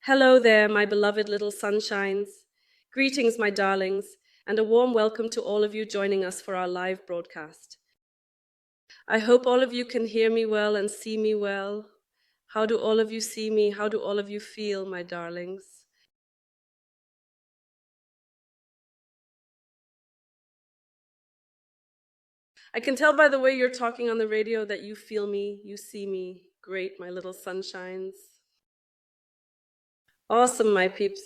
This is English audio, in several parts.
Hello there, my beloved little sunshines. Greetings, my darlings, and a warm welcome to all of you joining us for our live broadcast. I hope all of you can hear me well and see me well. How do all of you see me? How do all of you feel, my darlings? I can tell by the way you're talking on the radio that you feel me, you see me. Great, my little sunshines. Awesome, my peeps.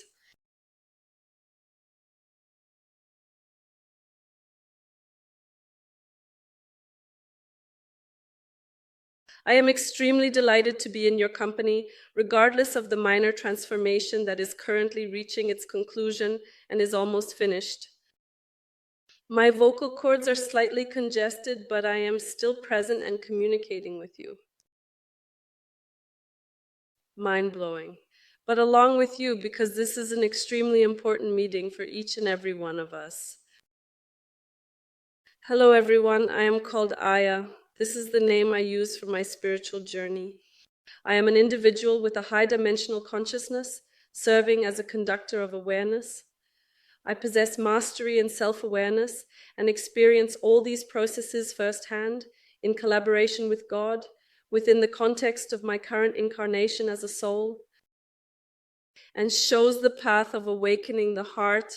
I am extremely delighted to be in your company, regardless of the minor transformation that is currently reaching its conclusion and is almost finished. My vocal cords are slightly congested, but I am still present and communicating with you. Mind-blowing. But along with you, because this is an extremely important meeting for each and every one of us. Hello, everyone. I am called Aya. This is the name I use for my spiritual journey. I am an individual with a high-dimensional consciousness, serving as a conductor of awareness. I possess mastery in self-awareness and experience all these processes firsthand in collaboration with God, within the context of my current incarnation as a soul, and shows the path of awakening the heart,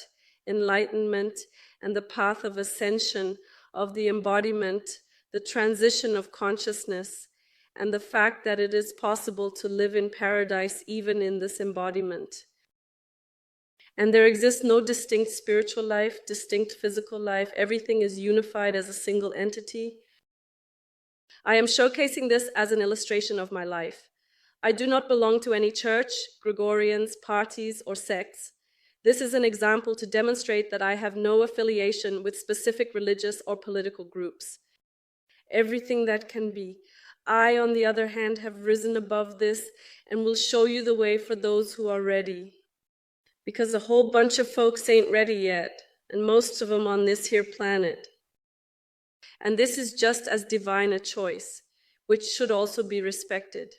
enlightenment, and the path of ascension of the embodiment, the transition of consciousness, and the fact that it is possible to live in paradise even in this embodiment. And there exists no distinct spiritual life, distinct physical life. Everything is unified as a single entity. I am showcasing this as an illustration of my life. I do not belong to any church, Gregorians, parties, or sects. This is an example to demonstrate that I have no affiliation with specific religious or political groups. Everything that can be. I, on the other hand, have risen above this and will show you the way for those who are ready. Because a whole bunch of folks ain't ready yet, and most of them on this here planet. And this is just as divine a choice, which should also be respected.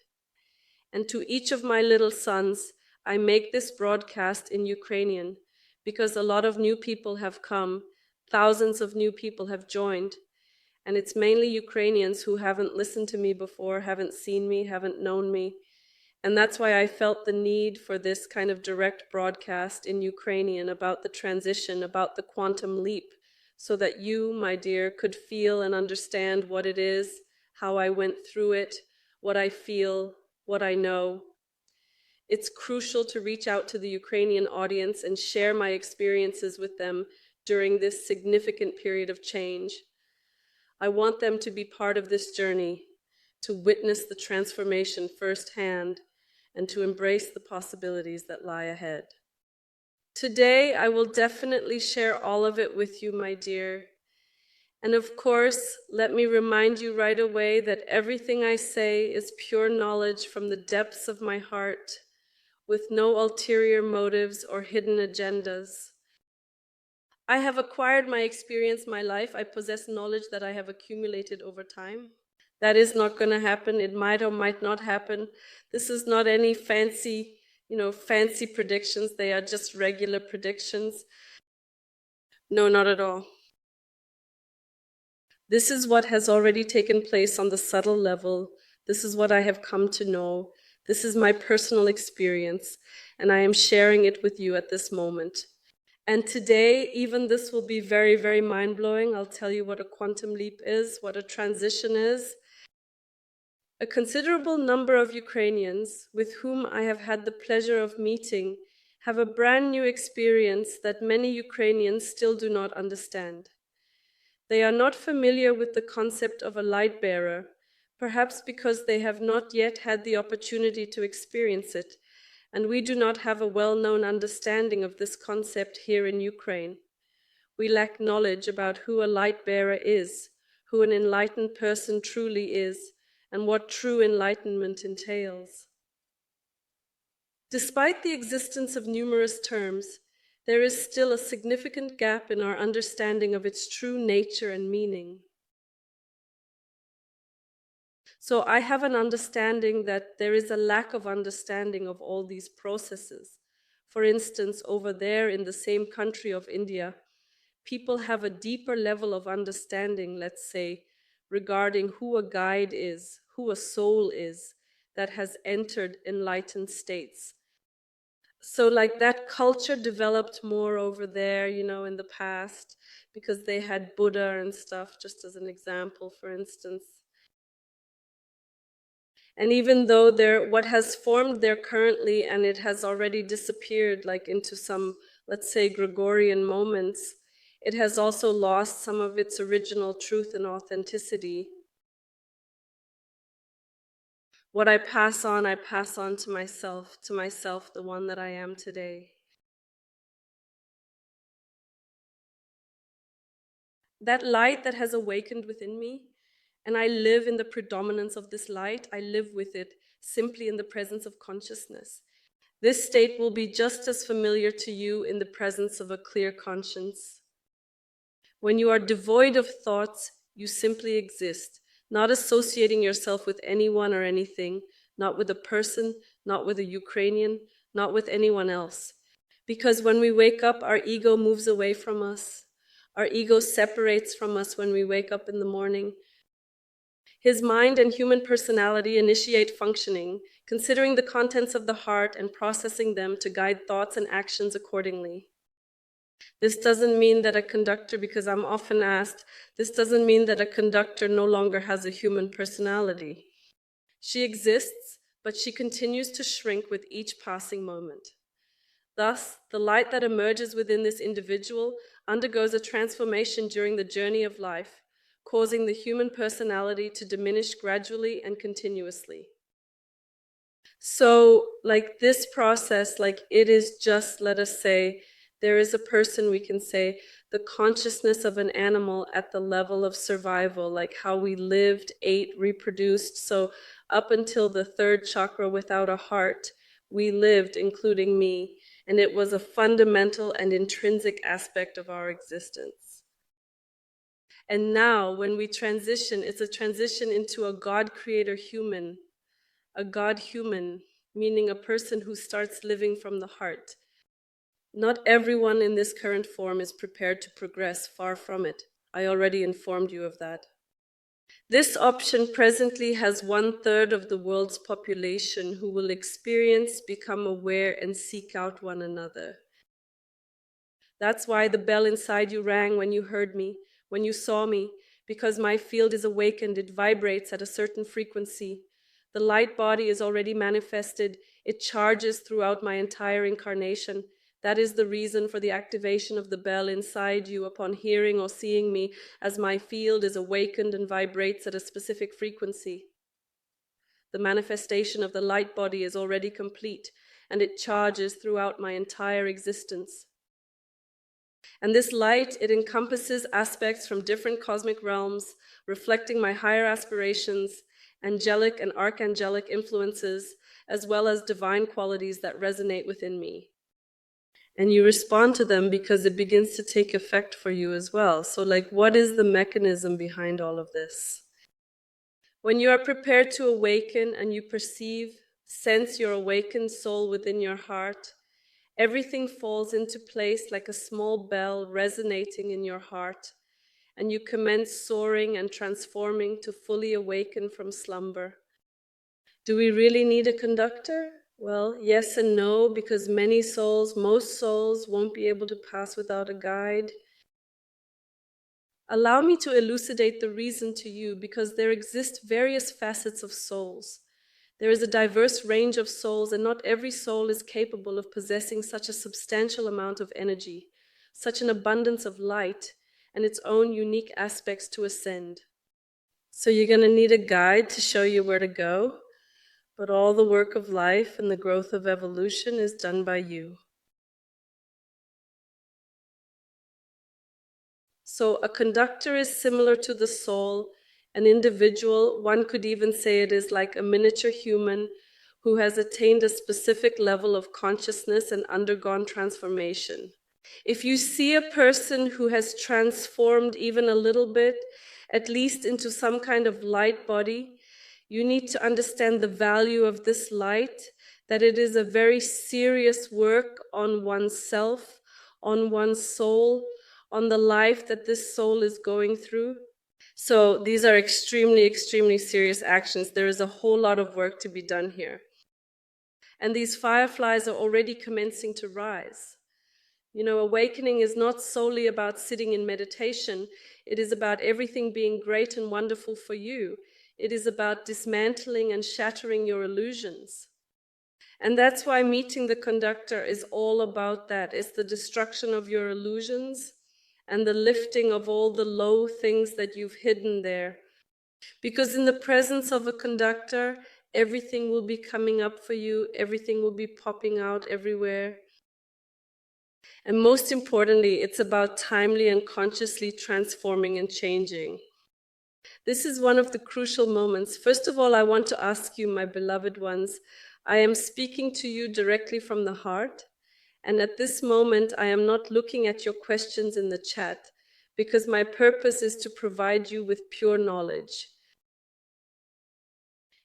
And to each of my little sons, I make this broadcast in Ukrainian, because a lot of new people have come, thousands of new people have joined, and it's mainly Ukrainians who haven't listened to me before, haven't seen me, haven't known me. And that's why I felt the need for this kind of direct broadcast in Ukrainian about the transition, about the quantum leap, so that you, my dear, could feel and understand what it is, how I went through it, what I feel, what I know. It's crucial to reach out to the Ukrainian audience and share my experiences with them during this significant period of change. I want them to be part of this journey, to witness the transformation firsthand, and to embrace the possibilities that lie ahead. Today, I will definitely share all of it with you, my dear. And of course, let me remind you right away that everything I say is pure knowledge from the depths of my heart, with no ulterior motives or hidden agendas. I have acquired my experience, my life. I possess knowledge that I have accumulated over time. That is not going to happen. It might or might not happen. This is not any fancy, fancy predictions. They are just regular predictions. No, not at all. This is what has already taken place on the subtle level. This is what I have come to know. This is my personal experience, and I am sharing it with you at this moment. And today, even this will be very, very mind-blowing. I'll tell you what a quantum leap is, what a transition is. A considerable number of Ukrainians with whom I have had the pleasure of meeting have a brand new experience that many Ukrainians still do not understand. They are not familiar with the concept of a light bearer, perhaps because they have not yet had the opportunity to experience it, and we do not have a well-known understanding of this concept here in Ukraine. We lack knowledge about who a light bearer is, who an enlightened person truly is, and what true enlightenment entails. Despite the existence of numerous terms, there is still a significant gap in our understanding of its true nature and meaning. So I have an understanding that there is a lack of understanding of all these processes. For instance, over there in the same country of India, people have a deeper level of understanding, let's say, regarding who a guide is, who a soul is that has entered enlightened states. So like that culture developed more over there, in the past, because they had Buddha and stuff, just as an example, for instance. And even though what has formed there currently, and it has already disappeared like into some, let's say, Gregorian moments, it has also lost some of its original truth and authenticity. What I pass on to myself, the one that I am today. That light that has awakened within me, and I live in the predominance of this light, I live with it simply in the presence of consciousness. This state will be just as familiar to you in the presence of a clear conscience. When you are devoid of thoughts, you simply exist, not associating yourself with anyone or anything, not with a person, not with a Ukrainian, not with anyone else. Because when we wake up, our ego moves away from us. Our ego separates from us when we wake up in the morning. His mind and human personality initiate functioning, considering the contents of the heart and processing them to guide thoughts and actions accordingly. This doesn't mean that a conductor, because I'm often asked, this doesn't mean that a conductor no longer has a human personality. She exists, but she continues to shrink with each passing moment. Thus, the light that emerges within this individual undergoes a transformation during the journey of life, causing the human personality to diminish gradually and continuously. So, like this process, like it is just, let us say, there is a person, we can say, the consciousness of an animal at the level of survival, like how we lived, ate, reproduced. So, up until the third chakra without a heart, we lived, including me, and it was a fundamental and intrinsic aspect of our existence. And now, when we transition, it's a transition into a God creator human, a God human, meaning a person who starts living from the heart. Not everyone in this current form is prepared to progress, far from it. I already informed you of that. This option presently has 1/3 of the world's population who will experience, become aware, and seek out one another. That's why the bell inside you rang when you heard me, when you saw me, because my field is awakened, it vibrates at a certain frequency. The light body is already manifested, it charges throughout my entire incarnation. That is the reason for the activation of the bell inside you upon hearing or seeing me, as my field is awakened and vibrates at a specific frequency. The manifestation of the light body is already complete, and it charges throughout my entire existence. And this light, it encompasses aspects from different cosmic realms, reflecting my higher aspirations, angelic and archangelic influences, as well as divine qualities that resonate within me. And you respond to them because it begins to take effect for you as well. So like, what is the mechanism behind all of this? When you are prepared to awaken and you perceive, sense your awakened soul within your heart, everything falls into place like a small bell resonating in your heart, and you commence soaring and transforming to fully awaken from slumber. Do we really need a conductor? Well, yes and no, because most souls won't be able to pass without a guide. Allow me to elucidate the reason to you, because there exist various facets of souls. There is a diverse range of souls, and not every soul is capable of possessing such a substantial amount of energy, such an abundance of light, and its own unique aspects to ascend. So you're going to need a guide to show you where to go, but all the work of life and the growth of evolution is done by you. So a conductor is similar to the soul, an individual. One could even say it is like a miniature human who has attained a specific level of consciousness and undergone transformation. If you see a person who has transformed even a little bit, at least into some kind of light body, You need to understand the value of this light, that it is a very serious work on oneself, on one's soul, on the life that this soul is going through. So these are extremely, extremely serious actions. There is a whole lot of work to be done here. And these fireflies are already commencing to rise. You know, awakening is not solely about sitting in meditation. It is about everything being great and wonderful for you. It is about dismantling and shattering your illusions. And that's why meeting the conductor is all about that. It's the destruction of your illusions and the lifting of all the low things that you've hidden there. Because in the presence of a conductor, everything will be coming up for you, everything will be popping out everywhere. And most importantly, it's about timely and consciously transforming and changing. This is one of the crucial moments. First of all, I want to ask you, my beloved ones, I am speaking to you directly from the heart. And at this moment, I am not looking at your questions in the chat, because my purpose is to provide you with pure knowledge.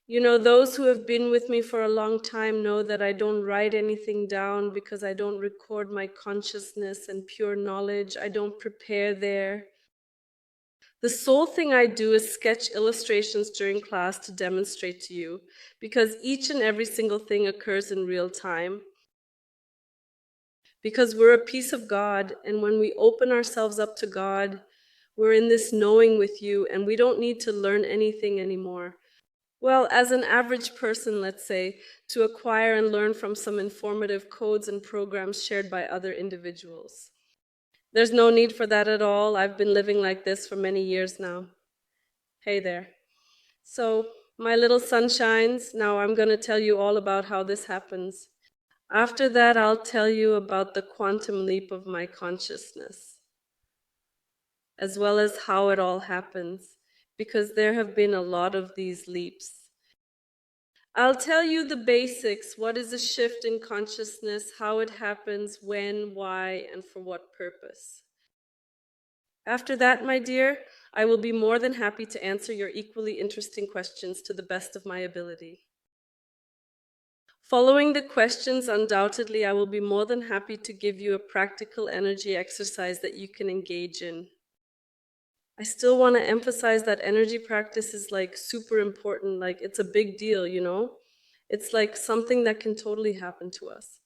You know, those who have been with me for a long time know that I don't write anything down, because I don't record my consciousness and pure knowledge. I don't prepare there. The sole thing I do is sketch illustrations during class to demonstrate to you, because each and every single thing occurs in real time. Because we're a piece of God, and when we open ourselves up to God, we're in this knowing with you, and we don't need to learn anything anymore. Well, as an average person, let's say, to acquire and learn from some informative codes and programs shared by other individuals. There's no need for that at all. I've been living like this for many years now. Hey there. So, my little sunshines, now I'm going to tell you all about how this happens. After that, I'll tell you about the quantum leap of my consciousness, as well as how it all happens, because there have been a lot of these leaps. I'll tell you the basics. What is a shift in consciousness, how it happens, when, why, and for what purpose. After that, my dear, I will be more than happy to answer your equally interesting questions to the best of my ability. Following the questions, undoubtedly, I will be more than happy to give you a practical energy exercise that you can engage in. I still want to emphasize that energy practice is like super important, like it's a big deal, you know? It's like something that can totally happen to us.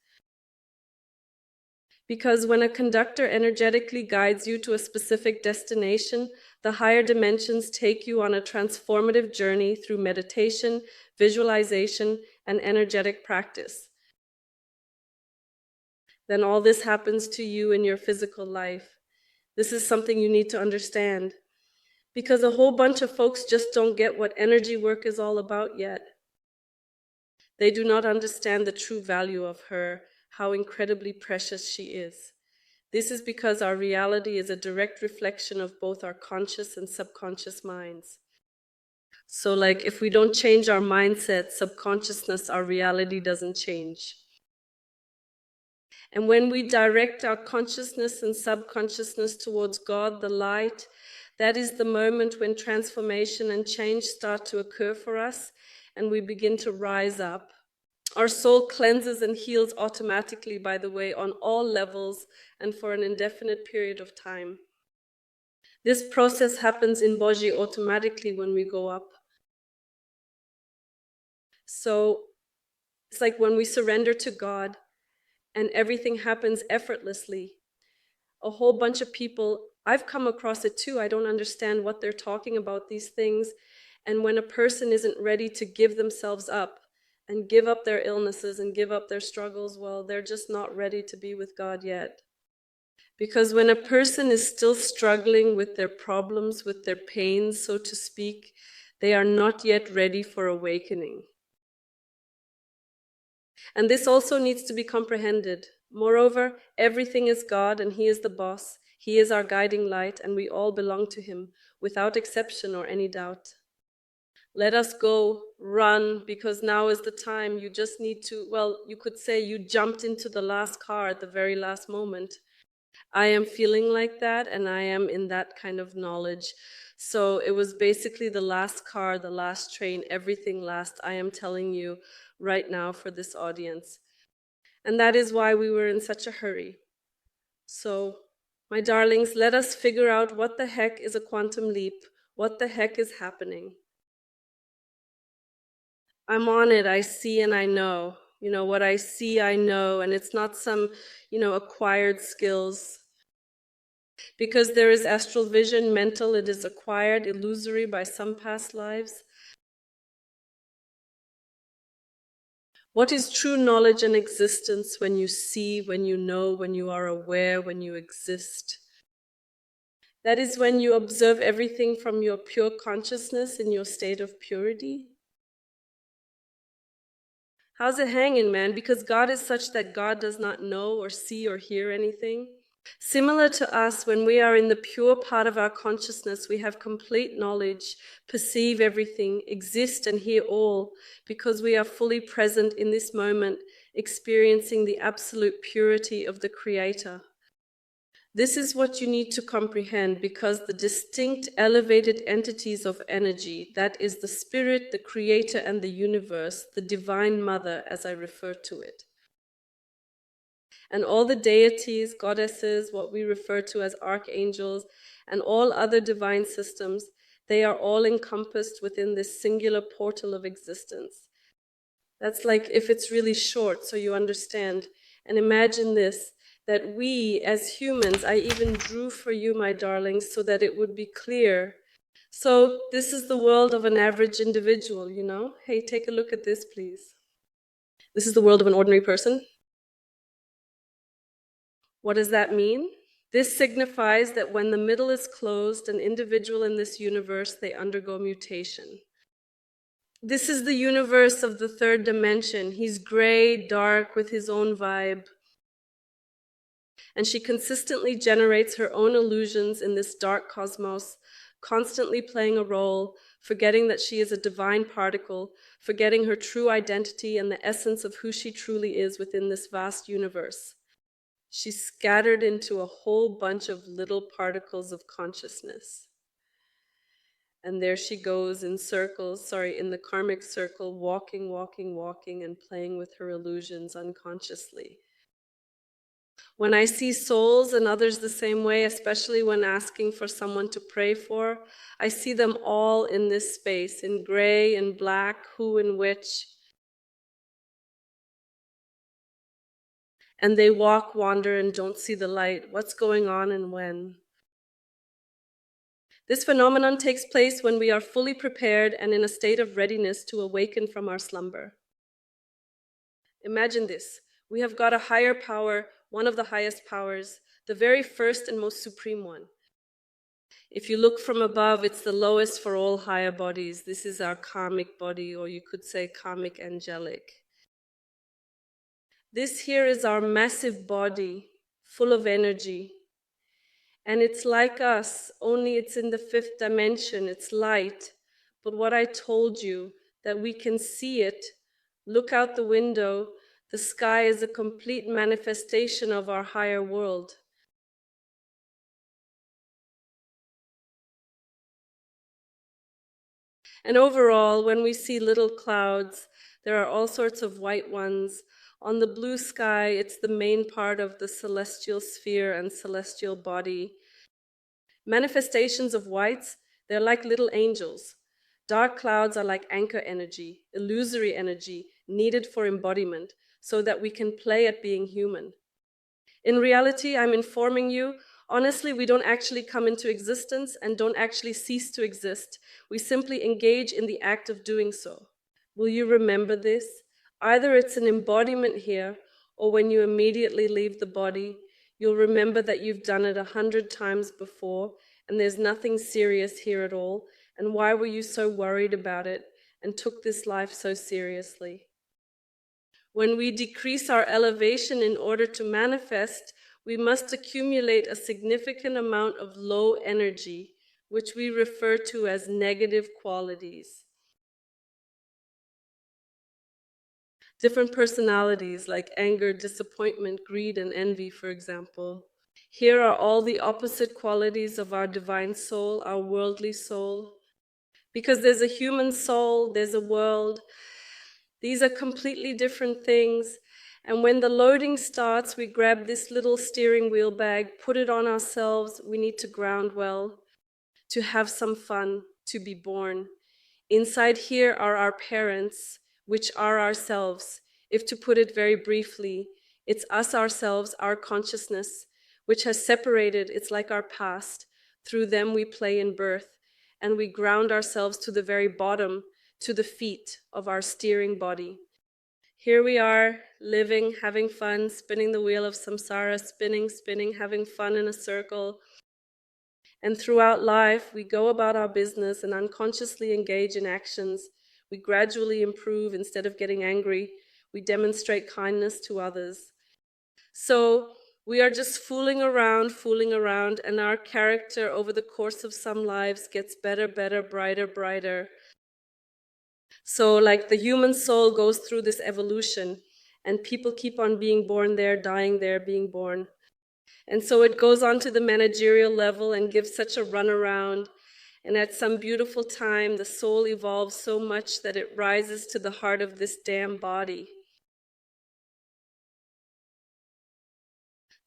Because when a conductor energetically guides you to a specific destination, the higher dimensions take you on a transformative journey through meditation, visualization, and energetic practice. Then all this happens to you in your physical life. This is something you need to understand. Because a whole bunch of folks just don't get what energy work is all about yet. They do not understand the true value of her, how incredibly precious she is. This is because our reality is a direct reflection of both our conscious and subconscious minds. So like if we don't change our mindset, subconsciousness, our reality doesn't change. And when we direct our consciousness and subconsciousness towards God, the light, that is the moment when transformation and change start to occur for us, and we begin to rise up. Our soul cleanses and heals automatically, by the way, on all levels and for an indefinite period of time. This process happens in Boji automatically when we go up. So it's like when we surrender to God and everything happens effortlessly. A whole bunch of people, I've come across it too, I don't understand what they're talking about, these things. And when a person isn't ready to give themselves up and give up their illnesses and give up their struggles, well, they're just not ready to be with God yet. Because when a person is still struggling with their problems, with their pains, so to speak, they are not yet ready for awakening. And this also needs to be comprehended. Moreover, everything is God and He is the boss. He is our guiding light and we all belong to Him, without exception or any doubt. Let us go, run, because now is the time. You just need to, well, you could say you jumped into the last car at the very last moment. I am feeling like that, and I am in that kind of knowledge. So it was basically the last car, the last train, everything last. I am telling you right now for this audience. And that is why we were in such a hurry. So, my darlings, let us figure out what the heck is a quantum leap, what the heck is happening. I'm on it, I see and I know. You know, what I see, I know, and it's not some, acquired skills. Because there is astral vision, mental, it is acquired, illusory by some past lives. What is true knowledge and existence when you see, when you know, when you are aware, when you exist? That is when you observe everything from your pure consciousness in your state of purity. How's it hanging, man? Because God is such that God does not know or see or hear anything. Similar to us, when we are in the pure part of our consciousness, we have complete knowledge, perceive everything, exist and hear all, because we are fully present in this moment, experiencing the absolute purity of the Creator. This is what you need to comprehend, because the distinct elevated entities of energy, that is the Spirit, the Creator, and the universe, the Divine Mother, as I refer to it, and all the deities, goddesses, what we refer to as archangels, and all other divine systems, they are all encompassed within this singular portal of existence. That's like if it's really short, so you understand. And imagine this, that we as humans, I even drew for you, my darlings, so that it would be clear. So this is the world of an average individual, you know? Hey, take a look at this, please. This is the world of an ordinary person. What does that mean? This signifies that when the middle is closed, an individual in this universe, they undergo mutation. This is the universe of the third dimension. He's gray, dark, with his own vibe. And she consistently generates her own illusions in this dark cosmos, constantly playing a role, forgetting that she is a divine particle, forgetting her true identity and the essence of who she truly is within this vast universe. She's scattered into a whole bunch of little particles of consciousness. And there she goes in circles, in the karmic circle, walking, and playing with her illusions unconsciously. When I see souls and others the same way, especially when asking for someone to pray for, I see them all in this space, in gray and black, who and which. And they walk, wander, and don't see the light. What's going on and when? This phenomenon takes place when we are fully prepared and in a state of readiness to awaken from our slumber. Imagine this. We have got a higher power, one of the highest powers, the very first and most supreme one. If you look from above, it's the lowest for all higher bodies. This is our karmic body, or you could say karmic angelic. This here is our massive body, full of energy. And it's like us, only it's in the fifth dimension, it's light. But what I told you, that we can see it, look out the window, the sky is a complete manifestation of our higher world. And overall, when we see little clouds, there are all sorts of white ones. On the blue sky, it's the main part of the celestial sphere and celestial body. Manifestations of whites, they're like little angels. Dark clouds are like anchor energy, illusory energy, needed for embodiment, so that we can play at being human. In reality, I'm informing you, honestly, we don't actually come into existence and don't actually cease to exist. We simply engage in the act of doing so. Will you remember this? Either it's an embodiment here, or when you immediately leave the body, you'll remember that you've done it 100 times before, and there's nothing serious here at all, and why were you so worried about it and took this life so seriously? When we decrease our elevation in order to manifest, we must accumulate a significant amount of low energy, which we refer to as negative qualities. Different personalities like anger, disappointment, greed, and envy, for example. Here are all the opposite qualities of our divine soul, our worldly soul. Because there's a human soul, there's a world. These are completely different things. And when the loading starts, we grab this little steering wheel bag, put it on ourselves. We need to ground well, to have some fun, to be born. Inside here are our parents, which are ourselves. If to put it very briefly, it's us ourselves, our consciousness, which has separated. It's like our past. Through them we play in birth, and we ground ourselves to the very bottom, to the feet of our steering body. Here we are, living, having fun, spinning the wheel of samsara, spinning, having fun in a circle. And throughout life, we go about our business and unconsciously engage in actions. We gradually improve instead of getting angry. We demonstrate kindness to others. So we are just fooling around, and our character over the course of some lives gets better, brighter. So like the human soul goes through this evolution, and people keep on being born there, dying there, being born. And so it goes on to the managerial level and gives such a runaround. And at some beautiful time, the soul evolves so much that it rises to the heart of this damn body.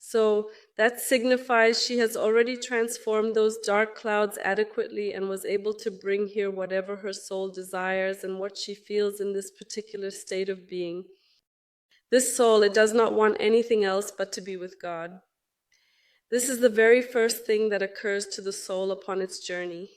So that signifies she has already transformed those dark clouds adequately and was able to bring here whatever her soul desires and what she feels in this particular state of being. This soul, it does not want anything else but to be with God. This is the very first thing that occurs to the soul upon its journey.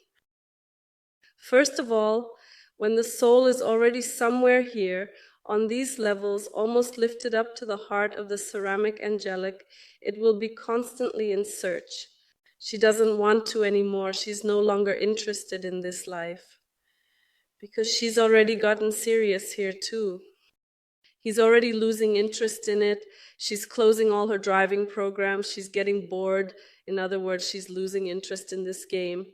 First of all, when the soul is already somewhere here, on these levels, almost lifted up to the heart of the ceramic angelic, it will be constantly in search. She doesn't want to anymore. She's no longer interested in this life. Because she's already gotten serious here too. He's already losing interest in it. She's closing all her driving programs. She's getting bored. In other words, she's losing interest in this game.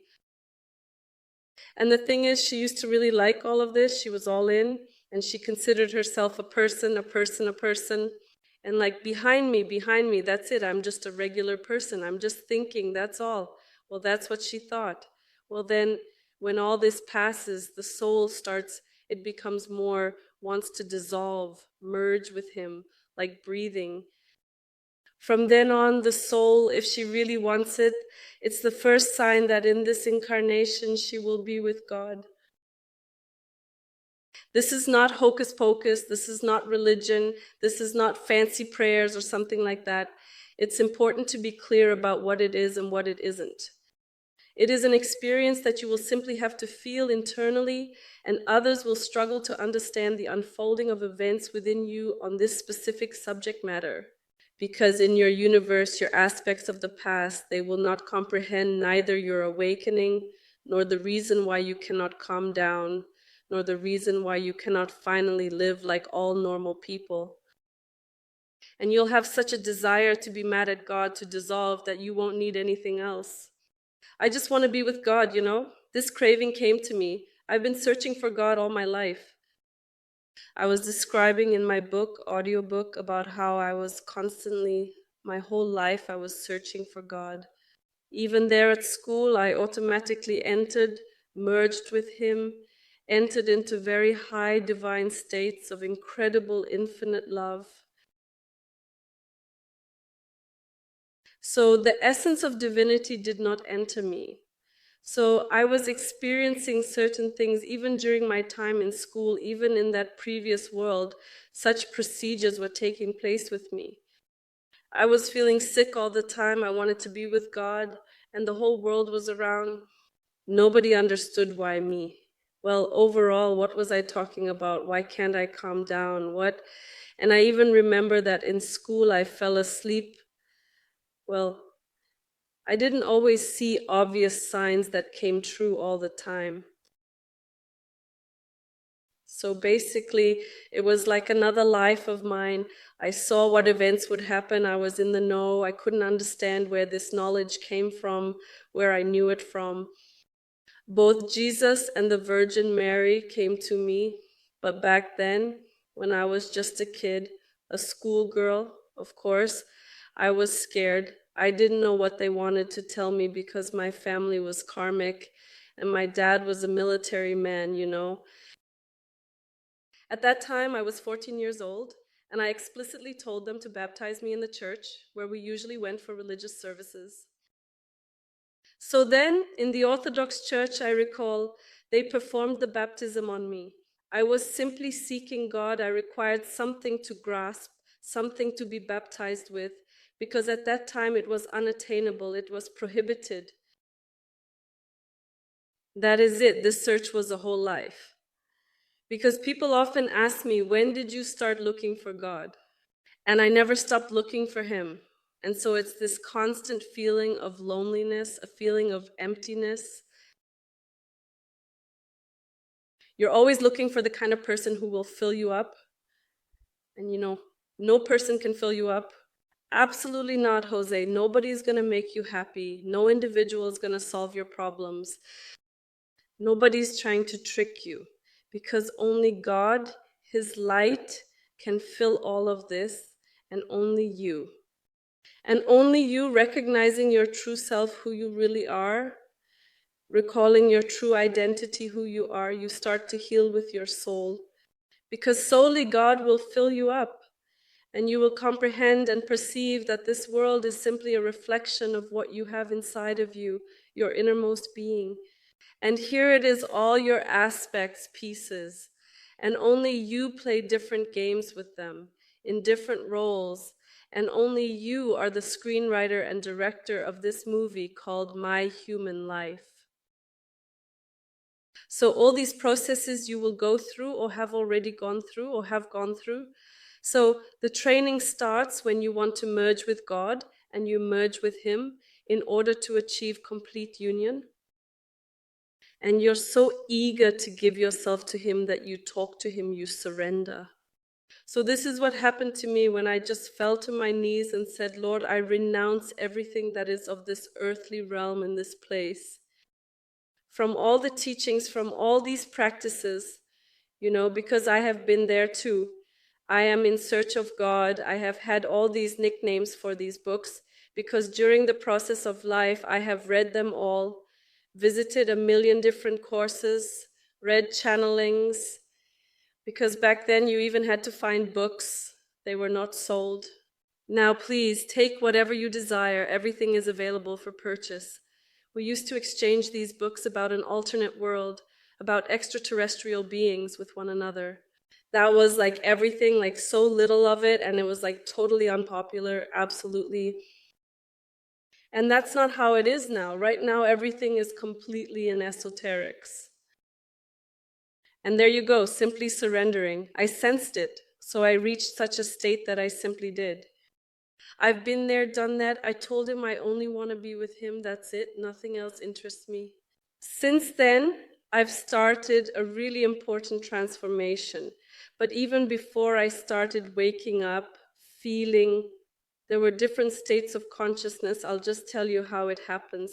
And the thing is, she used to really like all of this. She was all in, and she considered herself a person. And like, behind me, that's it. I'm just a regular person. I'm just thinking, that's all. Well, that's what she thought. Well, then, when all this passes, the soul starts, it becomes more, wants to dissolve, merge with him, like breathing. From then on, the soul, if she really wants it, it's the first sign that in this incarnation she will be with God. This is not hocus pocus, this is not religion, this is not fancy prayers or something like that. It's important to be clear about what it is and what it isn't. It is an experience that you will simply have to feel internally, and others will struggle to understand the unfolding of events within you on this specific subject matter. Because in your universe, your aspects of the past, they will not comprehend neither your awakening, nor the reason why you cannot calm down, nor the reason why you cannot finally live like all normal people. And you'll have such a desire to be mad at God to dissolve that you won't need anything else. I just want to be with God, you know? This craving came to me. I've been searching for God all my life. I was describing in my book, audiobook, about how I was constantly, my whole life, I was searching for God. Even there at school, I automatically entered, merged with Him, entered into very high divine states of incredible, infinite love. So the essence of divinity did not enter me. So I was experiencing certain things even during my time in school, even in that previous world, such procedures were taking place with me. I was feeling sick all the time. I wanted to be with God, and the whole world was around. Nobody understood why me. Well, overall, what was I talking about? Why can't I calm down? What? And I even remember that in school I fell asleep. Well, I didn't always see obvious signs that came true all the time. So basically, it was like another life of mine. I saw what events would happen. I was in the know. I couldn't understand where this knowledge came from, where I knew it from. Both Jesus and the Virgin Mary came to me, but back then, when I was just a kid, a schoolgirl, of course, I was scared. I didn't know what they wanted to tell me because my family was karmic and my dad was a military man, you know. At that time, I was 14 years old, and I explicitly told them to baptize me in the church, where we usually went for religious services. So then, in the Orthodox Church, I recall, they performed the baptism on me. I was simply seeking God. I required something to grasp, something to be baptized with, because at that time it was unattainable, it was prohibited. That is it. This search was a whole life. Because people often ask me, when did you start looking for God? And I never stopped looking for him. And so it's this constant feeling of loneliness, a feeling of emptiness. You're always looking for the kind of person who will fill you up. And you know, no person can fill you up. Absolutely not, Jose. Nobody's going to make you happy. No individual is going to solve your problems. Nobody's trying to trick you, because only God, his light, can fill all of this, and only you. And only you recognizing your true self, who you really are, recalling your true identity, who you are, you start to heal with your soul. Because solely God will fill you up, and you will comprehend and perceive that this world is simply a reflection of what you have inside of you, your innermost being. And here it is, all your aspects, pieces, and only you play different games with them, in different roles, and only you are the screenwriter and director of this movie called My Human Life. So all these processes you will go through, or have already gone through, or have gone through. So the training starts when you want to merge with God, and you merge with him in order to achieve complete union. And you're so eager to give yourself to him that you talk to him, you surrender. So this is what happened to me when I just fell to my knees and said, Lord, I renounce everything that is of this earthly realm in this place. From all the teachings, from all these practices, you know, because I have been there too. I am in search of God. I have had all these nicknames for these books because during the process of life, I have read them all, visited a million different courses, read channelings, because back then you even had to find books. They were not sold. Now please, take whatever you desire. Everything is available for purchase. We used to exchange these books about an alternate world, about extraterrestrial beings with one another. That was like everything, like so little of it, and it was like totally unpopular, absolutely. And that's not how it is now. Right now, everything is completely in esoterics. And there you go, simply surrendering. I sensed it, so I reached such a state that I simply did. I've been there, done that. I told him I only want to be with him, that's it. Nothing else interests me. Since then, I've started a really important transformation. But even before I started waking up, feeling, there were different states of consciousness. I'll just tell you how it happens.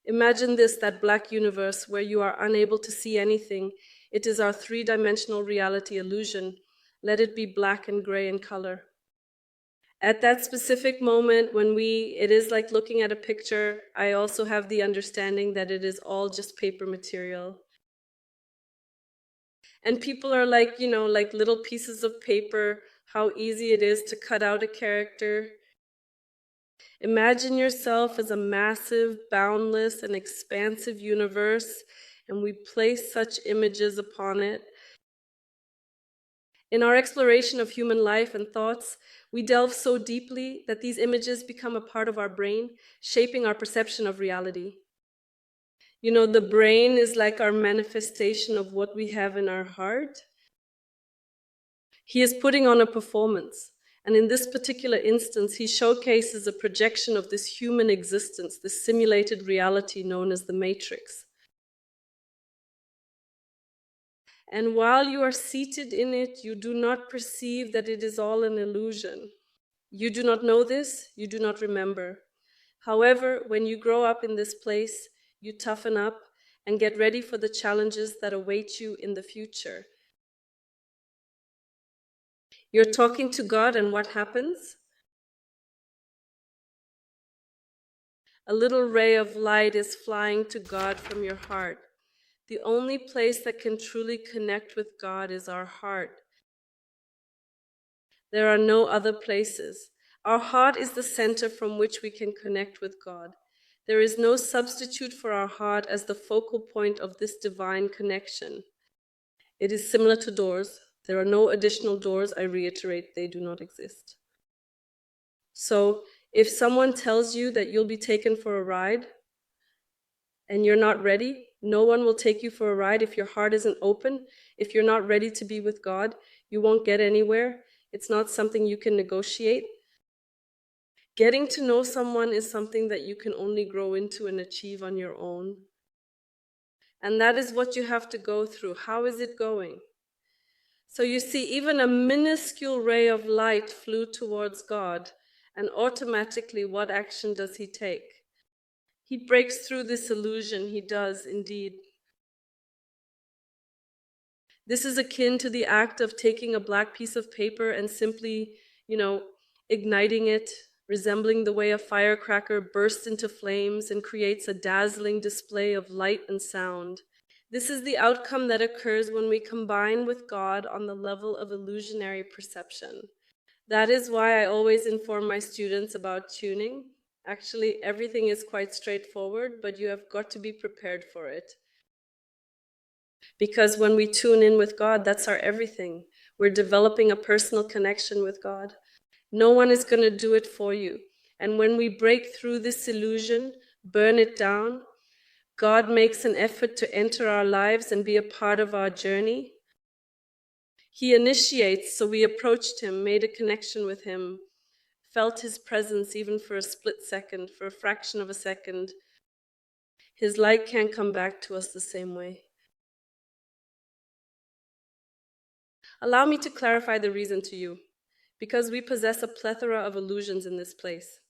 Imagine this, that black universe where you are unable to see anything. It is our three-dimensional reality illusion. Let it be black and gray in color. At that specific moment when it is like looking at a picture, I also have the understanding that it is all just paper material. And people are like, you know, like little pieces of paper, how easy it is to cut out a character. Imagine yourself as a massive, boundless, and expansive universe, and we place such images upon it. In our exploration of human life and thoughts, we delve so deeply that these images become a part of our brain, shaping our perception of reality. You know, the brain is like our manifestation of what we have in our heart. He is putting on a performance. And in this particular instance, he showcases a projection of this human existence, this simulated reality known as the Matrix. And while you are seated in it, you do not perceive that it is all an illusion. You do not know this, you do not remember. However, when you grow up in this place, you toughen up and get ready for the challenges that await you in the future. You're talking to God, and what happens? A little ray of light is flying to God from your heart. The only place that can truly connect with God is our heart. There are no other places. Our heart is the center from which we can connect with God. There is no substitute for our heart as the focal point of this divine connection. It is similar to doors. There are no additional doors. I reiterate, they do not exist. So if someone tells you that you'll be taken for a ride and you're not ready, no one will take you for a ride if your heart isn't open. If you're not ready to be with God, you won't get anywhere. It's not something you can negotiate. Getting to know someone is something that you can only grow into and achieve on your own. And that is what you have to go through. How is it going? So you see, even a minuscule ray of light flew towards God, and automatically, what action does he take? He breaks through this illusion. He does indeed. This is akin to the act of taking a black piece of paper and simply, igniting it, resembling the way a firecracker bursts into flames and creates a dazzling display of light and sound. This is the outcome that occurs when we combine with God on the level of illusionary perception. That is why I always inform my students about tuning. Actually, everything is quite straightforward, but you have got to be prepared for it. Because when we tune in with God, that's our everything. We're developing a personal connection with God. No one is going to do it for you. And when we break through this illusion, burn it down, God makes an effort to enter our lives and be a part of our journey. He initiates, so we approached him, made a connection with him, felt his presence even for a split second, for a fraction of a second. His light can't come back to us the same way. Allow me to clarify the reason to you, because we possess a plethora of illusions in this place.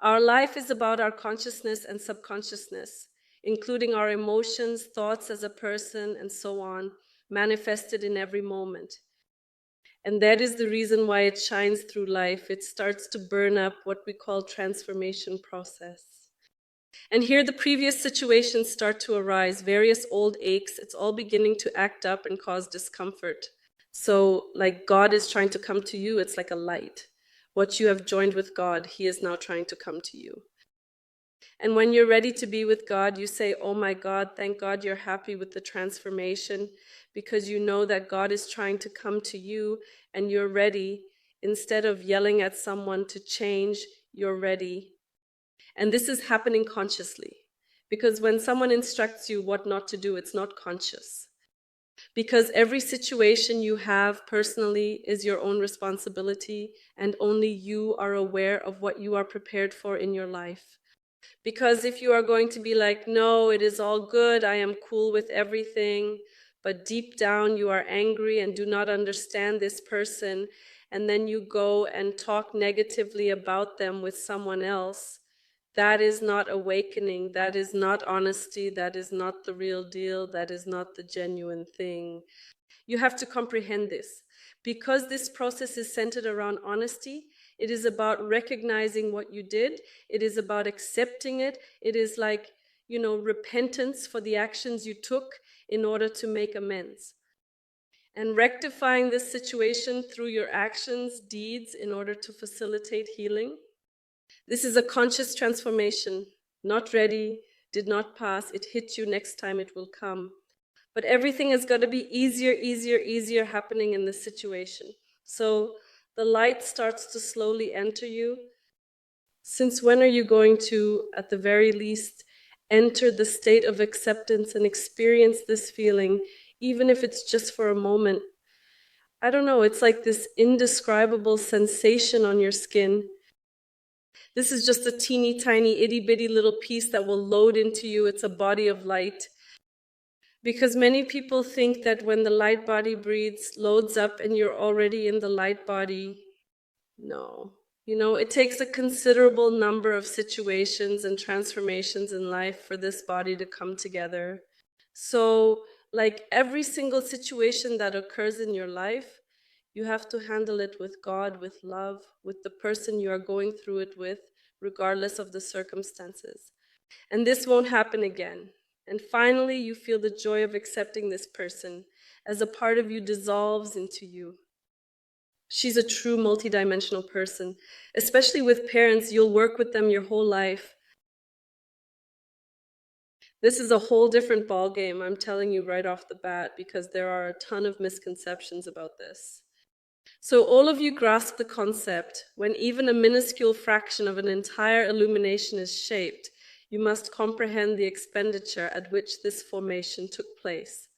Our life is about our consciousness and subconsciousness, including our emotions, thoughts as a person, and so on, manifested in every moment. And that is the reason why it shines through life. It starts to burn up what we call transformation process. And here the previous situations start to arise, various old aches. It's all beginning to act up and cause discomfort. So like God is trying to come to you, it's like a light. What you have joined with God, he is now trying to come to you. And when you're ready to be with God, you say, oh my God, thank God you're happy with the transformation, because you know that God is trying to come to you and you're ready. Instead of yelling at someone to change, you're ready. And this is happening consciously, because when someone instructs you what not to do, it's not conscious. Because every situation you have personally is your own responsibility, and only you are aware of what you are prepared for in your life. Because if you are going to be like, no, it is all good, I am cool with everything, but deep down you are angry and do not understand this person, and then you go and talk negatively about them with someone else, that is not awakening, that is not honesty, that is not the real deal, that is not the genuine thing. You have to comprehend this. Because this process is centered around honesty, it is about recognizing what you did, it is about accepting it, it is like, repentance for the actions you took in order to make amends. And rectifying this situation through your actions, deeds, in order to facilitate healing. This is a conscious transformation. Not ready, did not pass, it hit you, next time it will come. But everything is going to be easier happening in this situation. So the light starts to slowly enter you. Since when are you going to, at the very least, enter the state of acceptance and experience this feeling, even if it's just for a moment? I don't know, it's like this indescribable sensation on your skin. This is just a teeny tiny itty bitty little piece that will load into you. It's a body of light. Because many people think that when the light body breathes, loads up and you're already in the light body. No. It takes a considerable number of situations and transformations in life for this body to come together. So, like every single situation that occurs in your life, You have to handle it with God, with love, with the person you are going through it with, regardless of the circumstances. And this won't happen again. And finally, you feel the joy of accepting this person as a part of you dissolves into you. She's a true multidimensional person. Especially with parents, you'll work with them your whole life. This is a whole different ballgame, I'm telling you right off the bat, because there are a ton of misconceptions about this. So all of you grasp the concept. When even a minuscule fraction of an entire illumination is shaped, you must comprehend the expenditure at which this formation took place.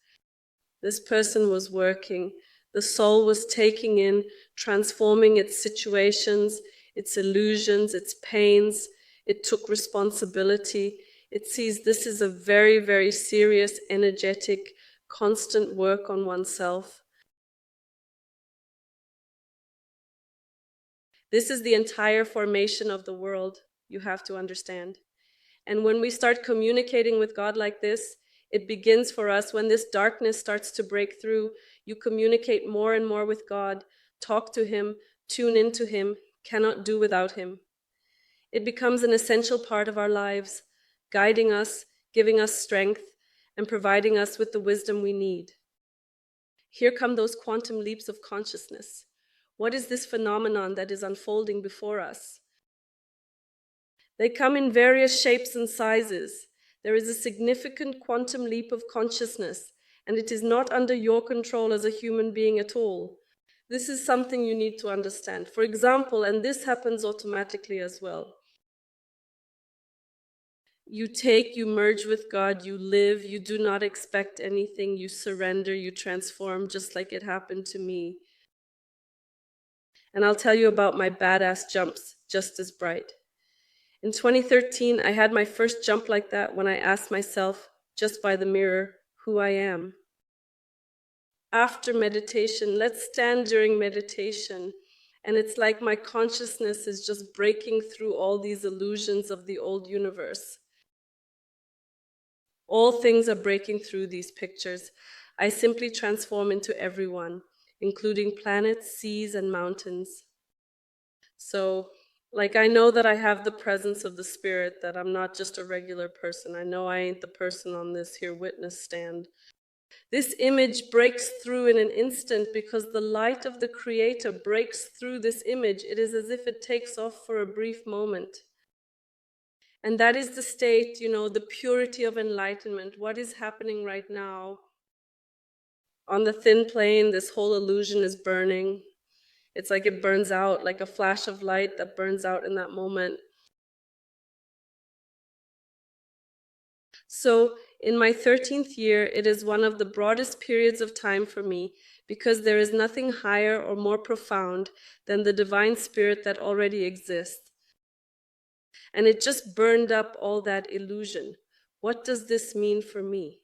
This person was working. The soul was taking in, transforming its situations, its illusions, its pains. It took responsibility. It sees this is a very, very serious, energetic, constant work on oneself. This is the entire formation of the world, you have to understand. And when we start communicating with God like this, it begins for us when this darkness starts to break through. You communicate more and more with God, talk to Him, tune into Him, cannot do without Him. It becomes an essential part of our lives, guiding us, giving us strength, and providing us with the wisdom we need. Here come those quantum leaps of consciousness. What is this phenomenon that is unfolding before us? They come in various shapes and sizes. There is a significant quantum leap of consciousness, and it is not under your control as a human being at all. This is something you need to understand. For example, and this happens automatically as well, you merge with God, you live, you do not expect anything, you surrender, you transform, just like it happened to me. And I'll tell you about my badass jumps, just as bright. In 2013, I had my first jump like that when I asked myself, just by the mirror, who I am. After meditation, let's stand during meditation, and it's like my consciousness is just breaking through all these illusions of the old universe. All things are breaking through these pictures. I simply transform into everyone, including planets, seas, and mountains. So, I know that I have the presence of the Spirit, that I'm not just a regular person. I know I ain't the person on this here witness stand. This image breaks through in an instant because the light of the Creator breaks through this image. It is as if it takes off for a brief moment. And that is the state, the purity of enlightenment. What is happening right now? On the thin plane, this whole illusion is burning. It's like it burns out, like a flash of light that burns out in that moment. So, in my 13th year, it is one of the broadest periods of time for me because there is nothing higher or more profound than the divine spirit that already exists. And it just burned up all that illusion. What does this mean for me?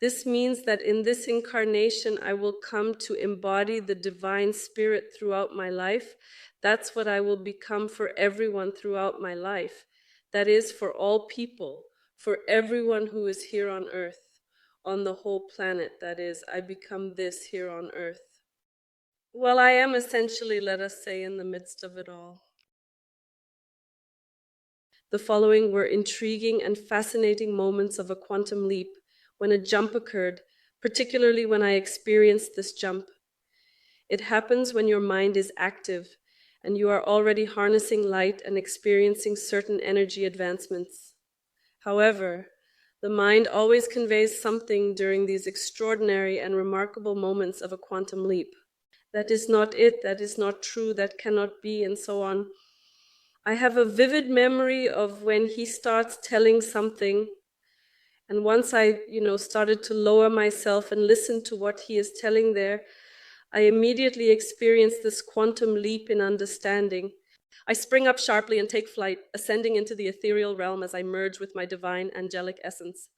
This means that in this incarnation, I will come to embody the divine spirit throughout my life. That's what I will become for everyone throughout my life. That is, for all people, for everyone who is here on earth, on the whole planet. That is, I become this here on earth. Well, I am essentially, let us say, in the midst of it all. The following were intriguing and fascinating moments of a quantum leap when a jump occurred, particularly when I experienced this jump. It happens when your mind is active and you are already harnessing light and experiencing certain energy advancements. However, the mind always conveys something during these extraordinary and remarkable moments of a quantum leap. That is not it, that is not true, that cannot be, and so on. I have a vivid memory of when he starts telling something, and once I, started to lower myself and listen to what he is telling there, I immediately experience this quantum leap in understanding. I spring up sharply and take flight, ascending into the ethereal realm as I merge with my divine angelic essence.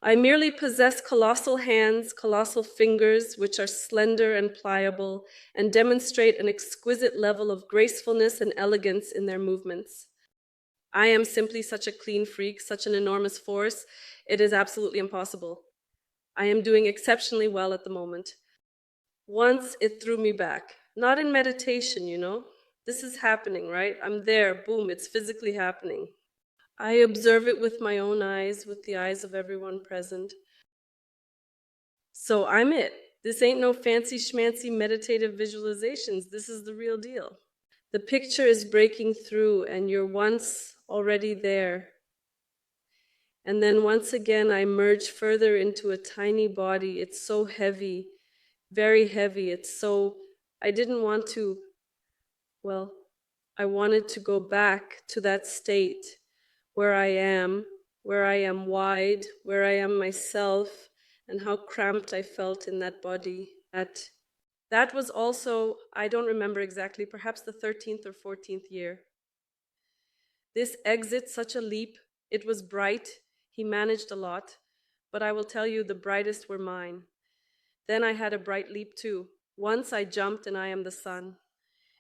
I merely possess colossal hands, colossal fingers, which are slender and pliable, and demonstrate an exquisite level of gracefulness and elegance in their movements. I am simply such a clean freak, such an enormous force, it is absolutely impossible. I am doing exceptionally well at the moment. Once it threw me back. Not in meditation, you know. This is happening, right? I'm there, boom, it's physically happening. I observe it with my own eyes, with the eyes of everyone present. So I'm it. This ain't no fancy schmancy meditative visualizations. This is the real deal. The picture is breaking through, and you're once already there. And then once again, I merge further into a tiny body. It's so heavy, very heavy. It's so, I didn't want to, well, I wanted to go back to that state where I am wide, where I am myself, and how cramped I felt in that body. That was also, I don't remember exactly, perhaps the 13th or 14th year. This exit, such a leap, it was bright, he managed a lot, but I will tell you the brightest were mine. Then I had a bright leap too. Once I jumped and I am the sun.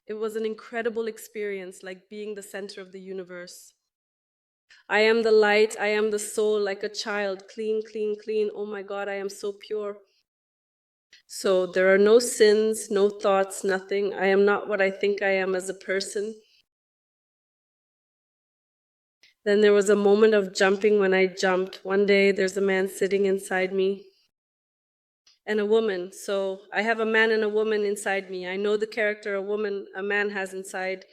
It was an incredible experience, like being the center of the universe. I am the light, I am the soul, like a child, clean, clean, clean. Oh my God, I am so pure. So there are no sins, no thoughts, nothing. I am not what I think I am as a person. Then there was a moment of jumping when I jumped. One day there's a man sitting inside me and a woman. So I have a man and a woman inside me. I know the character a man has inside.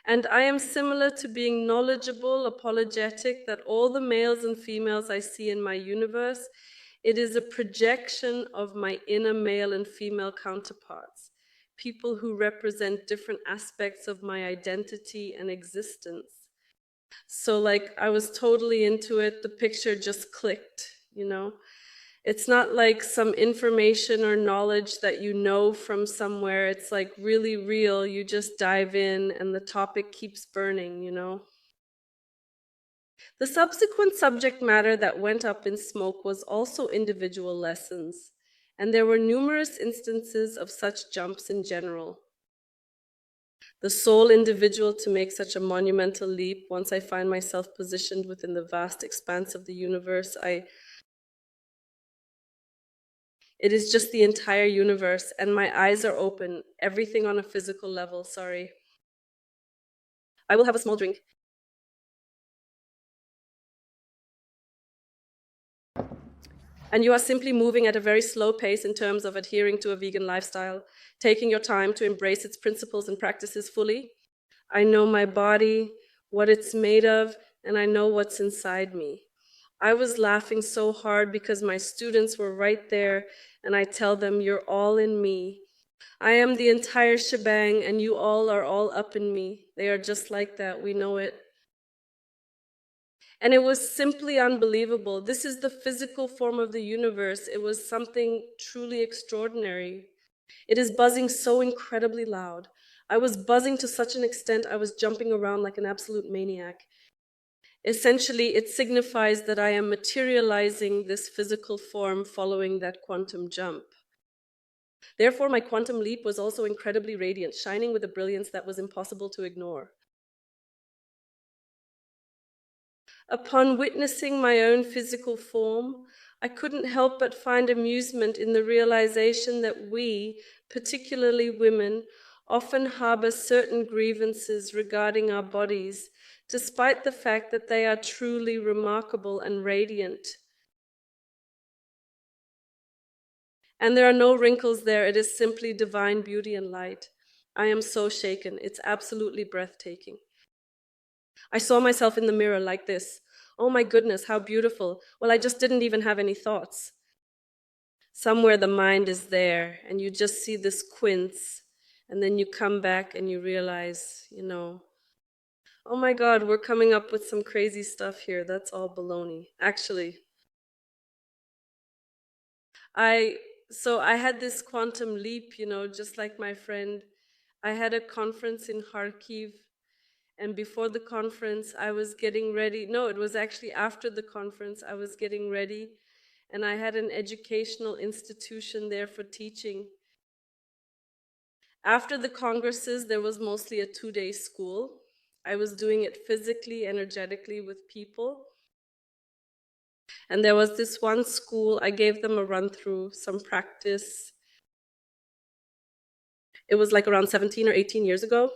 And I am similar to being knowledgeable, apologetic, that all the males and females I see in my universe, it is a projection of my inner male and female counterparts, people who represent different aspects of my identity and existence. So like I was totally into it, the picture just clicked, you know? It's not like some information or knowledge that you know from somewhere. It's like really real. You just dive in and the topic keeps burning, you know? The subsequent subject matter that went up in smoke was also individual lessons, and there were numerous instances of such jumps in general. The sole individual to make such a monumental leap, once I find myself positioned within the vast expanse of the universe, it is just the entire universe, and my eyes are open, everything on a physical level, sorry. I will have a small drink. And you are simply moving at a very slow pace in terms of adhering to a vegan lifestyle, taking your time to embrace its principles and practices fully. I know my body, what it's made of, and I know what's inside me. I was laughing so hard because my students were right there, and I tell them, you're all in me. I am the entire shebang, and you all are all up in me. They are just like that, we know it. And it was simply unbelievable. This is the physical form of the universe. It was something truly extraordinary. It is buzzing so incredibly loud. I was buzzing to such an extent I was jumping around like an absolute maniac. Essentially, it signifies that I am materializing this physical form following that quantum jump. Therefore, my quantum leap was also incredibly radiant, shining with a brilliance that was impossible to ignore. Upon witnessing my own physical form, I couldn't help but find amusement in the realization that we, particularly women, often harbor certain grievances regarding our bodies, despite the fact that they are truly remarkable and radiant. And there are no wrinkles there, it is simply divine beauty and light. I am so shaken, it's absolutely breathtaking. I saw myself in the mirror like this. Oh my goodness, how beautiful. Well, I just didn't even have any thoughts. Somewhere the mind is there, and you just see this quince, and then you come back and you realize, oh my God, we're coming up with some crazy stuff here. That's all baloney. Actually, I had this quantum leap, just like my friend. I had a conference in Kharkiv. And before the conference, I was getting ready. No, it was actually after the conference, I was getting ready. And I had an educational institution there for teaching. After the congresses, there was mostly a 2-day school. I was doing it physically, energetically with people. And there was this one school, I gave them a run through, some practice. It was like around 17 or 18 years ago.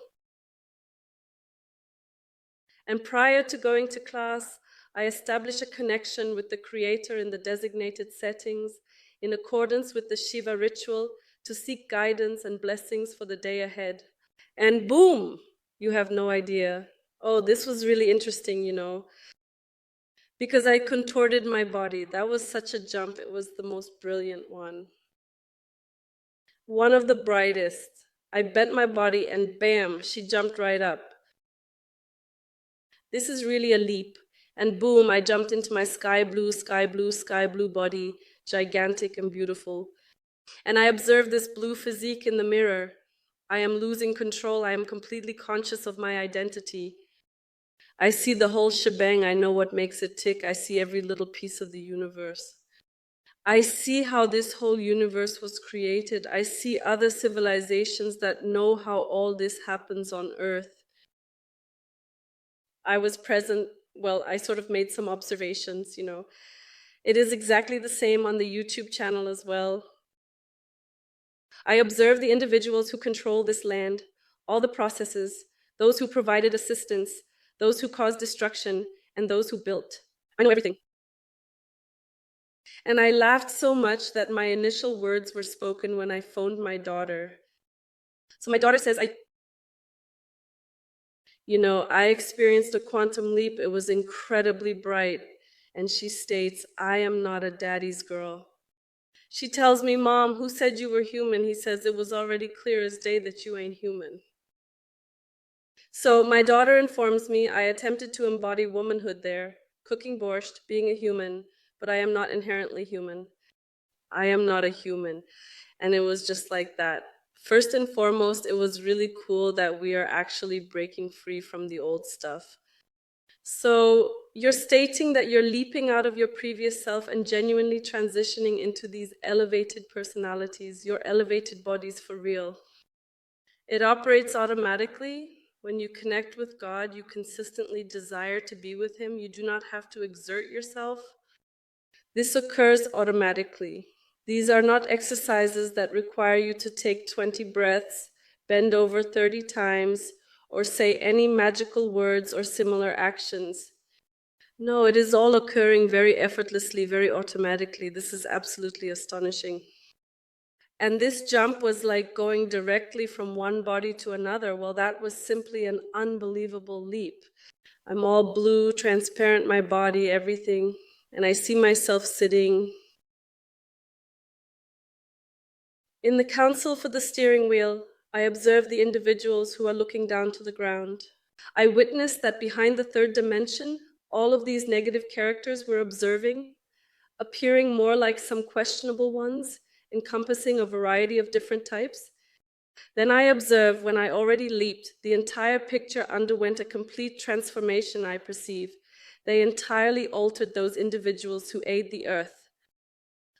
And prior to going to class, I established a connection with the Creator in the designated settings in accordance with the Shiva ritual to seek guidance and blessings for the day ahead. And boom, you have no idea. Oh, this was really interesting, because I contorted my body. That was such a jump. It was the most brilliant one. One of the brightest. I bent my body and bam, she jumped right up. This is really a leap. And boom, I jumped into my sky blue, sky blue, sky blue body, gigantic and beautiful. And I observed this blue physique in the mirror. I am losing control. I am completely conscious of my identity. I see the whole shebang. I know what makes it tick. I see every little piece of the universe. I see how this whole universe was created. I see other civilizations that know how all this happens on Earth. I was present. Well, I sort of made some observations, It is exactly the same on the YouTube channel as well. I observed the individuals who control this land, all the processes, those who provided assistance, those who caused destruction, and those who built. I know everything. And I laughed so much that my initial words were spoken when I phoned my daughter. So my daughter says, I experienced a quantum leap. It was incredibly bright. And she states, I am not a daddy's girl. She tells me, Mom, who said you were human? He says, it was already clear as day that you ain't human. So my daughter informs me I attempted to embody womanhood there, cooking borscht, being a human, but I am not inherently human. I am not a human. And it was just like that. First and foremost, it was really cool that we are actually breaking free from the old stuff. So you're stating that you're leaping out of your previous self and genuinely transitioning into these elevated personalities, your elevated bodies for real. It operates automatically. When you connect with God, you consistently desire to be with Him. You do not have to exert yourself. This occurs automatically. These are not exercises that require you to take 20 breaths, bend over 30 times, or say any magical words or similar actions. No, it is all occurring very effortlessly, very automatically. This is absolutely astonishing. And this jump was like going directly from one body to another. Well, that was simply an unbelievable leap. I'm all blue, transparent, my body, everything. And I see myself sitting. In the council for the steering wheel, I observe the individuals who are looking down to the ground. I witnessed that behind the third dimension, all of these negative characters were observing, appearing more like some questionable ones, encompassing a variety of different types. Then I observed when I already leaped, the entire picture underwent a complete transformation, I perceive. They entirely altered those individuals who aid the earth.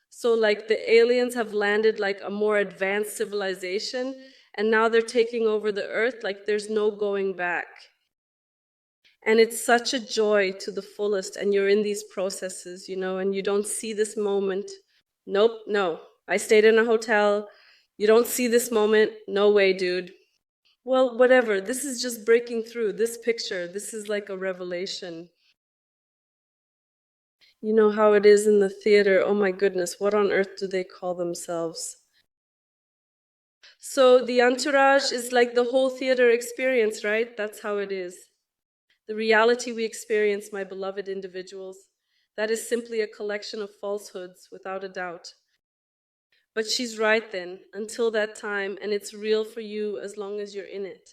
So like the aliens have landed like a more advanced civilization, and now they're taking over the earth like there's no going back. And it's such a joy to the fullest, and you're in these processes, and you don't see this moment. Nope, no. I stayed in a hotel. You don't see this moment. No way, dude. Well, whatever. This is just breaking through. This picture, this is like a revelation. You know how it is in the theater. Oh my goodness, what on earth do they call themselves? So the entourage is like the whole theater experience, right? That's how it is. The reality we experience, my beloved individuals, that is simply a collection of falsehoods, without a doubt. But she's right then, until that time, and it's real for you as long as you're in it.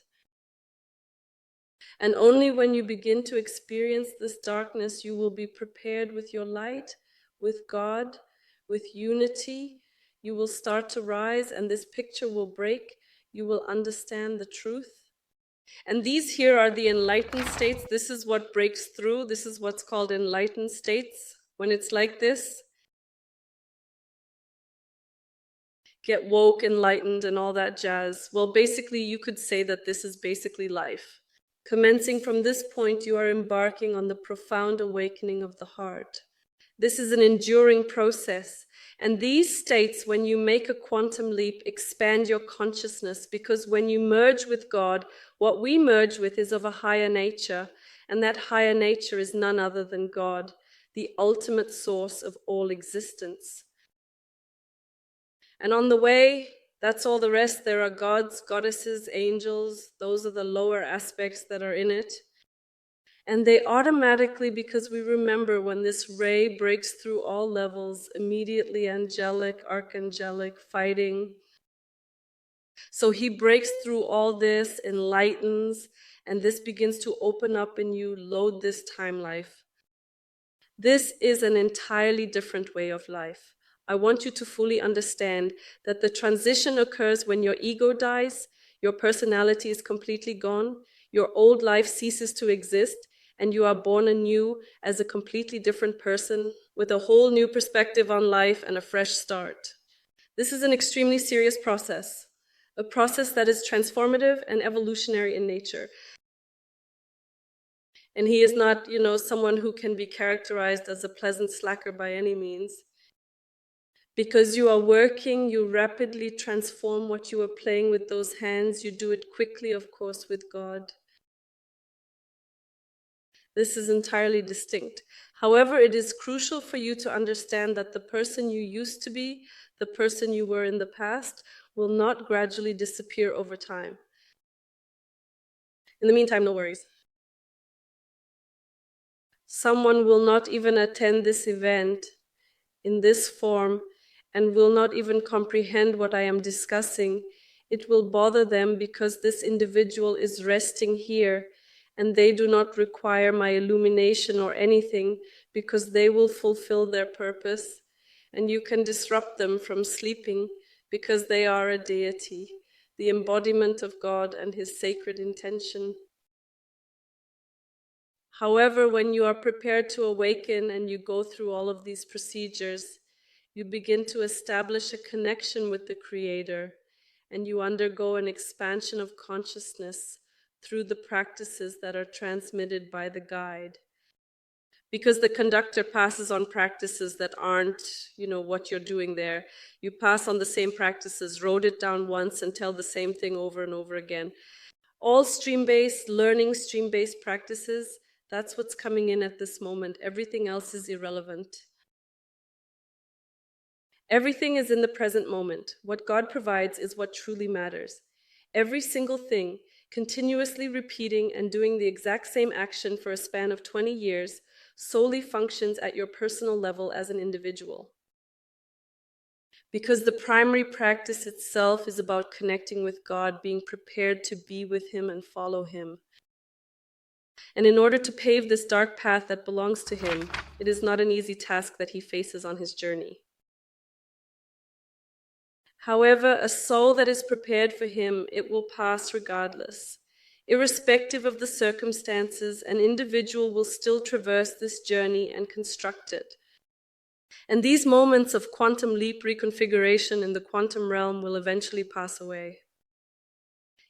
And only when you begin to experience this darkness, you will be prepared with your light, with God, with unity. You will start to rise, and this picture will break. You will understand the truth. And these here are the enlightened states. This is what breaks through. This is what's called enlightened states. When it's like this, get woke, enlightened, and all that jazz. Well, basically, you could say that this is basically life. Commencing from this point, you are embarking on the profound awakening of the heart. This is an enduring process. And these states, when you make a quantum leap, expand your consciousness, because when you merge with God, what we merge with is of a higher nature, and that higher nature is none other than God, the ultimate source of all existence. And on the way, that's all the rest. There are gods, goddesses, angels. Those are the lower aspects that are in it. And they automatically, because we remember when this ray breaks through all levels, immediately angelic, archangelic, fighting. So he breaks through all this, enlightens, and this begins to open up in you, load this time life. This is an entirely different way of life. I want you to fully understand that the transition occurs when your ego dies, your personality is completely gone, your old life ceases to exist, and you are born anew as a completely different person with a whole new perspective on life and a fresh start. This is an extremely serious process, a process that is transformative and evolutionary in nature. And he is not, someone who can be characterized as a pleasant slacker by any means. Because you are working, you rapidly transform what you are playing with those hands. You do it quickly, of course, with God. This is entirely distinct. However, it is crucial for you to understand that the person you used to be, the person you were in the past, will not gradually disappear over time. In the meantime, no worries. Someone will not even attend this event in this form and will not even comprehend what I am discussing. It will bother them because this individual is resting here and they do not require my illumination or anything because they will fulfill their purpose. And you can disrupt them from sleeping because they are a deity, the embodiment of God and his sacred intention. However, when you are prepared to awaken and you go through all of these procedures, you begin to establish a connection with the Creator, and you undergo an expansion of consciousness through the practices that are transmitted by the guide. Because the conductor passes on practices that aren't, what you're doing there. You pass on the same practices, wrote it down once and tell the same thing over and over again. All stream-based learning, stream-based practices, that's what's coming in at this moment. Everything else is irrelevant. Everything is in the present moment. What God provides is what truly matters. Every single thing, continuously repeating and doing the exact same action for a span of 20 years, solely functions at your personal level as an individual. Because the primary practice itself is about connecting with God, being prepared to be with Him and follow Him. And in order to pave this dark path that belongs to Him, it is not an easy task that He faces on His journey. However, a soul that is prepared for Him, it will pass regardless. Irrespective of the circumstances, an individual will still traverse this journey and construct it. And these moments of quantum leap reconfiguration in the quantum realm will eventually pass away.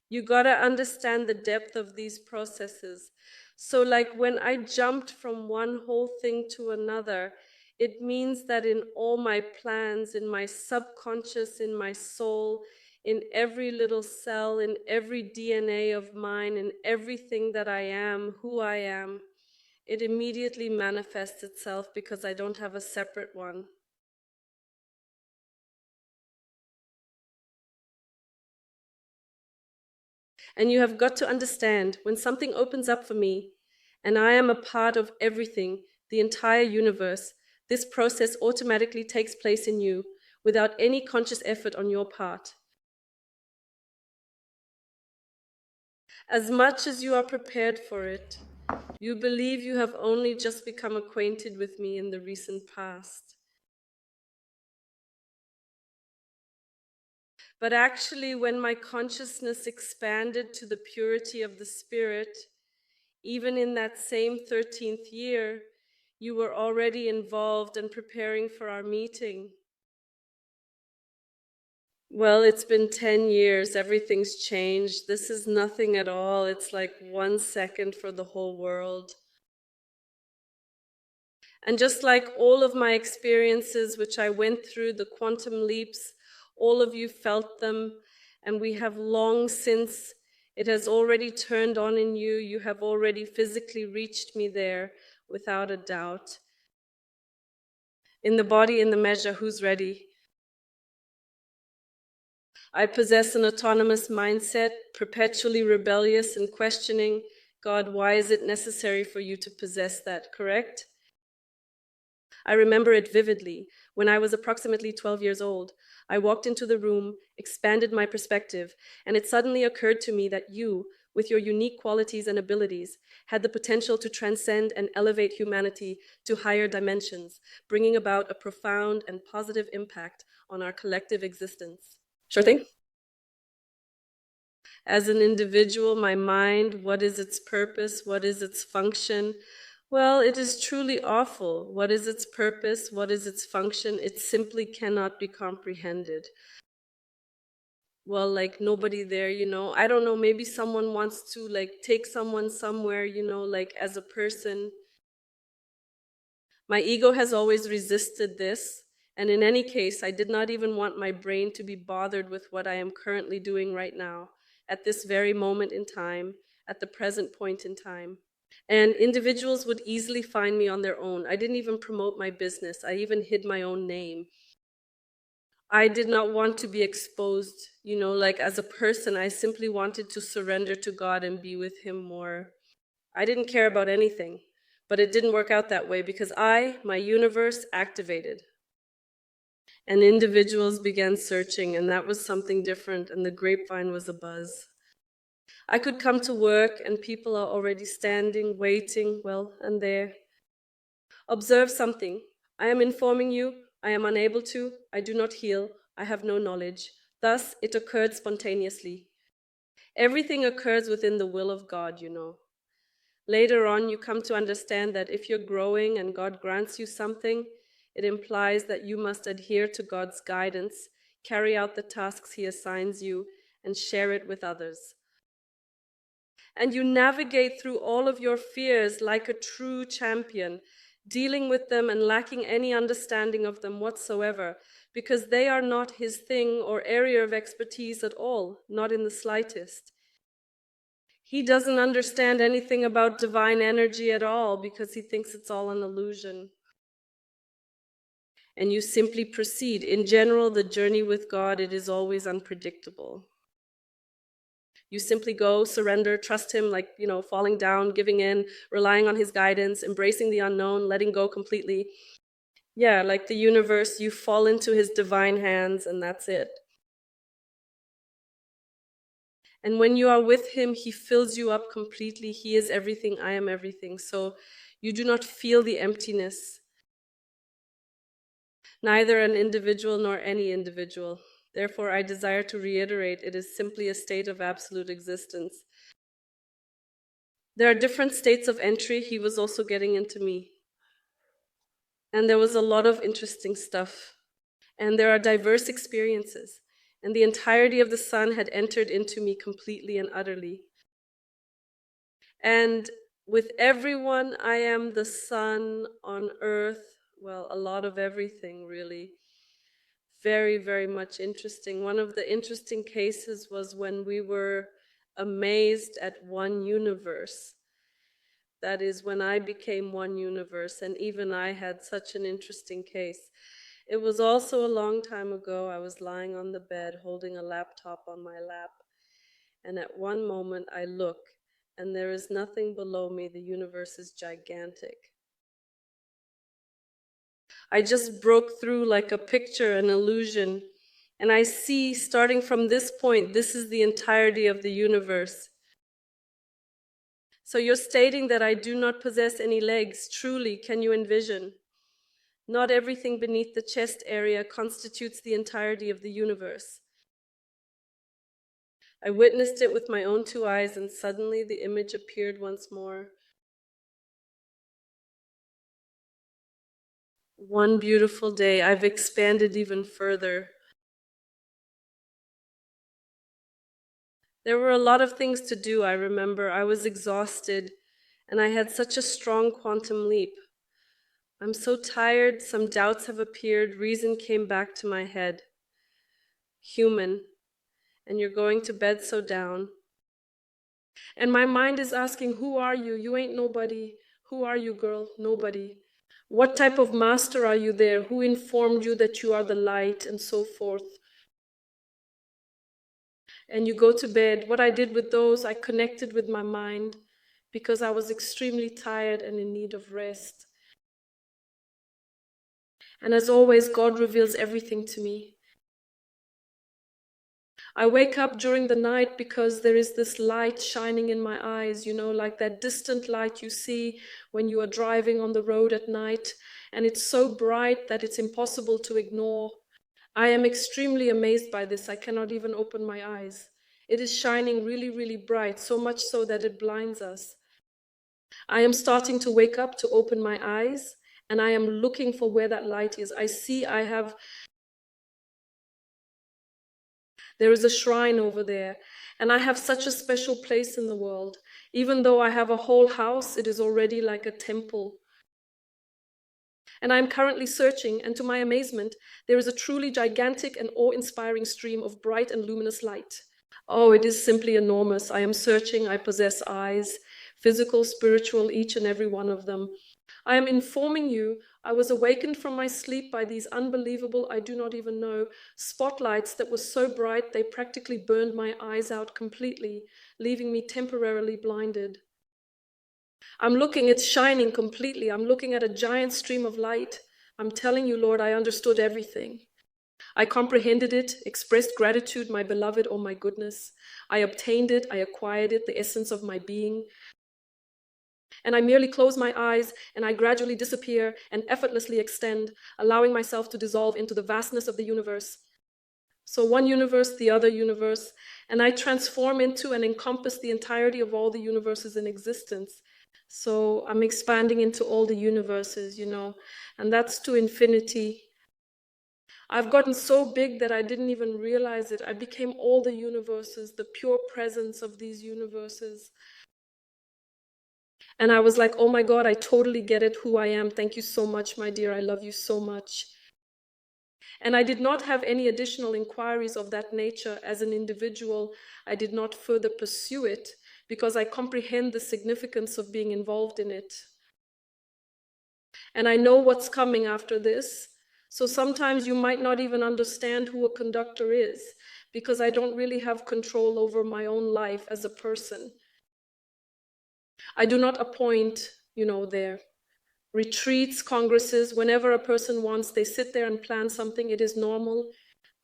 You gotta understand the depth of these processes. So like when I jumped from one whole thing to another, it means that in all my plans, in my subconscious, in my soul, in every little cell, in every DNA of mine, in everything that I am, who I am, it immediately manifests itself because I don't have a separate one. And you have got to understand, when something opens up for me, and I am a part of everything, the entire universe, this process automatically takes place in you without any conscious effort on your part. As much as you are prepared for it, you believe you have only just become acquainted with me in the recent past. But actually, when my consciousness expanded to the purity of the Spirit, even in that same 13th year, you were already involved and preparing for our meeting. Well, it's been 10 years, everything's changed. This is nothing at all. It's like 1 second for the whole world. And just like all of my experiences, which I went through, the quantum leaps, all of you felt them, and we have long since, it has already turned on in you. You have already physically reached me there without a doubt. In the body, in the measure, who's ready? I possess an autonomous mindset, perpetually rebellious and questioning, God, why is it necessary for you to possess that, correct? I remember it vividly. When I was approximately 12 years old, I walked into the room, expanded my perspective, and it suddenly occurred to me that you, with your unique qualities and abilities, had the potential to transcend and elevate humanity to higher dimensions, bringing about a profound and positive impact on our collective existence. Sure thing. As an individual, my mind, what is its purpose? What is its function? Well, it is truly awful. What is its purpose? What is its function? It simply cannot be comprehended. Well, like nobody there, I don't know, maybe someone wants to like take someone somewhere, like as a person. My ego has always resisted this. And in any case, I did not even want my brain to be bothered with what I am currently doing right now, at this very moment in time, at the present point in time. And individuals would easily find me on their own. I didn't even promote my business. I even hid my own name. I did not want to be exposed, like as a person. I simply wanted to surrender to God and be with Him more. I didn't care about anything, but it didn't work out that way because my universe activated. And individuals began searching, and that was something different, and the grapevine was abuzz. I could come to work, and people are already standing, waiting, and there. Observe something. I am informing you, I am unable to, I do not heal, I have no knowledge. Thus, it occurred spontaneously. Everything occurs within the will of God, Later on, you come to understand that if you're growing and God grants you something, it implies that you must adhere to God's guidance, carry out the tasks He assigns you, and share it with others. And you navigate through all of your fears like a true champion, dealing with them and lacking any understanding of them whatsoever, because they are not His thing or area of expertise at all, not in the slightest. He doesn't understand anything about divine energy at all because he thinks it's all an illusion. And you simply proceed. In general, the journey with God, it is always unpredictable. You simply go, surrender, trust Him, like, falling down, giving in, relying on His guidance, embracing the unknown, letting go completely. Yeah, like the universe, you fall into His divine hands, and that's it. And when you are with Him, He fills you up completely. He is everything, I am everything. So you do not feel the emptiness, neither an individual nor any individual. Therefore, I desire to reiterate, it is simply a state of absolute existence. There are different states of entry. He was also getting into me. And there was a lot of interesting stuff. And there are diverse experiences. And the entirety of the sun had entered into me completely and utterly. And with everyone, I am the sun on earth. Well, a lot of everything, really. Very, very much interesting. One of the interesting cases was when we were amazed at one universe. That is when I became one universe, and even I had such an interesting case. It was also a long time ago. I was lying on the bed holding a laptop on my lap, and at one moment I look, and there is nothing below me. The universe is gigantic. I just broke through like a picture, an illusion, and I see, starting from this point, this is the entirety of the universe. So you're stating that I do not possess any legs. Truly, can you envision? Not everything beneath the chest area constitutes the entirety of the universe. I witnessed it with my own two eyes, and suddenly the image appeared once more. One beautiful day, I've expanded even further. There were a lot of things to do, I remember. I was exhausted, and I had such a strong quantum leap. I'm so tired, some doubts have appeared, reason came back to my head. Human, and you're going to bed so down. And my mind is asking, who are you? You ain't nobody. Who are you, girl? Nobody. What type of master are you there? Who informed you that you are the light, and so forth? And you go to bed. What I did with those, I connected with my mind because I was extremely tired and in need of rest. And as always, God reveals everything to me. I wake up during the night because there is this light shining in my eyes, like that distant light you see when you are driving on the road at night, and it's so bright that it's impossible to ignore. I am extremely amazed by this. I cannot even open my eyes. It is shining really, really bright, so much so that it blinds us. I am starting to wake up, to open my eyes, and I am looking for where that light is. I see there is a shrine over there, and I have such a special place in the world. Even though I have a whole house, it is already like a temple. And I am currently searching, and to my amazement, there is a truly gigantic and awe-inspiring stream of bright and luminous light. Oh, it is simply enormous. I am searching. I possess eyes, physical, spiritual, each and every one of them. I am informing you, I was awakened from my sleep by these unbelievable, I do not even know, spotlights that were so bright they practically burned my eyes out completely, leaving me temporarily blinded. I'm looking, it's shining completely. I'm looking at a giant stream of light. I'm telling you, Lord, I understood everything. I comprehended it, expressed gratitude, my beloved, oh my goodness. I obtained it, I acquired it, the essence of my being. And I merely close my eyes, and I gradually disappear and effortlessly extend, allowing myself to dissolve into the vastness of the universe. So one universe, the other universe, and I transform into and encompass the entirety of all the universes in existence. So I'm expanding into all the universes, and that's to infinity. I've gotten so big that I didn't even realize it. I became all the universes, the pure presence of these universes. And I was like, oh my God, I totally get it, who I am. Thank you so much, my dear. I love you so much. And I did not have any additional inquiries of that nature as an individual. I did not further pursue it because I comprehend the significance of being involved in it. And I know what's coming after this. So sometimes you might not even understand who a conductor is because I don't really have control over my own life as a person. I do not appoint, their retreats, congresses. Whenever a person wants, they sit there and plan something. It is normal.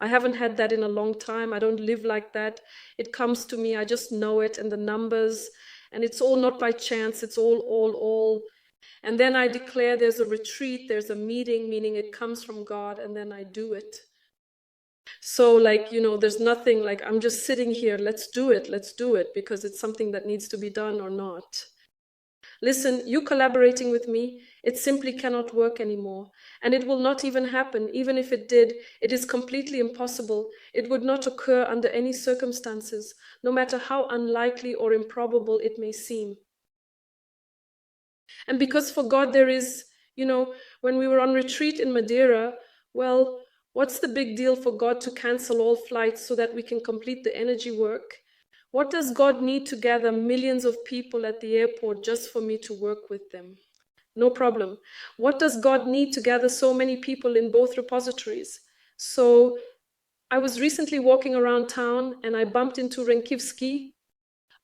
I haven't had that in a long time. I don't live like that. It comes to me. I just know it, and the numbers, and it's all not by chance. It's all. And then I declare there's a retreat, there's a meeting, meaning it comes from God, and then I do it. So there's nothing like I'm just sitting here, let's do it, because it's something that needs to be done or not. Listen, you collaborating with me, it simply cannot work anymore. And it will not even happen. Even if it did, it is completely impossible. It would not occur under any circumstances, no matter how unlikely or improbable it may seem. And because for God there is, when we were on retreat in Madeira, well, what's the big deal for God to cancel all flights so that we can complete the energy work? What does God need to gather millions of people at the airport just for me to work with them? No problem. What does God need to gather so many people in both repositories? So I was recently walking around town and I bumped into Renkivsky.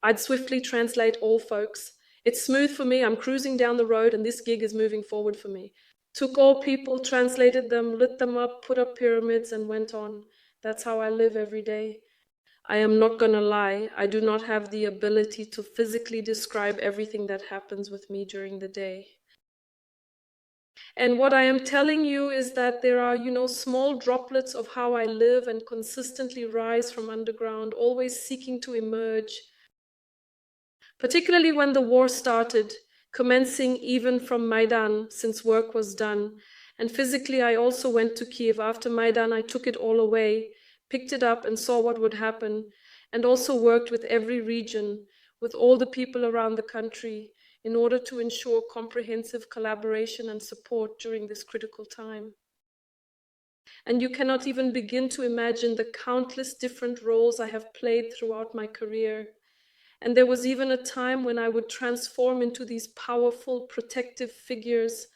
I'd swiftly translate all folks. It's smooth for me. I'm cruising down the road and this gig is moving forward for me. Took all people, translated them, lit them up, put up pyramids and went on. That's how I live every day. I am not going to lie. I do not have the ability to physically describe everything that happens with me during the day. And what I am telling you is that there are, small droplets of how I live and consistently rise from underground, always seeking to emerge. Particularly when the war started, commencing even from Maidan, since work was done. And physically, I also went to Kiev. After Maidan, I took it all away, picked it up and saw what would happen, and also worked with every region, with all the people around the country, in order to ensure comprehensive collaboration and support during this critical time. And you cannot even begin to imagine the countless different roles I have played throughout my career. And there was even a time when I would transform into these powerful protective figures,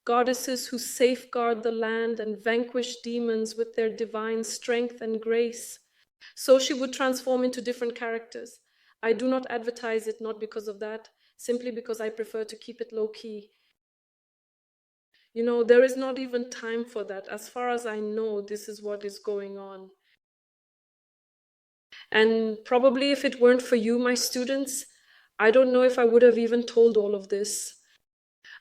goddesses who safeguard the land and vanquish demons with their divine strength and grace. So she would transform into different characters. I do not advertise it, not because of that, simply because I prefer to keep it low-key. You know, there is not even time for that. As far as I know, this is what is going on. And probably if it weren't for you, my students, I don't know if I would have even told all of this.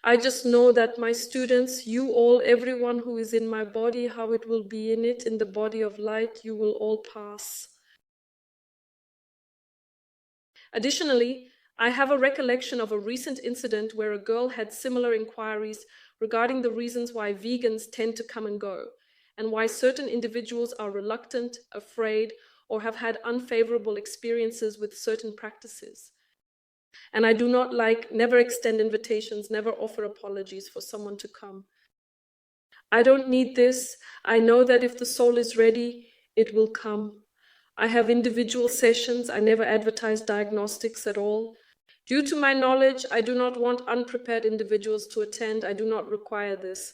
I just know that my students, you all, everyone who is in my body, how it will be in it, in the body of light, you will all pass. Additionally, I have a recollection of a recent incident where a girl had similar inquiries regarding the reasons why vegans tend to come and go, and why certain individuals are reluctant, afraid, or have had unfavorable experiences with certain practices. And I do not never extend invitations, never offer apologies for someone to come. I don't need this. I know that if the soul is ready, it will come. I have individual sessions. I never advertise diagnostics at all. Due to my knowledge, I do not want unprepared individuals to attend. I do not require this.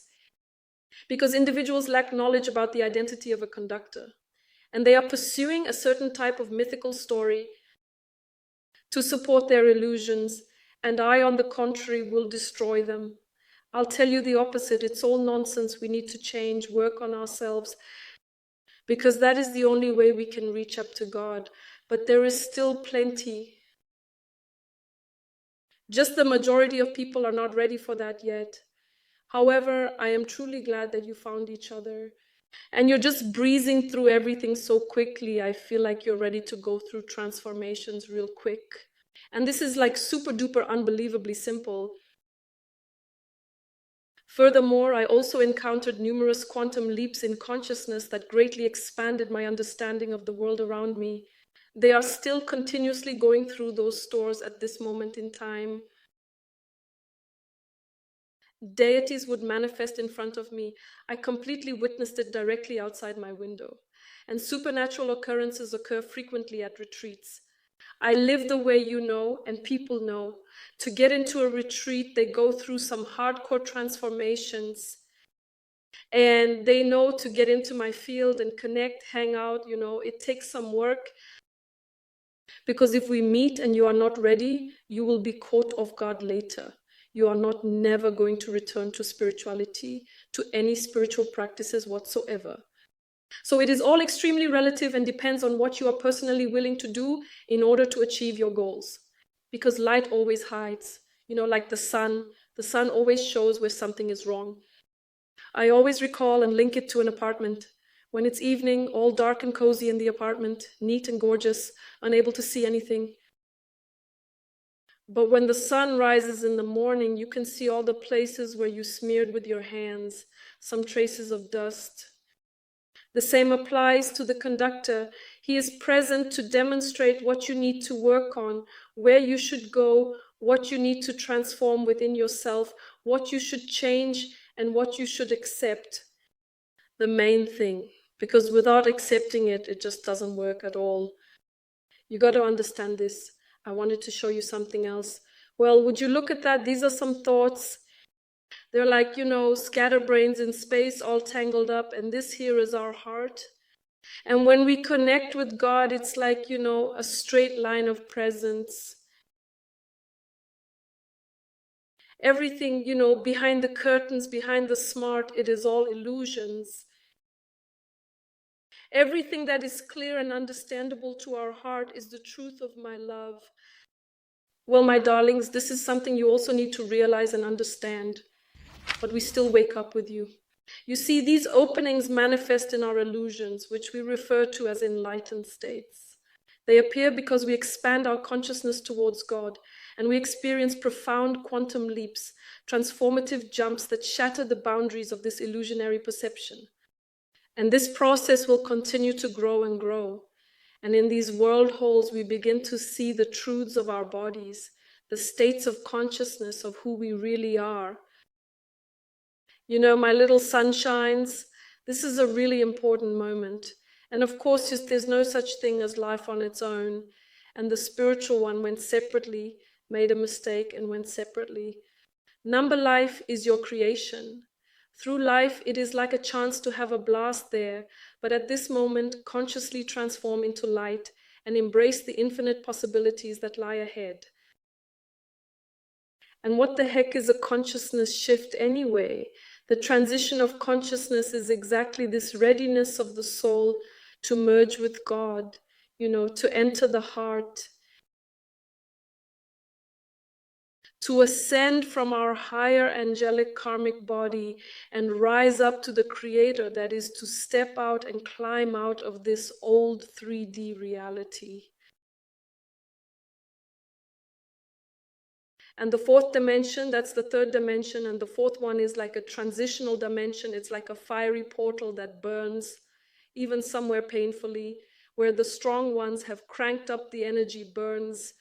Because individuals lack knowledge about the identity of a conductor, and they are pursuing a certain type of mythical story to support their illusions, and I, on the contrary, will destroy them. I'll tell you the opposite. It's all nonsense. We need to change, work on ourselves, because that is the only way we can reach up to God. But there is still plenty. Just the majority of people are not ready for that yet. However, I am truly glad that you found each other. And you're just breezing through everything so quickly. I feel like you're ready to go through transformations real quick. And this is like super duper unbelievably simple. Furthermore, I also encountered numerous quantum leaps in consciousness that greatly expanded my understanding of the world around me. They are still continuously going through those stores at this moment in time. Deities would manifest in front of me. I completely witnessed it directly outside my window. And supernatural occurrences occur frequently at retreats. I live the way you know, and people know. To get into a retreat, they go through some hardcore transformations. And they know to get into my field and connect, hang out, you know, it takes some work. Because if we meet and you are not ready, you will be caught off guard later. You are not never going to return to spirituality, to any spiritual practices whatsoever. So it is all extremely relative and depends on what you are personally willing to do in order to achieve your goals. Because light always hides, you know, like the sun always shows where something is wrong. I always recall and link it to an apartment. When it's evening, all dark and cozy in the apartment, neat and gorgeous, unable to see anything. But when the sun rises in the morning, you can see all the places where you smeared with your hands, some traces of dust. The same applies to the conductor. He is present to demonstrate what you need to work on, where you should go, what you need to transform within yourself, what you should change, and what you should accept. The main thing, because without accepting it, it just doesn't work at all. You got to understand this. I wanted to show you something else. Well, would you look at that? These are some thoughts. They're like, you know, scatterbrains in space all tangled up, and this here is our heart. And when we connect with God, it's like, you know, a straight line of presence. Everything, you know, behind the curtains, behind the smart, it is all illusions. Everything that is clear and understandable to our heart is the truth of my love. Well, my darlings, this is something you also need to realize and understand, but we still wake up with you. You see, these openings manifest in our illusions, which we refer to as enlightened states. They appear because we expand our consciousness towards God, and we experience profound quantum leaps, transformative jumps that shatter the boundaries of this illusionary perception. And this process will continue to grow and grow. And in these world holes, we begin to see the truths of our bodies, the states of consciousness of who we really are. You know, my little sunshines, this is a really important moment. And of course, there's no such thing as life on its own. And the spiritual one went separately, made a mistake and went separately. Number life is your creation. Through life, it is like a chance to have a blast there, but at this moment, consciously transform into light and embrace the infinite possibilities that lie ahead. And what the heck is a consciousness shift anyway? The transition of consciousness is exactly this readiness of the soul to merge with God, you know, to enter the heart, to ascend from our higher angelic karmic body and rise up to the Creator, that is, to step out and climb out of this old 3D reality. And the fourth dimension, that's the third dimension, and the fourth one is like a transitional dimension. It's like a fiery portal that burns, even somewhere painfully, where the strong ones have cranked up the energy burns,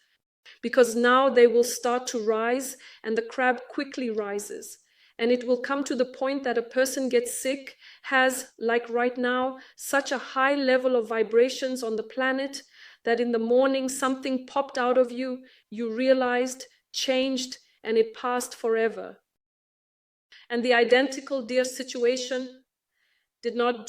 because now they will start to rise, and the crab quickly rises. And it will come to the point that a person gets sick, has, like right now, such a high level of vibrations on the planet that in the morning something popped out of you, you realized, changed, and it passed forever. And the identical dear situation did not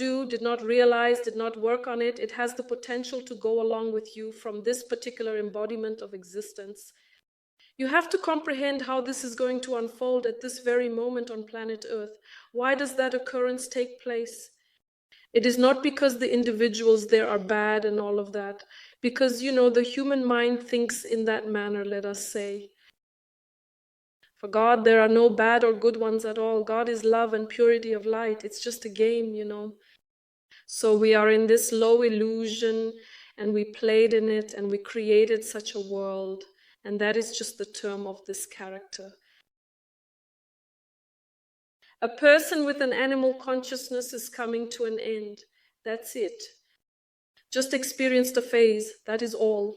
realize, did not work on it. It has the potential to go along with you from this particular embodiment of existence. You have to comprehend how this is going to unfold at this very moment on planet Earth. Why does that occurrence take place? It is not because the individuals there are bad and all of that, because, you know, the human mind thinks in that manner, let us say. For God, there are no bad or good ones at all. God is love and purity of light. It's just a game, you know. So we are in this low illusion, and we played in it, and we created such a world. And that is just the term of this character. A person with an animal consciousness is coming to an end. That's it. Just experienced a phase, that is all.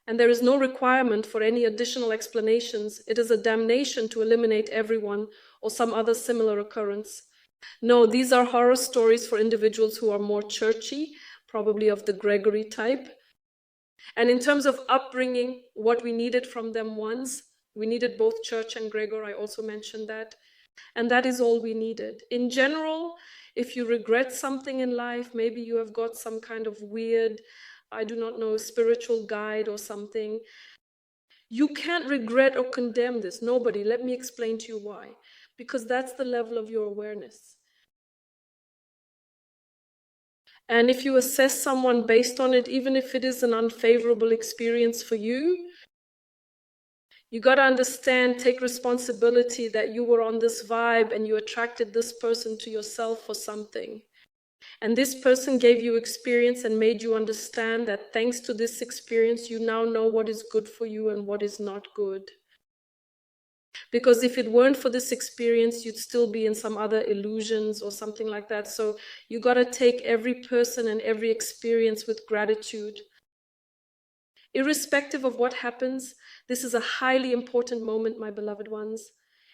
And there is no requirement for any additional explanations. It is a damnation to eliminate everyone or some other similar occurrence. No, these are horror stories for individuals who are more churchy, probably of the Gregory type. And in terms of upbringing, what we needed from them once, we needed both Church and Gregor, I also mentioned that. And that is all we needed. In general, if you regret something in life, maybe you have got some kind of weird, I do not know, spiritual guide or something, you can't regret or condemn this. Nobody. Let me explain to you why. Because that's the level of your awareness. And if you assess someone based on it, even if it is an unfavorable experience for you, you got to understand, take responsibility that you were on this vibe and you attracted this person to yourself for something. And this person gave you experience and made you understand that thanks to this experience, you now know what is good for you and what is not good. Because if it weren't for this experience, you'd still be in some other illusions or something like that. So you got to take every person and every experience with gratitude. Irrespective of what happens, this is a highly important moment, my beloved ones.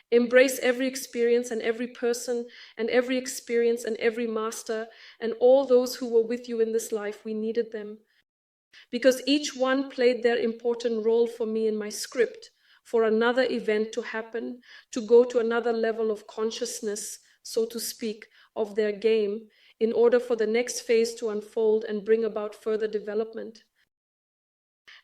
Embrace every experience and every person and every experience and every master and all those who were with you in this life. We needed them. Because each one played their important role for me in my script, for another event to happen, to go to another level of consciousness, so to speak, of their game, in order for the next phase to unfold and bring about further development.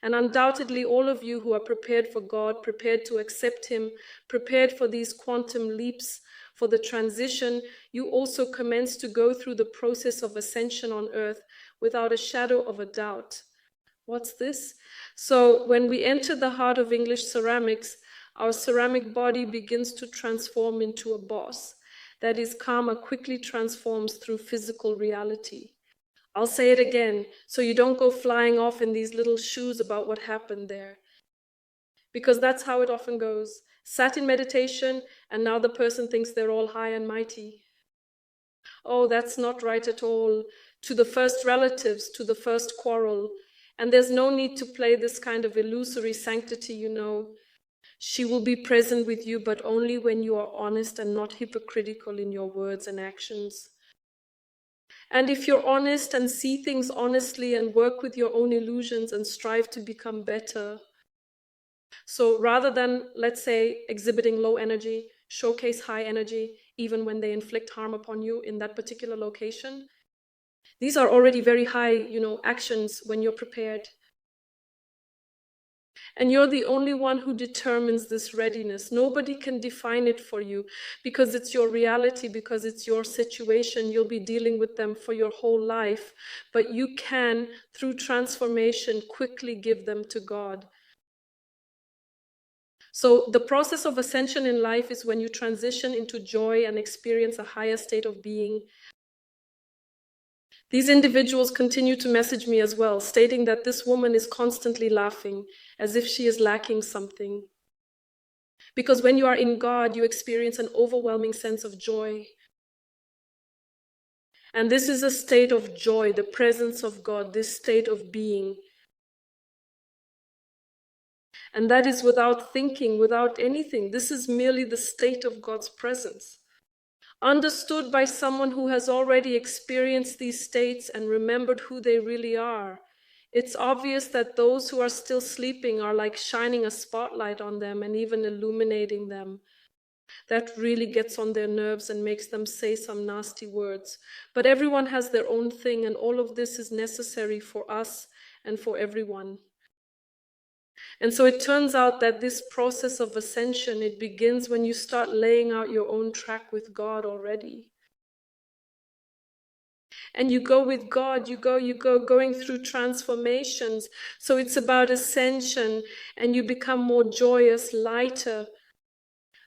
And undoubtedly, all of you who are prepared for God, prepared to accept Him, prepared for these quantum leaps, for the transition, you also commence to go through the process of ascension on earth without a shadow of a doubt. What's this? So when we enter the heart of English ceramics, our ceramic body begins to transform into a boss. That is, karma quickly transforms through physical reality. I'll say it again, so you don't go flying off in these little shoes about what happened there. Because that's how it often goes. Sat in meditation, and now the person thinks they're all high and mighty. Oh, that's not right at all. To the first relatives, to the first quarrel. And there's no need to play this kind of illusory sanctity, you know. She will be present with you, but only when you are honest and not hypocritical in your words and actions. And if you're honest and see things honestly and work with your own illusions and strive to become better. So rather than, let's say, exhibiting low energy, showcase high energy, even when they inflict harm upon you in that particular location. These are already very high, actions when you're prepared. And you're the only one who determines this readiness. Nobody can define it for you because it's your reality, because it's your situation. You'll be dealing with them for your whole life. But you can, through transformation, quickly give them to God. So the process of ascension in life is when you transition into joy and experience a higher state of being. These individuals continue to message me as well, stating that this woman is constantly laughing, as if she is lacking something. Because when you are in God, you experience an overwhelming sense of joy. And this is a state of joy, the presence of God, this state of being. And that is without thinking, without anything. This is merely the state of God's presence. Understood by someone who has already experienced these states and remembered who they really are. It's obvious that those who are still sleeping are like shining a spotlight on them and even illuminating them. That really gets on their nerves and makes them say some nasty words. But everyone has their own thing, and all of this is necessary for us and for everyone. And so it turns out that this process of ascension, it begins when you start laying out your own track with God already. And you go with God, you go going through transformations. So it's about ascension, and you become more joyous, lighter.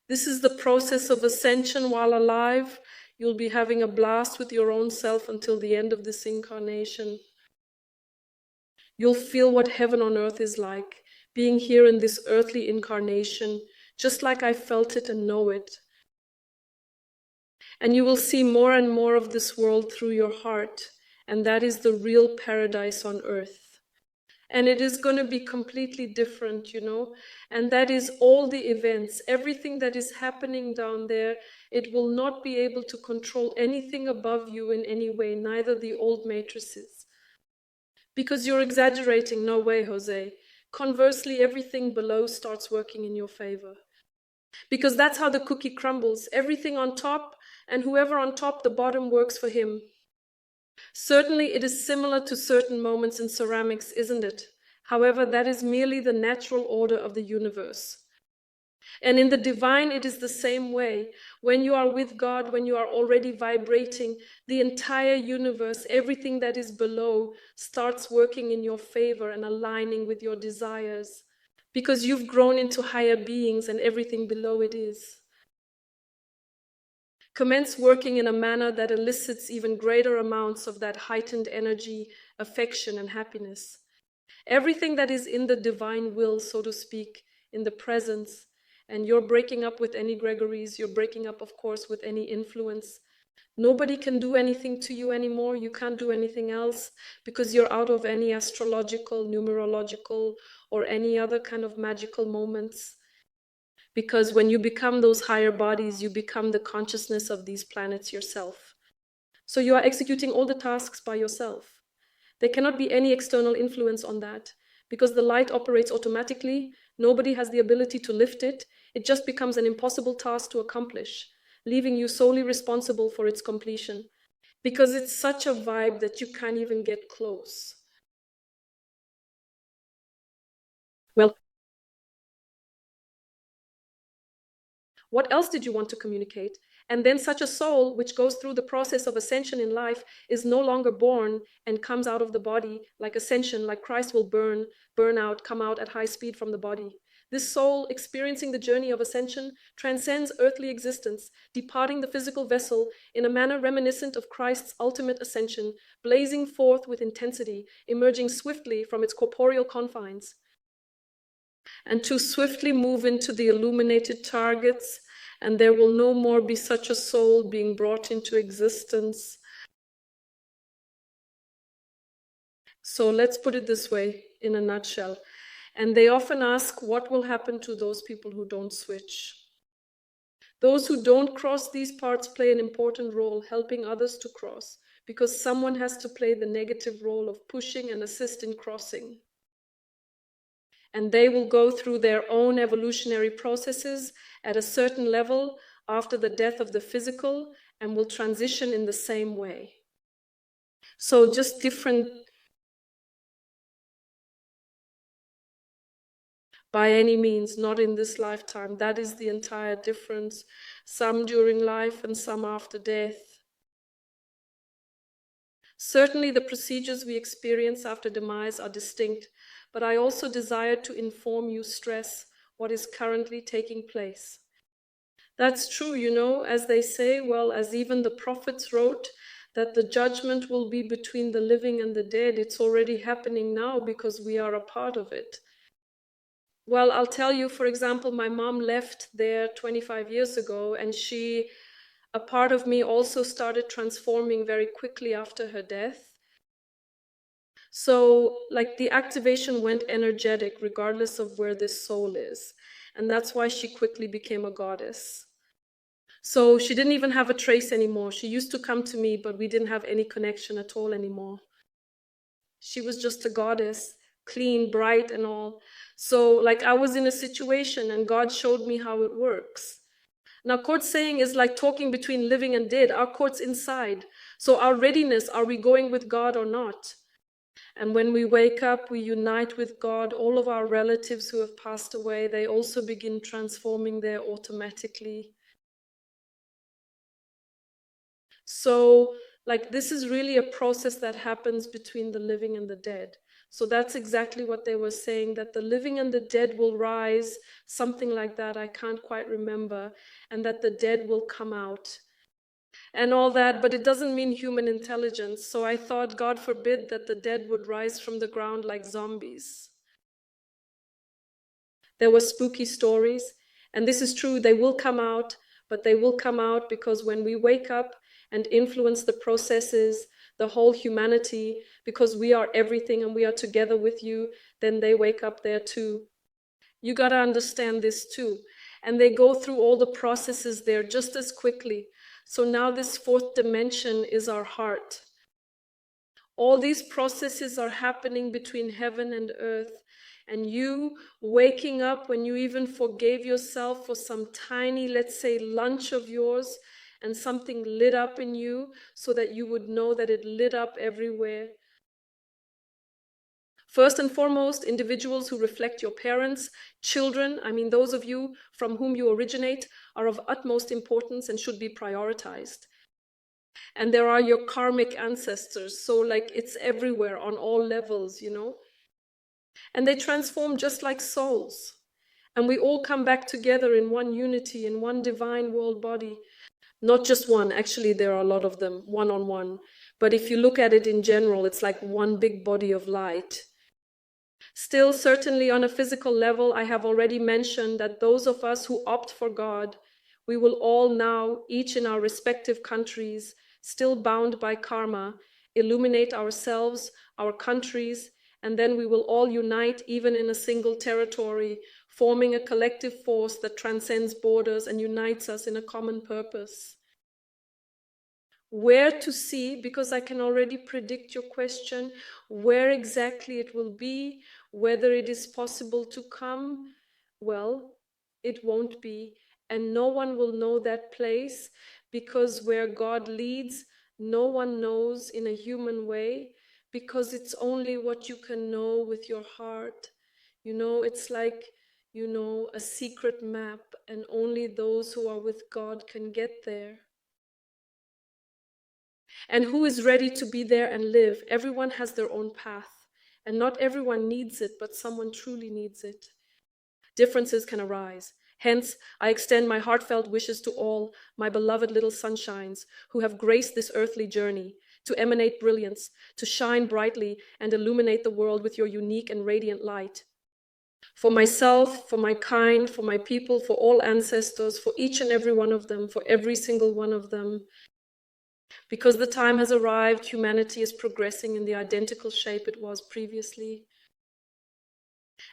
This is the process of ascension while alive. You'll be having a blast with your own self until the end of this incarnation. You'll feel what heaven on earth is like, being here in this earthly incarnation, just like I felt it and know it. And you will see more and more of this world through your heart, and that is the real paradise on earth. And it is going to be completely different, and that is all the events, everything that is happening down there. It will not be able to control anything above you in any way, neither the old matrices. Because you're exaggerating. No way, Jose. Conversely, everything below starts working in your favor. Because that's how the cookie crumbles. Everything on top, and whoever on top, the bottom works for him. Certainly, it is similar to certain moments in ceramics, isn't it? However, that is merely the natural order of the universe. And in the divine, it is the same way. When you are with God, when you are already vibrating, the entire universe, everything that is below, starts working in your favor and aligning with your desires. Because you've grown into higher beings and everything below it is. Commence working in a manner that elicits even greater amounts of that heightened energy, affection, and happiness. Everything that is in the divine will, so to speak, in the presence, and you're breaking up with any Gregories, you're breaking up, of course, with any influence. Nobody can do anything to you anymore. You can't do anything else because you're out of any astrological, numerological, or any other kind of magical moments. Because when you become those higher bodies, you become the consciousness of these planets yourself. So you are executing all the tasks by yourself. There cannot be any external influence on that because the light operates automatically. Nobody has the ability to lift it. It just becomes an impossible task to accomplish, leaving you solely responsible for its completion because it's such a vibe that you can't even get close. Well, what else did you want to communicate? And then such a soul, which goes through the process of ascension in life, is no longer born and comes out of the body like ascension, like Christ will burn out, come out at high speed from the body. This soul, experiencing the journey of ascension, transcends earthly existence, departing the physical vessel in a manner reminiscent of Christ's ultimate ascension, blazing forth with intensity, emerging swiftly from its corporeal confines, and to swiftly move into the illuminated targets, and there will no more be such a soul being brought into existence. So let's put it this way, in a nutshell. And they often ask what will happen to those people who don't switch. Those who don't cross these parts play an important role helping others to cross, because someone has to play the negative role of pushing and assist in crossing. And they will go through their own evolutionary processes at a certain level after the death of the physical and will transition in the same way. So just different by any means, not in this lifetime. That is the entire difference. Some during life and some after death. Certainly the procedures we experience after demise are distinct, but I also desire to inform you, stress, what is currently taking place. That's true, as they say, well, as even the prophets wrote, that the judgment will be between the living and the dead. It's already happening now because we are a part of it. Well, I'll tell you, for example, my mom left there 25 years ago, and a part of me also started transforming very quickly after her death. So, like, the activation went energetic regardless of where this soul is. And that's why she quickly became a goddess. So she didn't even have a trace anymore. She used to come to me, but we didn't have any connection at all anymore. She was just a goddess, clean, bright, and all. So, like, I was in a situation and God showed me how it works. Now, court saying is like talking between living and dead. Our court's inside. So our readiness, are we going with God or not? And when we wake up, we unite with God. All of our relatives who have passed away, they also begin transforming there automatically. So, like, this is really a process that happens between the living and the dead. So that's exactly what they were saying, that the living and the dead will rise, something like that, I can't quite remember, and that the dead will come out and all that, but it doesn't mean human intelligence. So I thought, God forbid that the dead would rise from the ground like zombies. There were spooky stories, and this is true, they will come out, but they will come out because when we wake up and influence the processes, the whole humanity, because we are everything and we are together with you, then they wake up there too. You got to understand this too. And they go through all the processes there just as quickly. So now this fourth dimension is our heart. All these processes are happening between heaven and earth. And you waking up when you even forgave yourself for some tiny, let's say, lunch of yours, and something lit up in you so that you would know that it lit up everywhere. First and foremost, individuals who reflect your parents, children, those of you from whom you originate, are of utmost importance and should be prioritized. And there are your karmic ancestors, so like it's everywhere on all levels, And they transform just like souls. And we all come back together in one unity, in one divine world body. Not just one, actually there are a lot of them, one-on-one. But if you look at it in general, it's like one big body of light. Still, certainly on a physical level, I have already mentioned that those of us who opt for God, we will all now, each in our respective countries, still bound by karma, illuminate ourselves, our countries, and then we will all unite even in a single territory, forming a collective force that transcends borders and unites us in a common purpose. Where to see, because I can already predict your question, where exactly it will be, whether it is possible to come, well, it won't be. And no one will know that place, because where God leads, no one knows in a human way, because it's only what you can know with your heart. It's like, a secret map, and only those who are with God can get there. And who is ready to be there and live? Everyone has their own path. And not everyone needs it, but someone truly needs it. Differences can arise. Hence, I extend my heartfelt wishes to all my beloved little sunshines who have graced this earthly journey, to emanate brilliance, to shine brightly and illuminate the world with your unique and radiant light. For myself, for my kind, for my people, for all ancestors, for each and every one of them, for every single one of them. Because the time has arrived, humanity is progressing in the identical shape it was previously.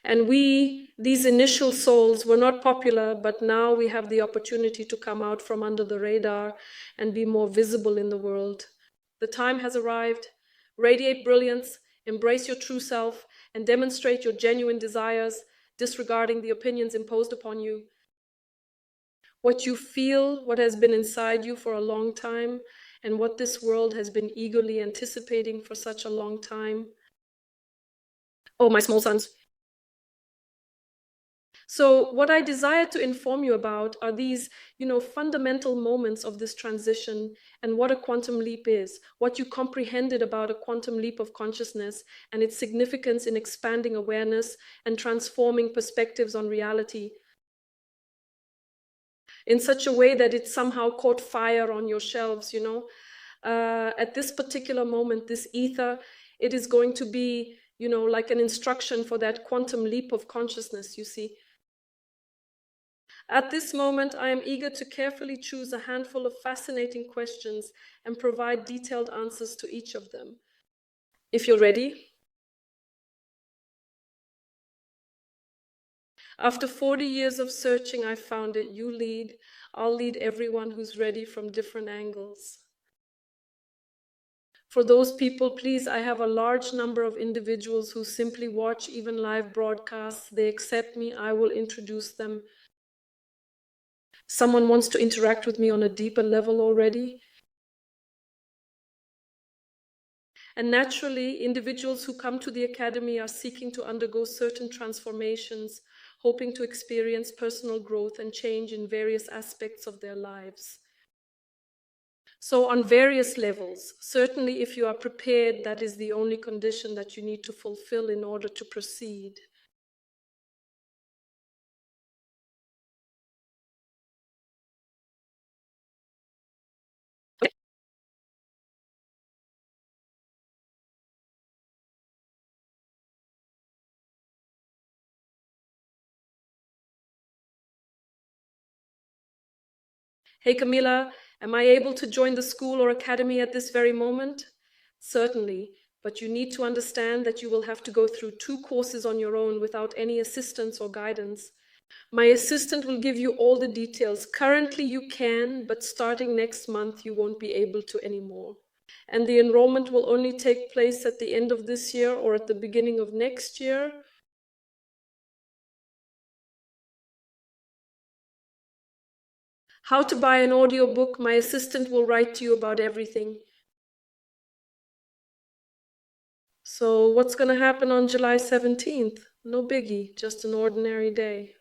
And we, these initial souls, were not popular, but now we have the opportunity to come out from under the radar and be more visible in the world. The time has arrived. Radiate brilliance, embrace your true self, and demonstrate your genuine desires, disregarding the opinions imposed upon you. What you feel, what has been inside you for a long time, and what this world has been eagerly anticipating for such a long time. Oh, my small sons. So what I desire to inform you about are these, fundamental moments of this transition and what a quantum leap is, what you comprehended about a quantum leap of consciousness and its significance in expanding awareness and transforming perspectives on reality in such a way that it somehow caught fire on your shelves, At this particular moment, this ether, it is going to be, like an instruction for that quantum leap of consciousness, you see. At this moment, I am eager to carefully choose a handful of fascinating questions and provide detailed answers to each of them. If you're ready. After 40 years of searching, I found it. You lead. I'll lead everyone who's ready from different angles. For those people, please, I have a large number of individuals who simply watch even live broadcasts. They accept me. I will introduce them. Someone wants to interact with me on a deeper level already. And naturally, individuals who come to the Academy are seeking to undergo certain transformations, hoping to experience personal growth and change in various aspects of their lives. So on various levels, certainly if you are prepared, that is the only condition that you need to fulfill in order to proceed. Hey Camila, am I able to join the school or academy at this very moment? Certainly, but you need to understand that you will have to go through 2 courses on your own without any assistance or guidance. My assistant will give you all the details. Currently you can, but starting next month you won't be able to anymore. And the enrollment will only take place at the end of this year or at the beginning of next year. How to buy an audiobook, my assistant will write to you about everything. So what's going to happen on July 17th? No biggie, just an ordinary day.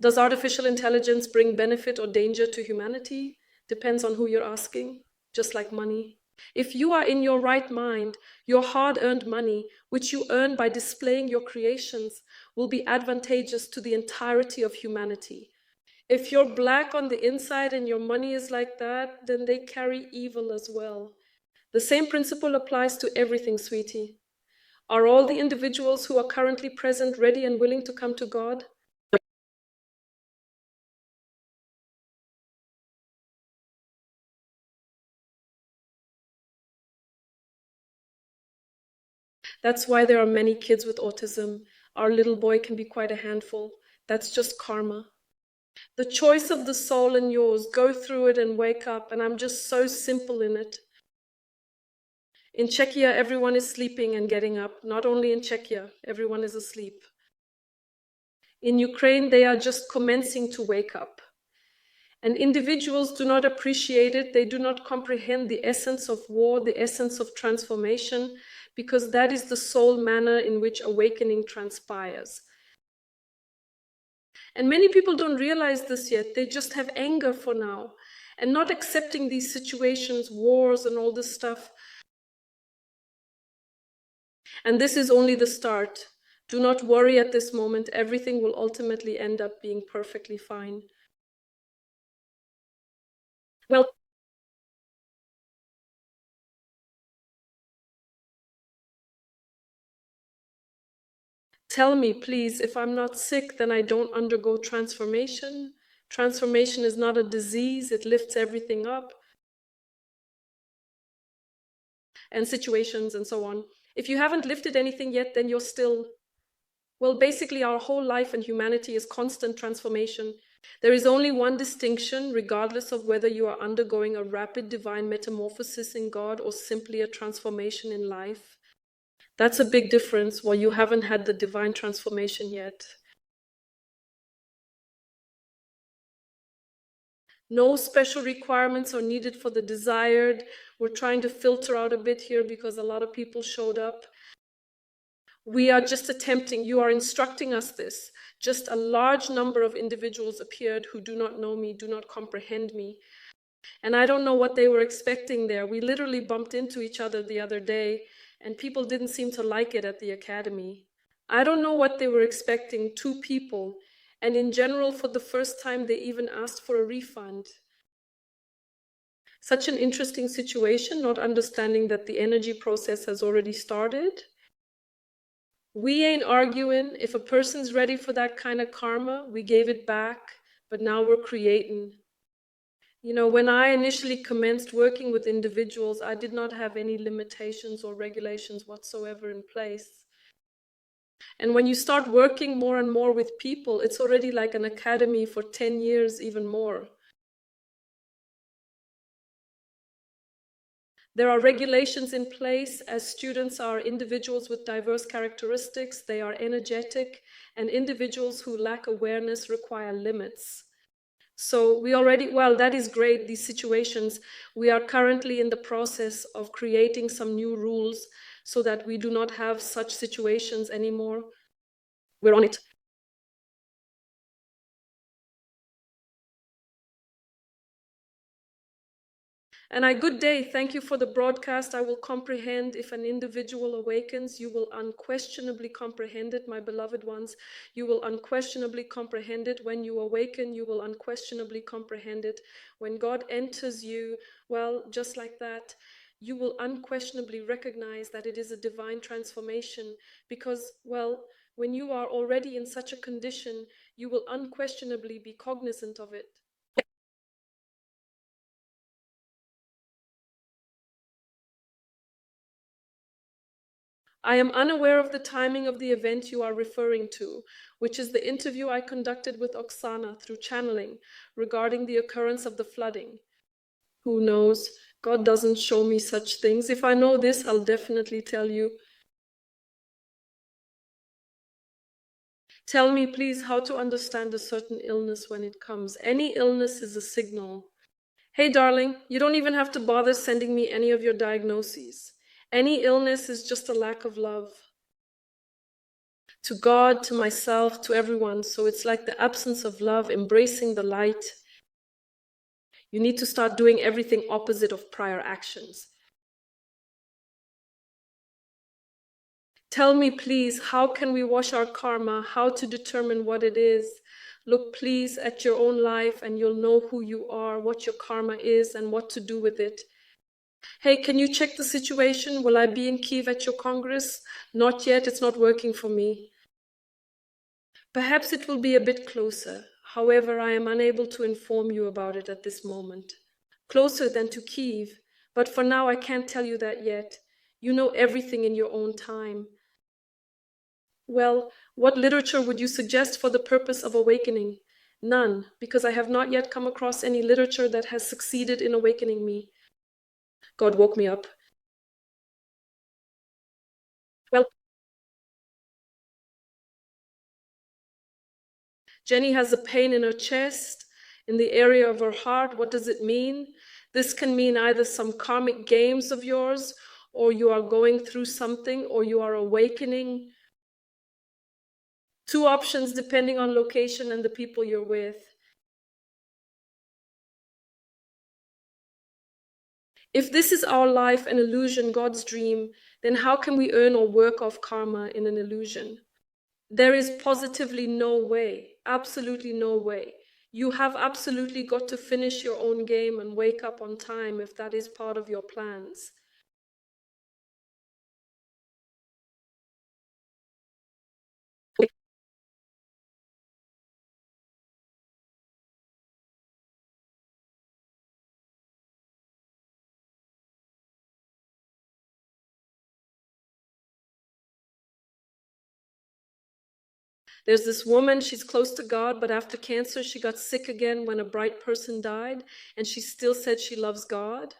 Does artificial intelligence bring benefit or danger to humanity? Depends on who you're asking, just like money. If you are in your right mind, your hard-earned money, which you earn by displaying your creations, will be advantageous to the entirety of humanity. If you're black on the inside and your money is like that, then they carry evil as well. The same principle applies to everything, sweetie. Are all the individuals who are currently present ready and willing to come to God? That's why there are many kids with autism. Our little boy can be quite a handful. That's just karma. The choice of the soul and yours, go through it and wake up, and I'm just so simple in it. In Czechia, everyone is sleeping and getting up. Not only in Czechia, everyone is asleep. In Ukraine, they are just commencing to wake up. And individuals do not appreciate it. They do not comprehend the essence of war, the essence of transformation, because that is the sole manner in which awakening transpires. And many people don't realize this yet. They just have anger for now and not accepting these situations, wars and all this stuff. And this is only the start. Do not worry at this moment. Everything will ultimately end up being perfectly fine. Well, tell me, please, if I'm not sick, then I don't undergo transformation. Transformation is not a disease. It lifts everything up. And situations and so on. If you haven't lifted anything yet, then you're still, well, basically our whole life and humanity is constant transformation. There is only one distinction, regardless of whether you are undergoing a rapid divine metamorphosis in God or simply a transformation in life. That's a big difference. Well, you haven't had the divine transformation yet. No special requirements are needed for the desired. We're trying to filter out a bit here because a lot of people showed up. We are just attempting, you are instructing us this. Just a large number of individuals appeared who do not know me, do not comprehend me. And I don't know what they were expecting there. We literally bumped into each other the other day, and people didn't seem to like it at the academy. I don't know what they were expecting, 2 people. And in general, for the first time, they even asked for a refund. Such an interesting situation, not understanding that the energy process has already started. We ain't arguing. If a person's ready for that kind of karma, we gave it back, but now we're creating. You know, when I initially commenced working with individuals, I did not have any limitations or regulations whatsoever in place. And when you start working more and more with people, it's already like an academy for 10 years, even more. There are regulations in place, as students are individuals with diverse characteristics, they are energetic, and individuals who lack awareness require limits. So we already, well, that is great, these situations. We are currently in the process of creating some new rules so that we do not have such situations anymore. We're on it. And I good day, thank you for the broadcast. I will comprehend. If an individual awakens, you will unquestionably comprehend it, my beloved ones. You will unquestionably comprehend it. When you awaken, you will unquestionably comprehend it. When God enters you, well, just like that, you will unquestionably recognize that it is a divine transformation because, well, when you are already in such a condition, you will unquestionably be cognizant of it. I am unaware of the timing of the event you are referring to, which is the interview I conducted with Oksana through channeling regarding the occurrence of the flooding. Who knows? God doesn't show me such things. If I know this, I'll definitely tell you. Tell me, please, how to understand a certain illness when it comes. Any illness is a signal. Hey, darling, you don't even have to bother sending me any of your diagnoses. Any illness is just a lack of love. To God, to myself, to everyone. So it's like the absence of love, embracing the light. You need to start doing everything opposite of prior actions. Tell me, please, how can we wash our karma? How to determine what it is? Look, please, at your own life and you'll know who you are, what your karma is, and what to do with it. Hey, can you check the situation? Will I be in Kiev at your Congress? Not yet, it's not working for me. Perhaps it will be a bit closer. However, I am unable to inform you about it at this moment. Closer than to Kiev, but for now I can't tell you that yet. You know everything in your own time. Well, what literature would you suggest for the purpose of awakening? None, because I have not yet come across any literature that has succeeded in awakening me. God woke me up. Well, Jenny has a pain in her chest, in the area of her heart. What does it mean? This can mean either some karmic games of yours, or you are going through something, or you are awakening. 2 options depending on location and the people you're with. If this is our life, an illusion, God's dream, then how can we earn or work off karma in an illusion? There is positively no way, absolutely no way. You have absolutely got to finish your own game and wake up on time if that is part of your plans. There's this woman, she's close to God, but after cancer, she got sick again when a bright person died, and she still said she loves God.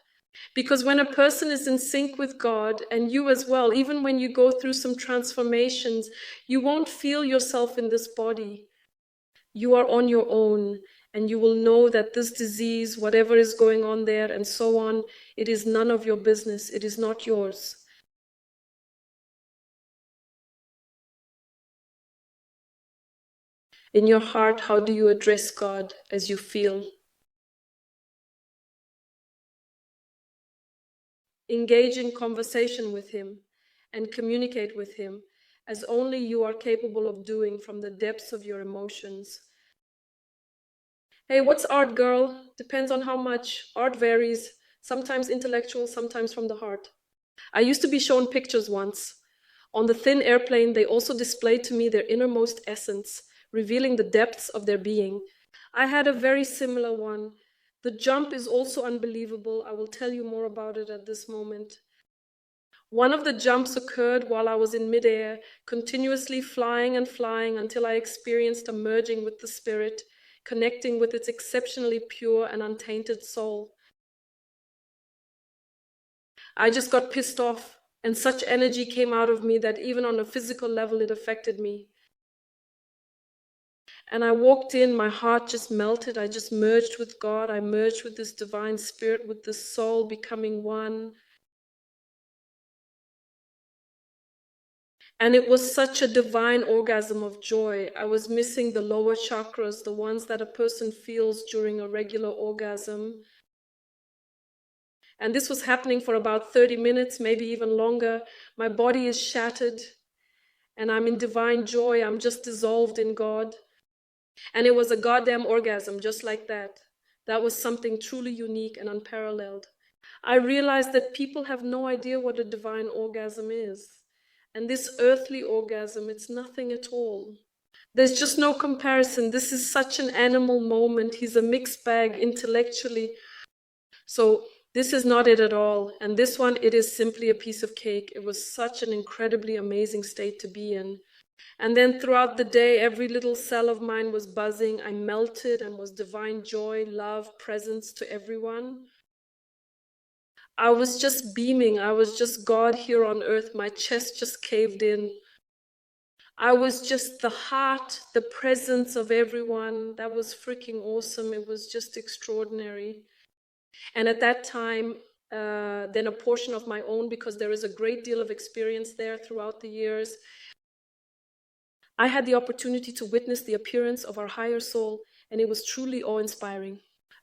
Because when a person is in sync with God, and you as well, even when you go through some transformations, you won't feel yourself in this body. You are on your own, and you will know that this disease, whatever is going on there, and so on, it is none of your business. It is not yours. In your heart, how do you address God as you feel? Engage in conversation with Him and communicate with Him as only you are capable of doing from the depths of your emotions. Hey, what's art, girl? Depends on how much. Art varies, sometimes intellectual, sometimes from the heart. I used to be shown pictures once. On the thin airplane, they also displayed to me their innermost essence, revealing the depths of their being. I had a very similar one. The jump is also unbelievable. I will tell you more about it at this moment. One of the jumps occurred while I was in midair, continuously flying and flying until I experienced a merging with the spirit, connecting with its exceptionally pure and untainted soul. I just got pissed off, and such energy came out of me that even on a physical level it affected me. And I walked in, my heart just melted. I just merged with God. I merged with this divine spirit, with this soul becoming one. And it was such a divine orgasm of joy. I was missing the lower chakras, the ones that a person feels during a regular orgasm. And this was happening for about 30 minutes, maybe even longer. My body is shattered, and I'm in divine joy. I'm just dissolved in God. And it was a goddamn orgasm, just like that. That was something truly unique and unparalleled. I realized that people have no idea what a divine orgasm is. And this earthly orgasm, it's nothing at all. There's just no comparison. This is such an animal moment. He's a mixed bag intellectually. So this is not it at all. And this one, it is simply a piece of cake. It was such an incredibly amazing state to be in. And then throughout the day, every little cell of mine was buzzing. I melted and was divine joy, love, presence to everyone. I was just beaming. I was just God here on earth. My chest just caved in. I was just the heart, the presence of everyone. That was freaking awesome. It was just extraordinary. And at that time, then a portion of my own, because there is a great deal of experience there throughout the years, I had the opportunity to witness the appearance of our higher soul, and it was truly awe-inspiring.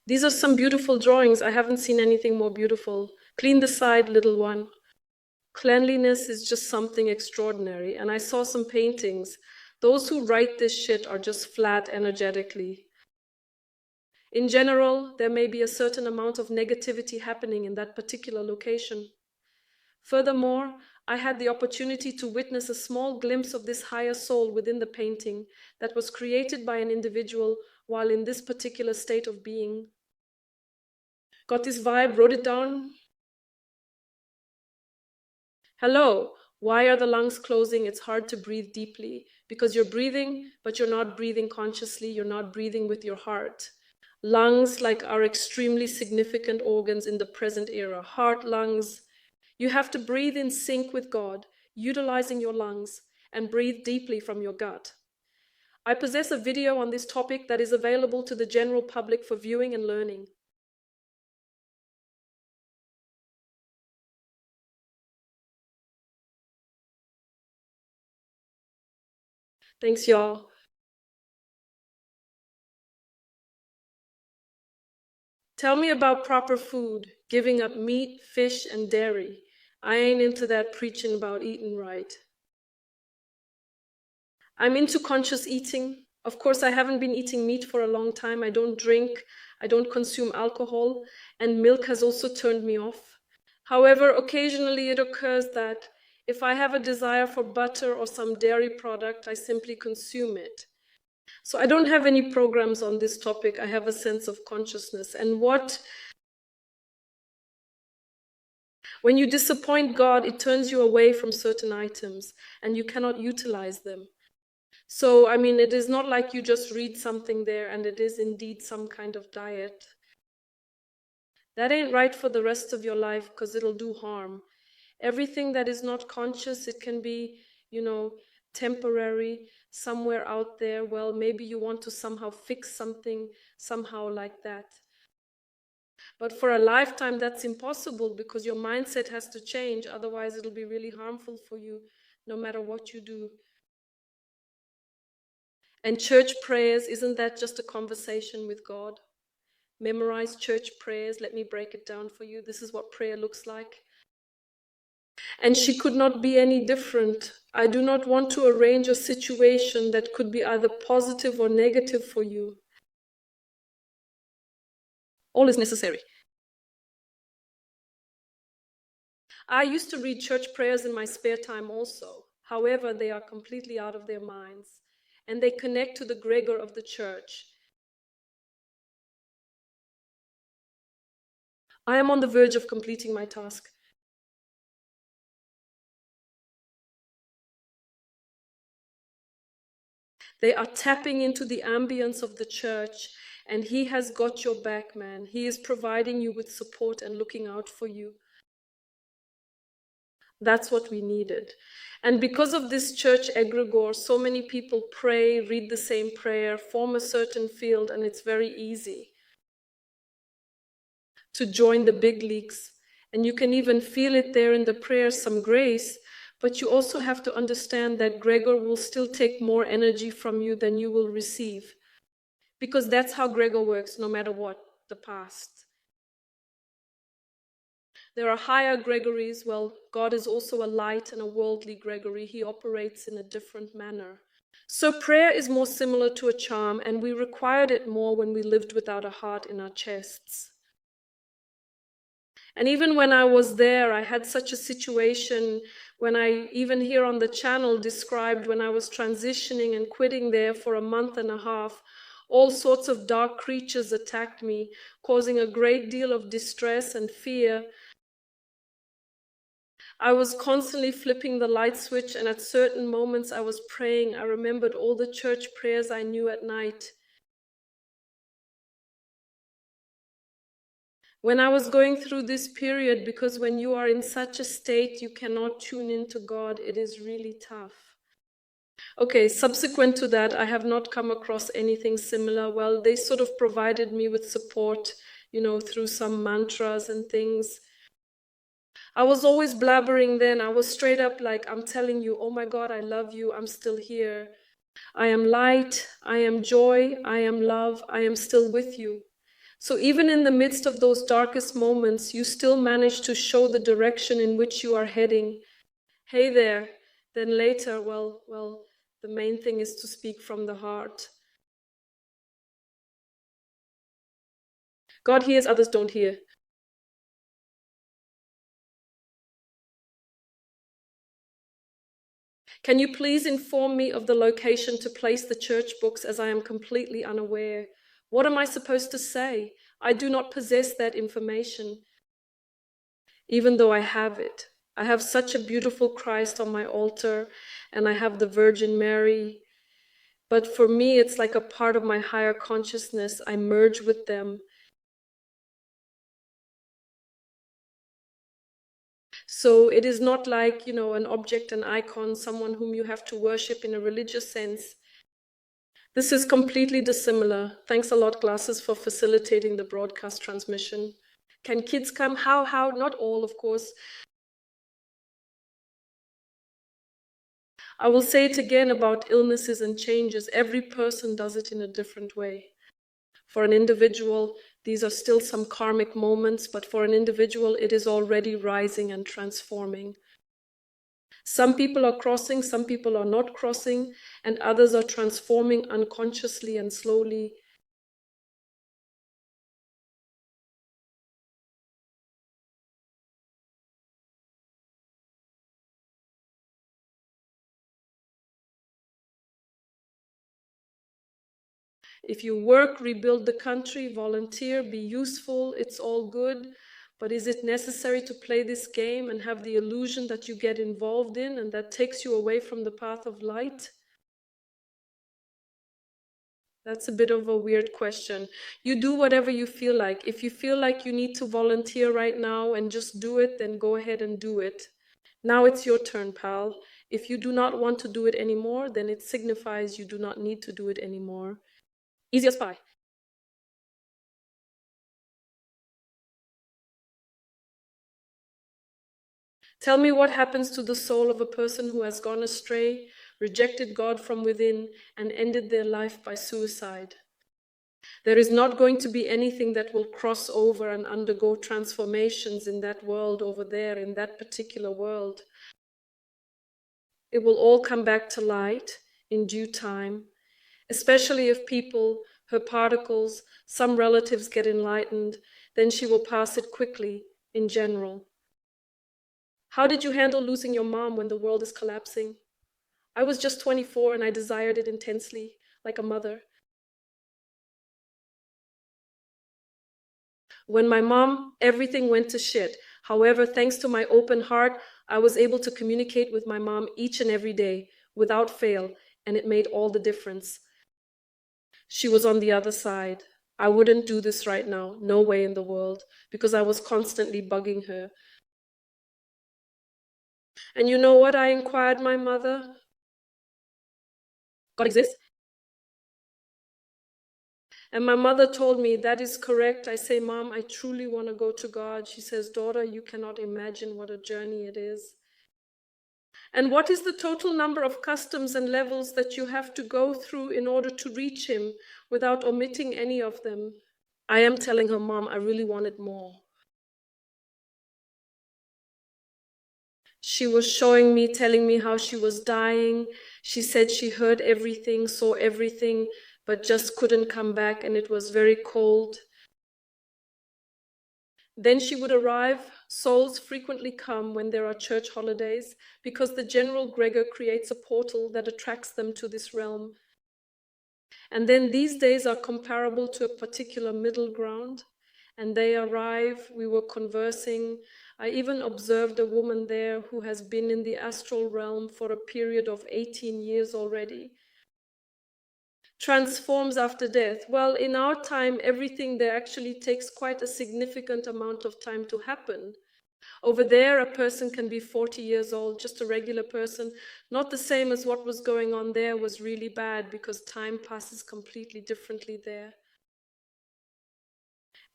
These are some beautiful drawings. I haven't seen anything more beautiful. Clean the side, little one. Cleanliness is just something extraordinary. And I saw some paintings. Those who write this shit are just flat energetically. In general, there may be a certain amount of negativity happening in that particular location. Furthermore, I had the opportunity to witness a small glimpse of this higher soul within the painting that was created by an individual while in this particular state of being. Got this vibe, wrote it down. Hello, why are the lungs closing? It's hard to breathe deeply because you're breathing, but you're not breathing consciously. You're not breathing with your heart. Lungs, like, are extremely significant organs in the present era. Heart, lungs. You have to breathe in sync with God, utilizing your lungs, and breathe deeply from your gut. I possess a video on this topic that is available to the general public for viewing and learning. Thanks, y'all. Tell me about proper food, giving up meat, fish, and dairy. I ain't into that preaching about eating right. I'm into conscious eating. Of course, I haven't been eating meat for a long time. I don't drink, I don't consume alcohol, and milk has also turned me off. However, occasionally it occurs that if I have a desire for butter or some dairy product, I simply consume it. So I don't have any programs on this topic. I have a sense of consciousness. And when you disappoint God, it turns you away from certain items and you cannot utilize them. So, I mean, it is not like you just read something there and it is indeed some kind of diet. That ain't right for the rest of your life because it'll do harm. Everything that is not conscious, it can be, temporary, somewhere out there. Well, maybe you want to somehow fix something, somehow like that. But for a lifetime, that's impossible because your mindset has to change. Otherwise, it'll be really harmful for you no matter what you do. And church prayers, isn't that just a conversation with God? Memorize church prayers. Let me break it down for you. This is what prayer looks like. And she could not be any different. I do not want to arrange a situation that could be either positive or negative for you. All is necessary. I used to read church prayers in my spare time also. However, they are completely out of their minds. And they connect to the Gregor of the church. I am on the verge of completing my task. They are tapping into the ambience of the church, and he has got your back, man. He is providing you with support and looking out for you. That's what we needed. And because of this church egregore, so many people pray, read the same prayer, form a certain field, and it's very easy to join the big leagues. And you can even feel it there in the prayer, some grace, but you also have to understand that Gregor will still take more energy from you than you will receive. Because that's how Gregor works, no matter what the past. There are higher Gregories. Well, God is also a light and a worldly Gregory. He operates in a different manner. So prayer is more similar to a charm, and we required it more when we lived without a heart in our chests. And even when I was there, I had such a situation when I, even here on the channel, described when I was transitioning and quitting there for a month and a half, all sorts of dark creatures attacked me, causing a great deal of distress and fear. I was constantly flipping the light switch, and at certain moments I was praying. I remembered all the church prayers I knew at night. When I was going through this period, because when you are in such a state, you cannot tune into God, it is really tough. Okay, subsequent to that, I have not come across anything similar. Well, they sort of provided me with support, through some mantras and things. I was always blabbering then. I was straight up like, I'm telling you, oh my God, I love you, I'm still here. I am light, I am joy, I am love, I am still with you. So even in the midst of those darkest moments, you still manage to show the direction in which you are heading. Hey there. Then later, well, the main thing is to speak from the heart. God hears, others don't hear. Can you please inform me of the location to place the church books, as I am completely unaware? What am I supposed to say? I do not possess that information, even though I have it. I have such a beautiful Christ on my altar, and I have the Virgin Mary. But for me, it's like a part of my higher consciousness. I merge with them. So it is not like, an object, an icon, someone whom you have to worship in a religious sense. This is completely dissimilar. Thanks a lot, Glasses, for facilitating the broadcast transmission. Can kids come? How? Not all, of course. I will say it again about illnesses and changes. Every person does it in a different way. For an individual, these are still some karmic moments, but for an individual, it is already rising and transforming. Some people are crossing, some people are not crossing, and others are transforming unconsciously and slowly. If you work, rebuild the country, volunteer, be useful, it's all good. But is it necessary to play this game and have the illusion that you get involved in and that takes you away from the path of light? That's a bit of a weird question. You do whatever you feel like. If you feel like you need to volunteer right now and just do it, then go ahead and do it. Now it's your turn, pal. If you do not want to do it anymore, then it signifies you do not need to do it anymore. Easy as pie. Tell me what happens to the soul of a person who has gone astray, rejected God from within, and ended their life by suicide. There is not going to be anything that will cross over and undergo transformations in that world over there, in that particular world. It will all come back to light in due time, especially if people, her particles, some relatives get enlightened, then she will pass it quickly in general. How did you handle losing your mom when the world is collapsing? I was just 24 and I desired it intensely, like a mother. When my mom, everything went to shit. However, thanks to my open heart, I was able to communicate with my mom each and every day, without fail, and it made all the difference. She was on the other side. I wouldn't do this right now, no way in the world, because I was constantly bugging her. And you know what? I inquired my mother. God exists? And my mother told me, that is correct. I say, Mom, I truly want to go to God. She says, daughter, you cannot imagine what a journey it is. And what is the total number of customs and levels that you have to go through in order to reach Him without omitting any of them? I am telling her, Mom, I really wanted more. She was showing me, telling me how she was dying. She said she heard everything, saw everything, but just couldn't come back, and it was very cold. Then she would arrive. Souls frequently come when there are church holidays because the General Gregor creates a portal that attracts them to this realm. And then these days are comparable to a particular middle ground. And they arrive, we were conversing. I even observed a woman there who has been in the astral realm for a period of 18 years already. Transforms after death. Well, in our time, everything there actually takes quite a significant amount of time to happen. Over there, a person can be 40 years old, just a regular person. Not the same as what was going on there was really bad because time passes completely differently there.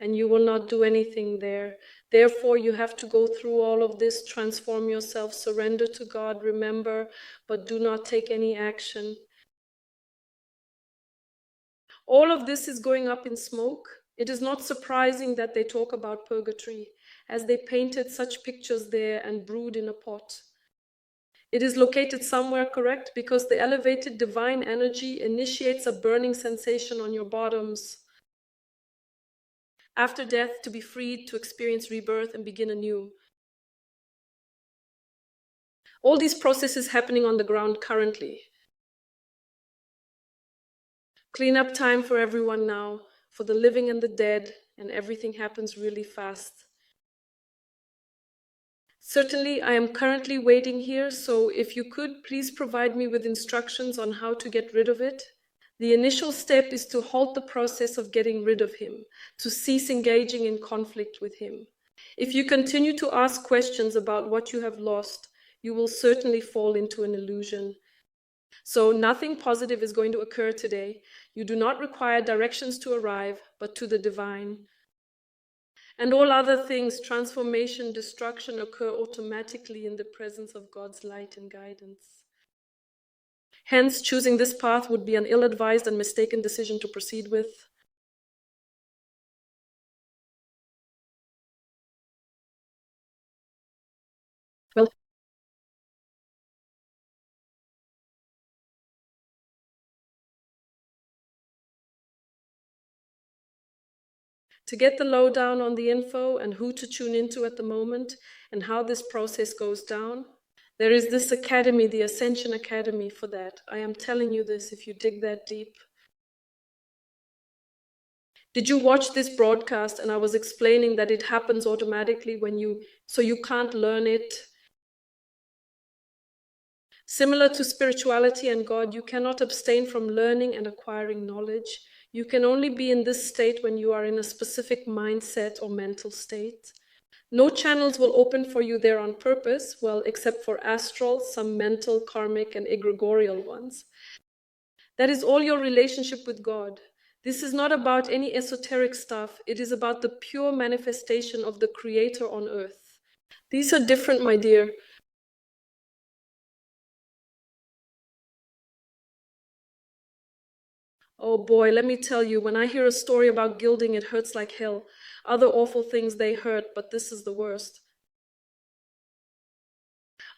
And you will not do anything there. Therefore, you have to go through all of this, transform yourself, surrender to God, remember, but do not take any action. All of this is going up in smoke. It is not surprising that they talk about purgatory, as they painted such pictures there and brewed in a pot. It is located somewhere, correct? Because the elevated divine energy initiates a burning sensation on your bottoms. After death, to be freed, to experience rebirth and begin anew. All these processes happening on the ground currently. Clean up time for everyone now, for the living and the dead, and everything happens really fast. Certainly, I am currently waiting here, so if you could, please provide me with instructions on how to get rid of it. The initial step is to halt the process of getting rid of him, to cease engaging in conflict with him. If you continue to ask questions about what you have lost, you will certainly fall into an illusion. So nothing positive is going to occur today. You do not require directions to arrive, but to the divine. And all other things, transformation, destruction, occur automatically in the presence of God's light and guidance. Hence, choosing this path would be an ill-advised and mistaken decision to proceed with. Well, to get the lowdown on the info and who to tune into at the moment and how this process goes down, there is this academy, the Ascension Academy, for that. I am telling you this if you dig that deep. Did you watch this broadcast? And I was explaining that it happens automatically when you, so you can't learn it. Similar to spirituality and God, you cannot abstain from learning and acquiring knowledge. You can only be in this state when you are in a specific mindset or mental state. No channels will open for you there on purpose, well, except for astral, some mental, karmic, and egregorial ones. That is all your relationship with God. This is not about any esoteric stuff. It is about the pure manifestation of the Creator on earth. These are different, my dear. Oh boy, let me tell you, when I hear a story about gilding, it hurts like hell. Other awful things, they hurt, but this is the worst.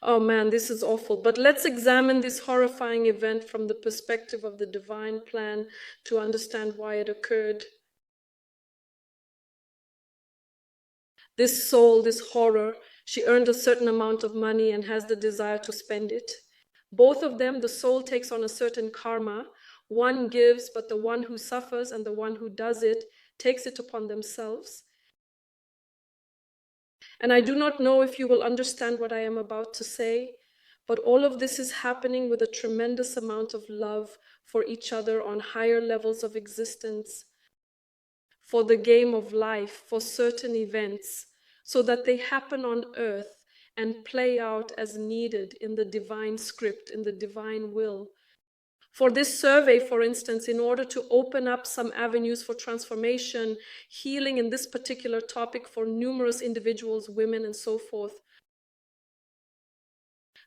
Oh man, this is awful. But let's examine this horrifying event from the perspective of the divine plan to understand why it occurred. This soul, this horror, she earned a certain amount of money and has the desire to spend it. Both of them, the soul takes on a certain karma. One gives, but the one who suffers and the one who does it takes it upon themselves. And I do not know if you will understand what I am about to say, but all of this is happening with a tremendous amount of love for each other on higher levels of existence, for the game of life, for certain events, so that they happen on earth and play out as needed in the divine script, in the divine will. For this survey, for instance, in order to open up some avenues for transformation, healing in this particular topic for numerous individuals, women, and so forth,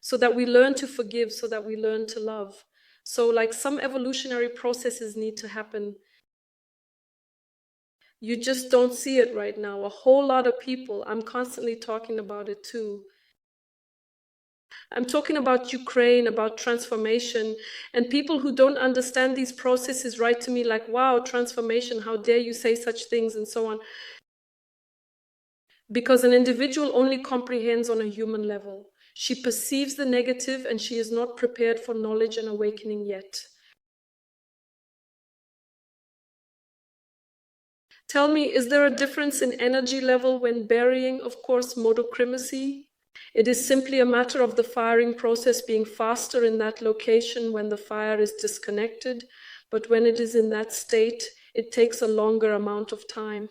so that we learn to forgive, so that we learn to love. So like some evolutionary processes need to happen. You just don't see it right now. A whole lot of people, I'm constantly talking about it too. I'm talking about Ukraine, about transformation, and people who don't understand these processes write to me like, wow, transformation, how dare you say such things, and so on. Because an individual only comprehends on a human level. She perceives the negative and she is not prepared for knowledge and awakening yet. Tell me, is there a difference in energy level when burying, of course, monochromacy? It is simply a matter of the firing process being faster in that location when the fire is disconnected, but when it is in that state, it takes a longer amount of time.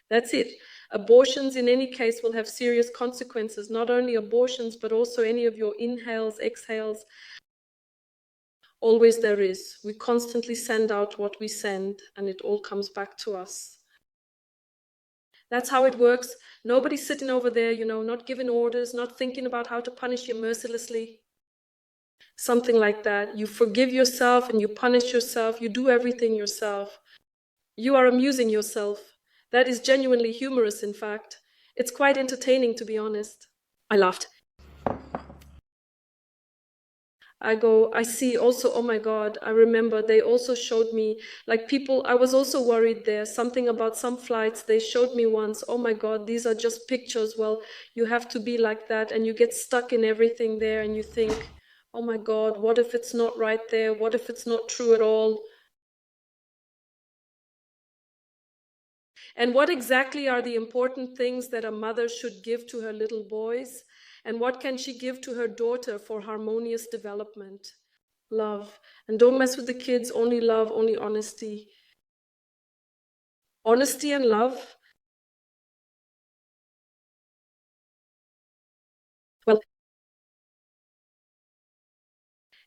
That's it. Abortions in any case will have serious consequences, not only abortions, but also any of your inhales, exhales. Always there is. We constantly send out what we send, and it all comes back to us. That's how it works. Nobody's sitting over there, not giving orders, not thinking about how to punish you mercilessly. Something like that. You forgive yourself and you punish yourself. You do everything yourself. You are amusing yourself. That is genuinely humorous, in fact. It's quite entertaining, to be honest. I laughed. I see also, oh my God, I remember they also showed me, like people, I was also worried there, something about some flights, they showed me once, oh my God, these are just pictures, well, you have to be like that, and you get stuck in everything there, and you think, oh my God, what if it's not right there? What if it's not true at all? And what exactly are the important things that a mother should give to her little boys? And what can she give to her daughter for harmonious development? Love. And don't mess with the kids, only love, only honesty. Honesty and love. Well,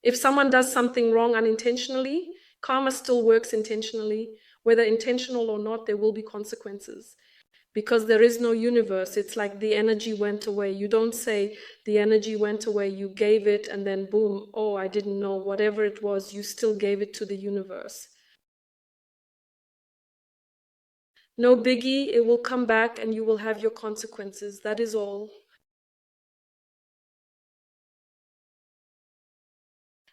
if someone does something wrong unintentionally, karma still works intentionally. Whether intentional or not, there will be consequences. Because there is no universe. It's like the energy went away. You don't say the energy went away, you gave it, and then boom, oh, I didn't know. Whatever it was, you still gave it to the universe. No biggie, it will come back and you will have your consequences. That is all.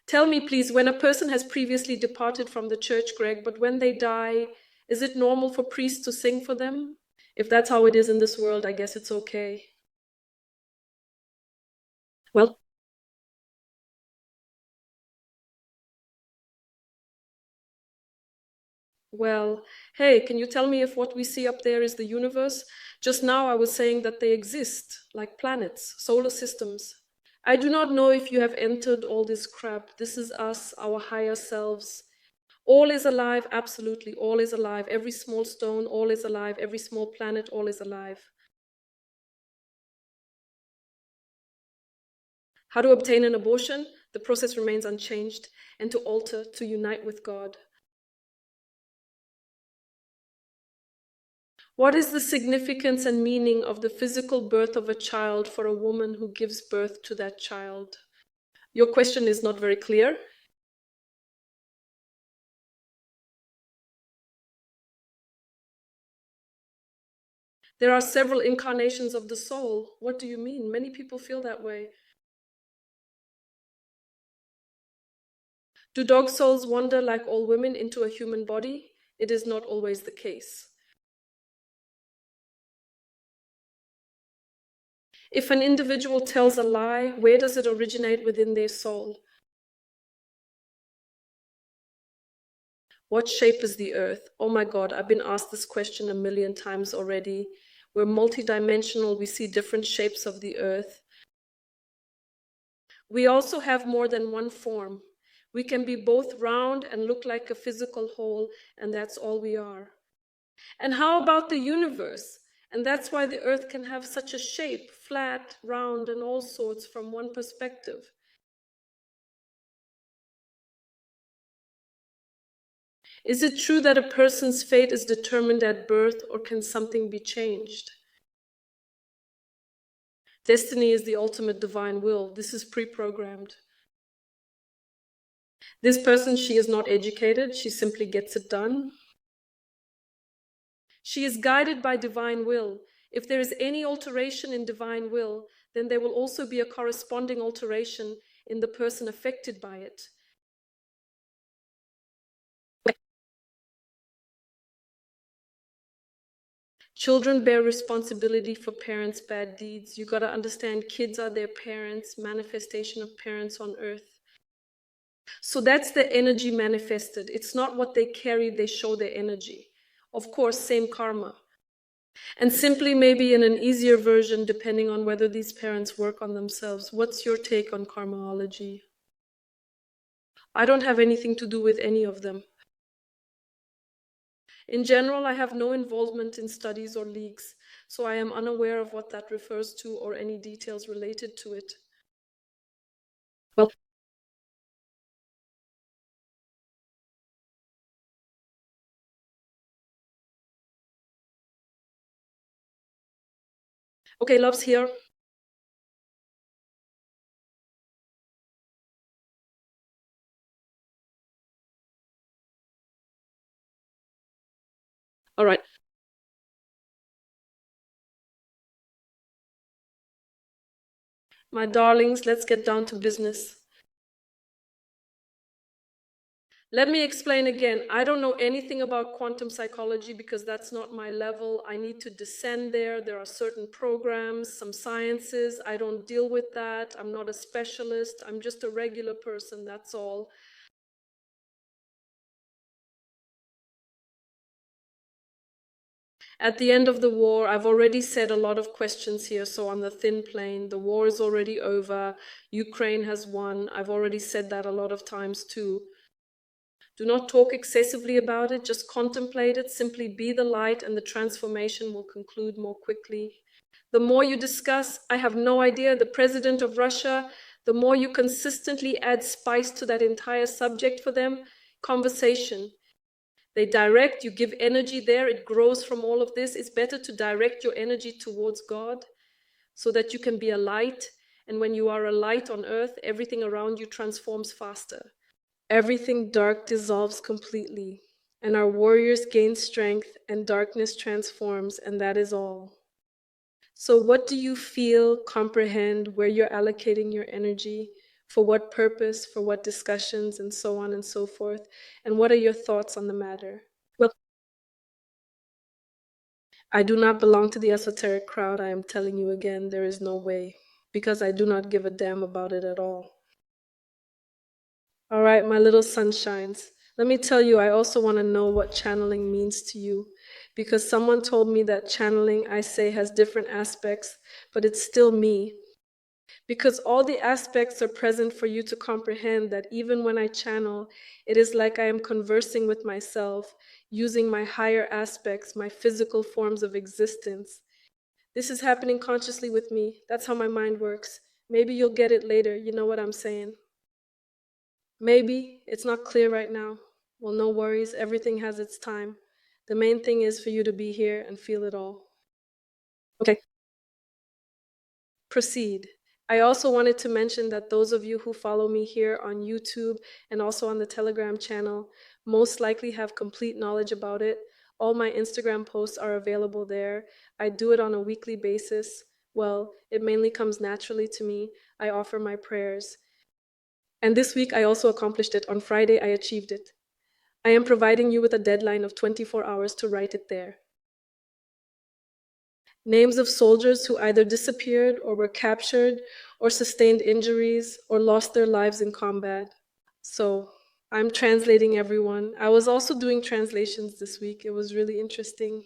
Tell me, please, when a person has previously departed from the church, Greg, but when they die, is it normal for priests to sing for them? If that's how it is in this world, I guess it's okay. Well, hey, can you tell me if what we see up there is the universe? Just now I was saying that they exist, like planets, solar systems. I do not know if you have entered all this crap. This is us, our higher selves. All is alive, absolutely. All is alive. Every small stone, all is alive. Every small planet, all is alive. How to obtain an abortion? The process remains unchanged. And to alter, to unite with God. What is the significance and meaning of the physical birth of a child for a woman who gives birth to that child? Your question is not very clear. There are several incarnations of the soul. What do you mean? Many people feel that way. Do dog souls wander like all women into a human body? It is not always the case. If an individual tells a lie, where does it originate within their soul? What shape is the earth? Oh my God, I've been asked this question a million times already. We're multidimensional, we see different shapes of the earth. We also have more than one form. We can be both round and look like a physical whole, and that's all we are. And how about the universe? And that's why the earth can have such a shape, flat, round, and all sorts from one perspective. Is it true that a person's fate is determined at birth, or can something be changed? Destiny is the ultimate divine will. This is pre-programmed. This person, she is not educated, she simply gets it done. She is guided by divine will. If there is any alteration in divine will, then there will also be a corresponding alteration in the person affected by it. Children bear responsibility for parents' bad deeds. You got to understand, kids are their parents, manifestation of parents on earth. So that's the energy manifested. It's not what they carry, they show their energy. Of course, same karma. And simply maybe in an easier version, depending on whether these parents work on themselves. What's your take on karmaology? I don't have anything to do with any of them. In general, I have no involvement in studies or leagues, so I am unaware of what that refers to or any details related to it. Well, okay, love's here. All right. My darlings, let's get down to business. Let me explain again. I don't know anything about quantum psychology because that's not my level. I need to descend there. There are certain programs, some sciences. I don't deal with that. I'm not a specialist. I'm just a regular person, that's all. At the end of the war, I've already said a lot of questions here, so on the thin plane, the war is already over. Ukraine has won. I've already said that a lot of times too. Do not talk excessively about it, just contemplate it, simply be the light, and the transformation will conclude more quickly. The more you discuss, I have no idea, the president of Russia, the more you consistently add spice to that entire subject for them, conversation. They direct, you give energy there, it grows from all of this. It's better to direct your energy towards God so that you can be a light. And when you are a light on earth, everything around you transforms faster. Everything dark dissolves completely, and our warriors gain strength, and darkness transforms, and that is all. So what do you feel, comprehend, where you're allocating your energy, for what purpose, for what discussions, and so on and so forth? And what are your thoughts on the matter? Well, I do not belong to the esoteric crowd. I am telling you again, there is no way, because I do not give a damn about it at all. All right, my little sunshines. Let me tell you, I also want to know what channeling means to you, because someone told me that channeling, I say, has different aspects, but it's still me. because all the aspects are present for you to comprehend that even when I channel, it is like I am conversing with myself, using my higher aspects, my physical forms of existence. This is happening consciously with me. That's how my mind works. Maybe you'll get it later. You know what I'm saying? Maybe it's not clear right now. Well, no worries. Everything has its time. The main thing is for you to be here and feel it all. Okay, proceed. I also wanted to mention that those of you who follow me here on YouTube and also on the Telegram channel most likely have complete knowledge about it. All my Instagram posts are available there. I do it on a weekly basis. Well, it mainly comes naturally to me. I offer my prayers. And this week I also accomplished it. On Friday, I achieved it. I am providing you with a deadline of 24 hours to write it there. Names of soldiers who either disappeared or were captured or sustained injuries or lost their lives in combat. So I'm translating everyone. I was also doing translations this week. It was really interesting.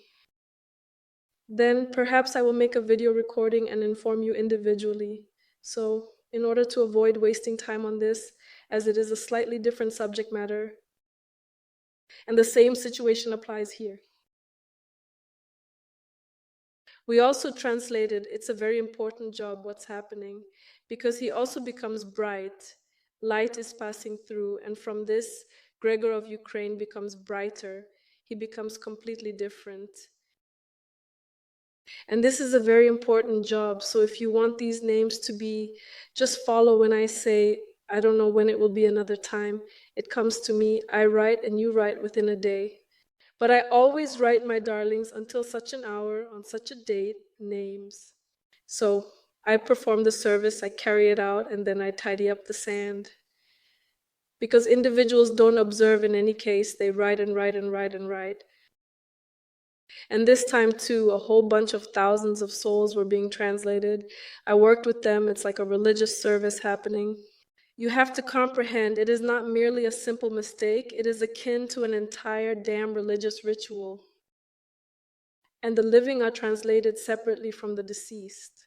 Then perhaps I will make a video recording and inform you individually. So in order to avoid wasting time on this, as it is a slightly different subject matter, and the same situation applies here. We also translated, it's a very important job, what's happening, because he also becomes bright. Light is passing through, and from this, Gregor of Ukraine becomes brighter. He becomes completely different. And this is a very important job, so if you want these names to be, just follow when I say, I don't know when it will be another time. It comes to me, I write and you write within a day. But I always write, my darlings, until such an hour, on such a date, names. So I perform the service, I carry it out, and then I tidy up the sand. Because individuals don't observe in any case, they write and write and write and write. And this time too, a whole bunch of thousands of souls were being translated. I worked with them, it's like a religious service happening. You have to comprehend, it is not merely a simple mistake, it is akin to an entire damn religious ritual. And the living are translated separately from the deceased.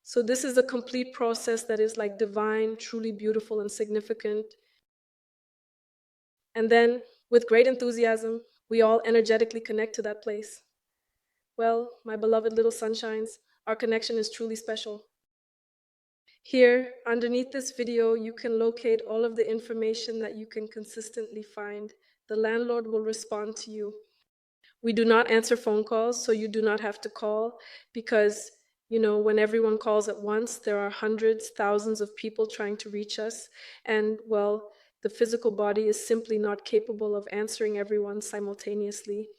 So this is a complete process that is like divine, truly beautiful and significant. And then, with great enthusiasm, we all energetically connect to that place. Well, my beloved little sunshines, our connection is truly special. Here, underneath this video, you can locate all of the information that you can consistently find. The landlord will respond to you. We do not answer phone calls, so you do not have to call, because, when everyone calls at once, there are hundreds, thousands of people trying to reach us, and, well, the physical body is simply not capable of answering everyone simultaneously.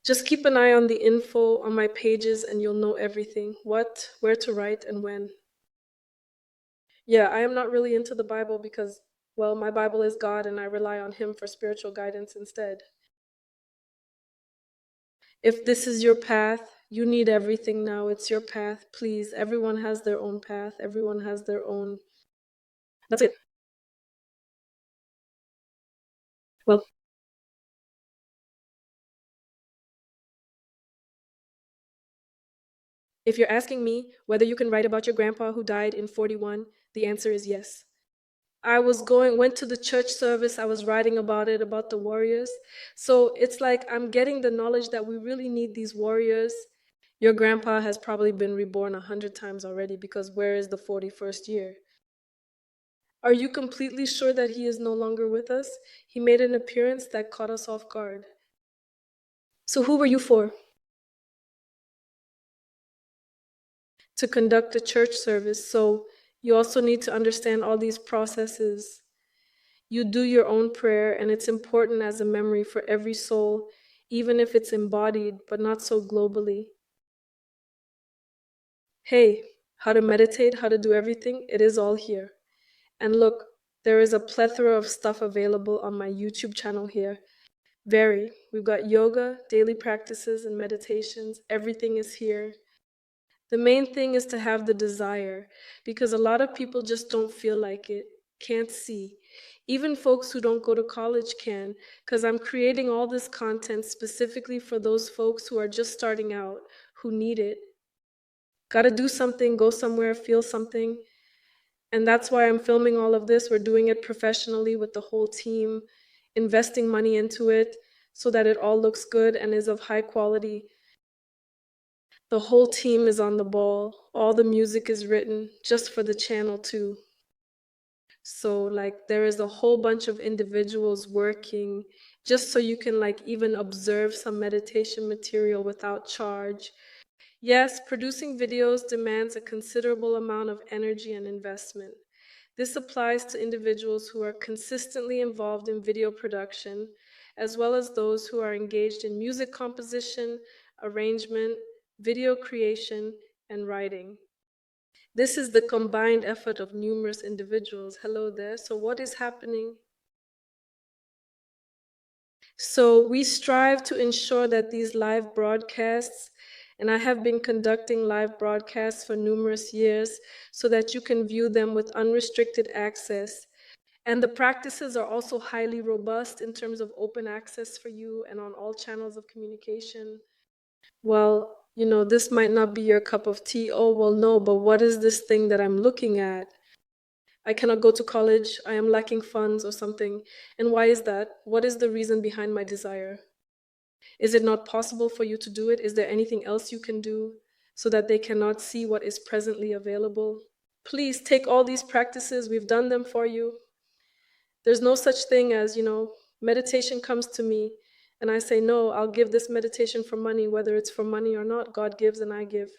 Just keep an eye on the info on my pages and you'll know everything. What, where to write, and when. Yeah, I am not really into the Bible because, well, my Bible is God and I rely on Him for spiritual guidance instead. If this is your path, you need everything now. It's your path. Please, everyone has their own path. Everyone has their own. That's it. Well, if you're asking me whether you can write about your grandpa who died in 41, the answer is yes. I went to the church service, I was writing about it, about the warriors. So it's like I'm getting the knowledge that we really need these warriors. Your grandpa has probably been reborn 100 times already, because where is the 41st year? Are you completely sure that he is no longer with us? He made an appearance that caught us off guard. So who were you for? To conduct a church service. So you also need to understand all these processes. You do your own prayer, and it's important as a memory for every soul, even if it's embodied, but not so globally. Hey, how to meditate, how to do everything, it is all here. And look, there is a plethora of stuff available on my YouTube channel here. We've got yoga, daily practices, and meditations. Everything is here. The main thing is to have the desire, because a lot of people just don't feel like it, can't see. Even folks who don't go to college can, because I'm creating all this content specifically for those folks who are just starting out, who need it. Gotta do something, go somewhere, feel something. And that's why I'm filming all of this. We're doing it professionally with the whole team, investing money into it so that it all looks good and is of high quality. The whole team is on the ball. All the music is written just for the channel too. So like there is a whole bunch of individuals working just so you can like even observe some meditation material without charge. Yes, producing videos demands a considerable amount of energy and investment. This applies to individuals who are consistently involved in video production, as well as those who are engaged in music composition, arrangement, video creation, and writing. This is the combined effort of numerous individuals. Hello there. So, what is happening? So, we strive to ensure that these live broadcasts, and I have been conducting live broadcasts for numerous years, so that you can view them with unrestricted access. And the practices are also highly robust in terms of open access for you and on all channels of communication. Well, this might not be your cup of tea. Oh, well, no, but what is this thing that I'm looking at? I cannot go to college, I am lacking funds or something. And why is that? What is the reason behind my desire? Is it not possible for you to do it? Is there anything else you can do so that they cannot see what is presently available? Please take all these practices, we've done them for you. There's no such thing as, meditation comes to me and I say, no, I'll give this meditation for money, whether it's for money or not, God gives and I give.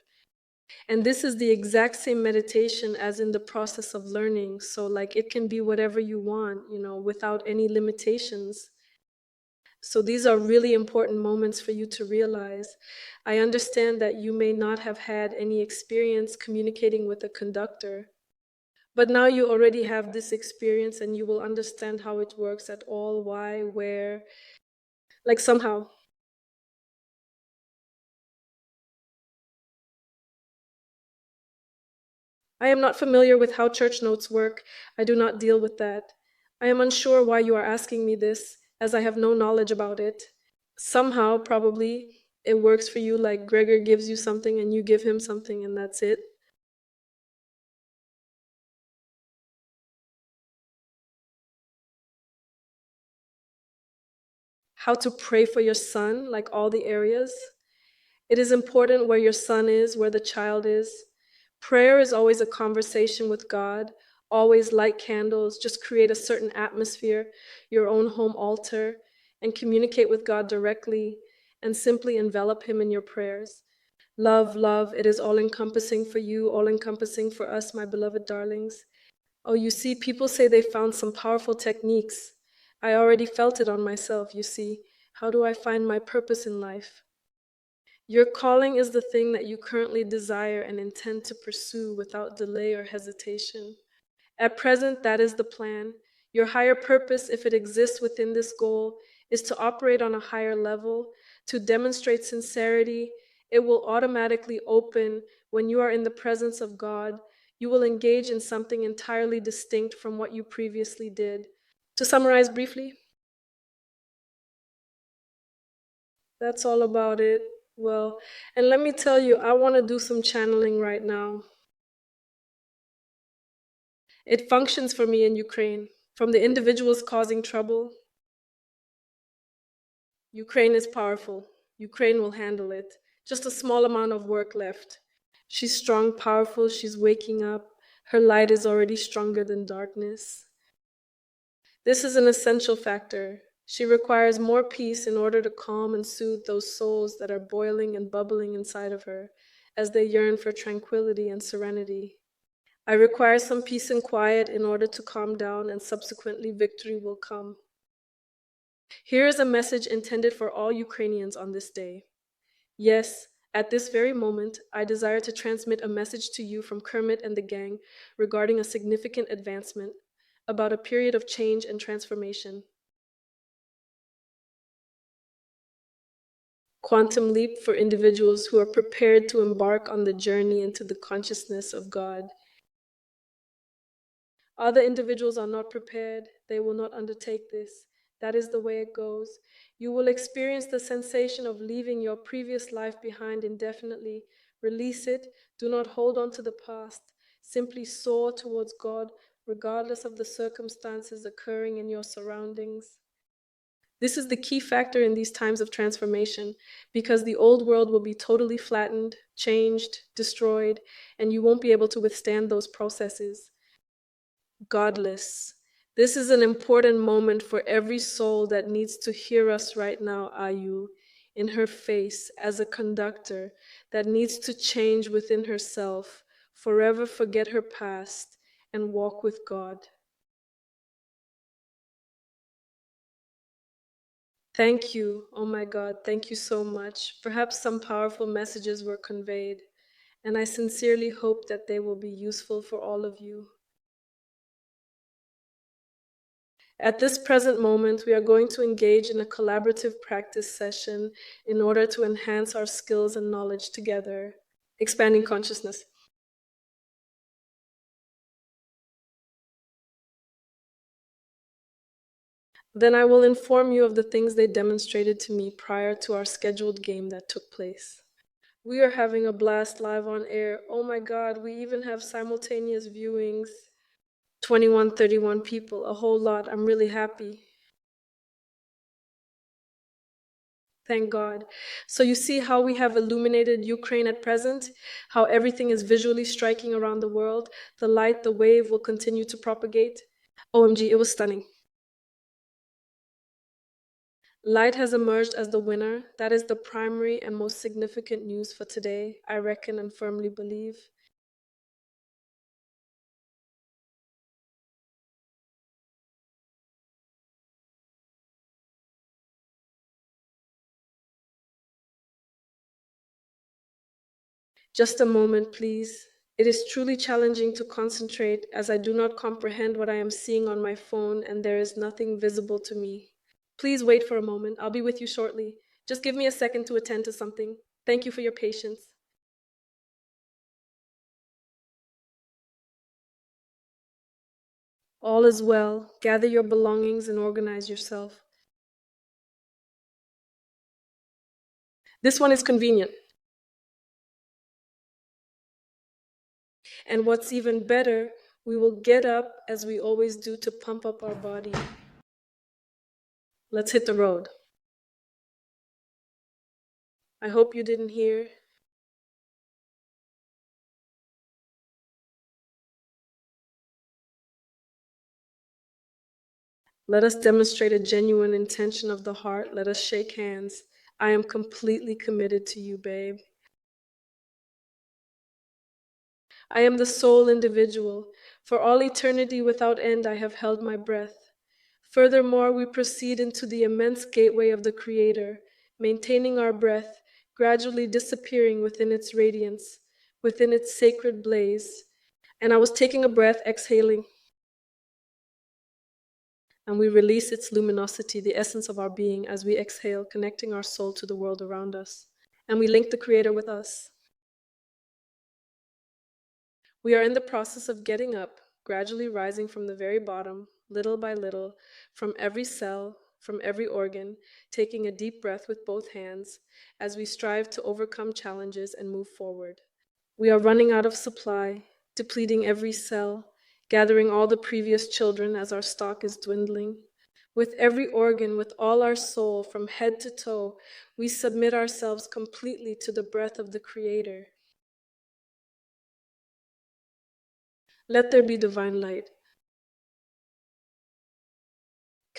And this is the exact same meditation as in the process of learning. So, like, it can be whatever you want, without any limitations. So, these are really important moments for you to realize. I understand that you may not have had any experience communicating with a conductor, but now you already have this experience and you will understand how it works at all, why, where, like, somehow. I am not familiar with how church notes work. I do not deal with that. I am unsure why you are asking me this, as I have no knowledge about it. Somehow, probably, it works for you like Gregor gives you something and you give him something, and that's it. How to pray for your son, like all the areas. It is important where your son is, where the child is. Prayer is always a conversation with God. Always light candles, just create a certain atmosphere, your own home altar, and communicate with God directly and simply envelop Him in your prayers. Love, love, it is all encompassing for you, all encompassing for us, my beloved darlings. Oh, you see, people say they found some powerful techniques. I already felt it on myself, you see. How do I find my purpose in life? Your calling is the thing that you currently desire and intend to pursue without delay or hesitation. At present, that is the plan. Your higher purpose, if it exists within this goal, is to operate on a higher level, to demonstrate sincerity. It will automatically open when you are in the presence of God. You will engage in something entirely distinct from what you previously did. To summarize briefly, that's all about it. Well, and let me tell you, I want to do some channeling right now. It functions for me in Ukraine. From the individuals causing trouble, Ukraine is powerful. Ukraine will handle it. Just a small amount of work left. She's strong, powerful, she's waking up. Her light is already stronger than darkness. This is an essential factor. She requires more peace in order to calm and soothe those souls that are boiling and bubbling inside of her as they yearn for tranquility and serenity. I require some peace and quiet in order to calm down, and subsequently victory will come. Here is a message intended for all Ukrainians on this day. Yes, at this very moment, I desire to transmit a message to you from Kermit and the gang regarding a significant advancement, about a period of change and transformation. Quantum leap for individuals who are prepared to embark on the journey into the consciousness of God. Other individuals are not prepared, they will not undertake this. That is the way it goes. You will experience the sensation of leaving your previous life behind indefinitely. Release it. Do not hold on to the past. Simply soar towards God, regardless of the circumstances occurring in your surroundings. This is the key factor in these times of transformation, because the old world will be totally flattened, changed, destroyed, and you won't be able to withstand those processes. Godless. This is an important moment for every soul that needs to hear us right now, Ayu, in her face as a conductor that needs to change within herself, forever forget her past, and walk with God. Thank you. Oh my God, thank you so much. Perhaps some powerful messages were conveyed, and I sincerely hope that they will be useful for all of you. At this present moment, we are going to engage in a collaborative practice session in order to enhance our skills and knowledge together, expanding consciousness. Then I will inform you of the things they demonstrated to me prior to our scheduled game that took place. We are having a blast live on air. Oh my God, we even have simultaneous viewings. 2131 people, a whole lot. I'm really happy. Thank God. So you see how we have illuminated Ukraine at present, how everything is visually striking around the world. The light, the wave will continue to propagate. OMG, it was stunning. Light has emerged as the winner. That is the primary and most significant news for today, I reckon and firmly believe. Just a moment, please. It is truly challenging to concentrate as I do not comprehend what I am seeing on my phone and there is nothing visible to me. Please wait for a moment. I'll be with you shortly. Just give me a second to attend to something. Thank you for your patience. All is well. Gather your belongings and organize yourself. This one is convenient. And what's even better, we will get up as we always do to pump up our body. Let's hit the road. I hope you didn't hear. Let us demonstrate a genuine intention of the heart. Let us shake hands. I am completely committed to you, babe. I am the sole individual. For all eternity without end, I have held my breath. Furthermore, we proceed into the immense gateway of the Creator, maintaining our breath, gradually disappearing within its radiance, within its sacred blaze. And I was taking a breath, exhaling. And we release its luminosity, the essence of our being, as we exhale, connecting our soul to the world around us. And we link the Creator with us. We are in the process of getting up, gradually rising from the very bottom, little by little, from every cell, from every organ, taking a deep breath with both hands as we strive to overcome challenges and move forward. We are running out of supply, depleting every cell, gathering all the previous children as our stock is dwindling. With every organ, with all our soul, from head to toe, we submit ourselves completely to the breath of the Creator. Let there be divine light.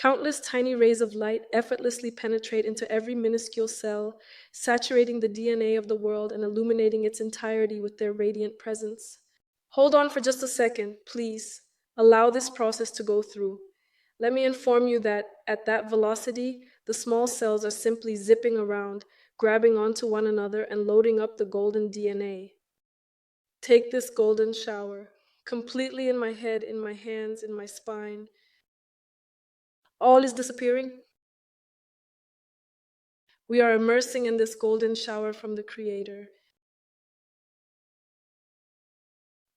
Countless tiny rays of light effortlessly penetrate into every minuscule cell, saturating the DNA of the world and illuminating its entirety with their radiant presence. Hold on for just a second, please. Allow this process to go through. Let me inform you that at that velocity, the small cells are simply zipping around, grabbing onto one another and loading up the golden DNA. Take this golden shower, completely in my head, in my hands, in my spine. All is disappearing. We are immersing in this golden shower from the Creator.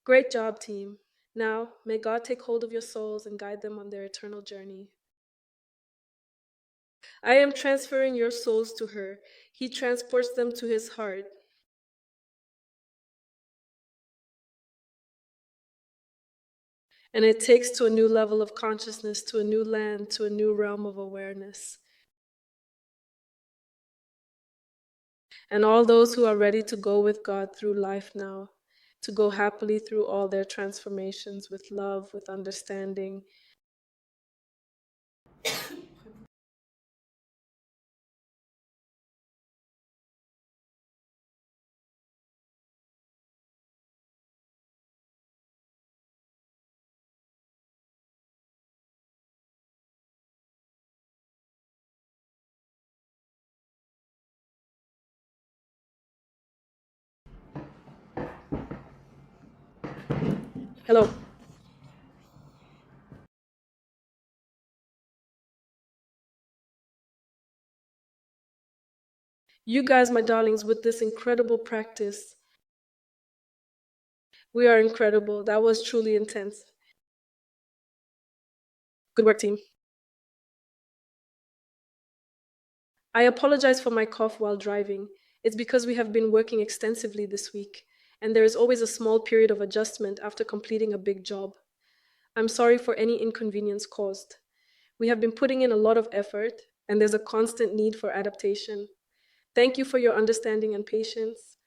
Great job, team. Now, may God take hold of your souls and guide them on their eternal journey. I am transferring your souls to her. He transports them to his heart. And it takes to a new level of consciousness, to a new land, to a new realm of awareness. And all those who are ready to go with God through life now, to go happily through all their transformations with love, with understanding. Hello. You guys, my darlings, with this incredible practice, we are incredible. That was truly intense. Good work, team. I apologize for my cough while driving. It's because we have been working extensively this week, and there is always a small period of adjustment after completing a big job. I'm sorry for any inconvenience caused. We have been putting in a lot of effort, and there's a constant need for adaptation. Thank you for your understanding and patience.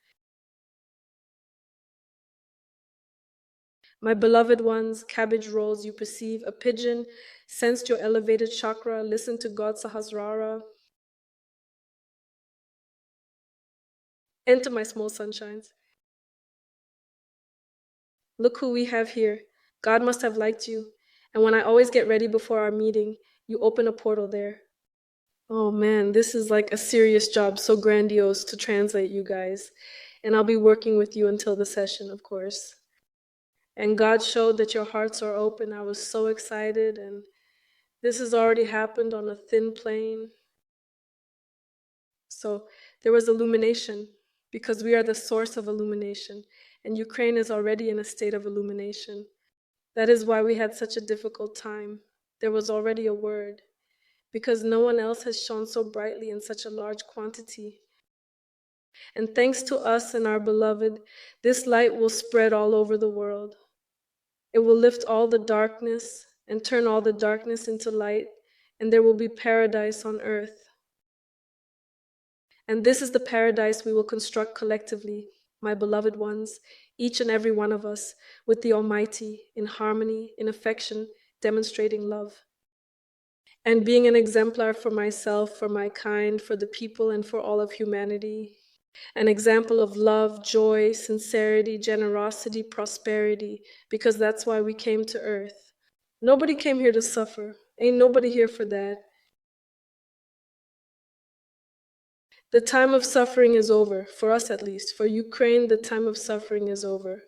My beloved ones, cabbage rolls, you perceive a pigeon, sensed your elevated chakra, listen to God Sahasrara. Enter my small sunshines. Look who we have here. God must have liked you. And when I always get ready before our meeting, you open a portal there. Oh man, this is like a serious job, so grandiose to translate, you guys. And I'll be working with you until the session, of course. And God showed that your hearts are open. I was so excited, and this has already happened on a thin plane. So there was illumination, because we are the source of illumination, and Ukraine is already in a state of illumination. That is why we had such a difficult time. There was already a word, because no one else has shone so brightly in such a large quantity. And thanks to us and our beloved, this light will spread all over the world. It will lift all the darkness and turn all the darkness into light, and there will be paradise on earth. And this is the paradise we will construct collectively, my beloved ones, each and every one of us, with the Almighty, in harmony, in affection, demonstrating love. And being an exemplar for myself, for my kind, for the people, and for all of humanity. An example of love, joy, sincerity, generosity, prosperity, because that's why we came to earth. Nobody came here to suffer. Ain't nobody here for that. The time of suffering is over, for us at least. For Ukraine, the time of suffering is over.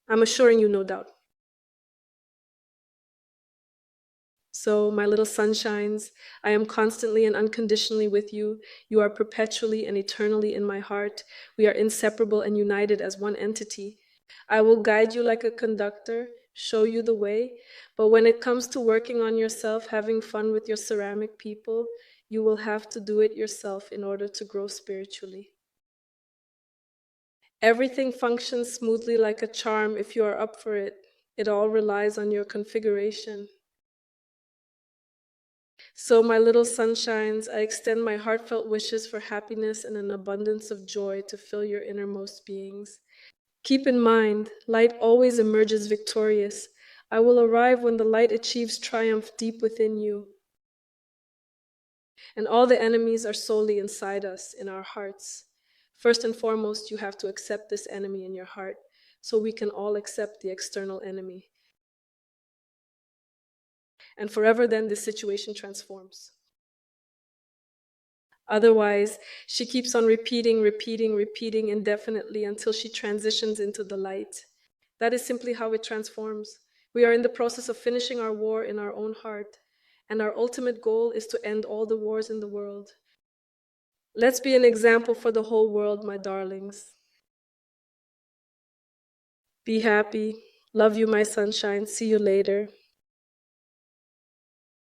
I'm assuring you, no doubt. So, my little sunshines, I am constantly and unconditionally with you. You are perpetually and eternally in my heart. We are inseparable and united as one entity. I will guide you like a conductor, show you the way, but when it comes to working on yourself, having fun with your ceramic people, you will have to do it yourself in order to grow spiritually. Everything functions smoothly like a charm if you are up for it. It all relies on your configuration. So, my little sunshines, I extend my heartfelt wishes for happiness and an abundance of joy to fill your innermost beings. Keep in mind, light always emerges victorious. I will arrive when the light achieves triumph deep within you. And all the enemies are solely inside us, in our hearts. First and foremost, you have to accept this enemy in your heart, so we can all accept the external enemy. And forever then, this situation transforms. Otherwise, she keeps on repeating indefinitely until she transitions into the light. That is simply how it transforms. We are in the process of finishing our war in our own heart, and our ultimate goal is to end all the wars in the world. Let's be an example for the whole world, my darlings. Be happy. Love you, my sunshine. See you later.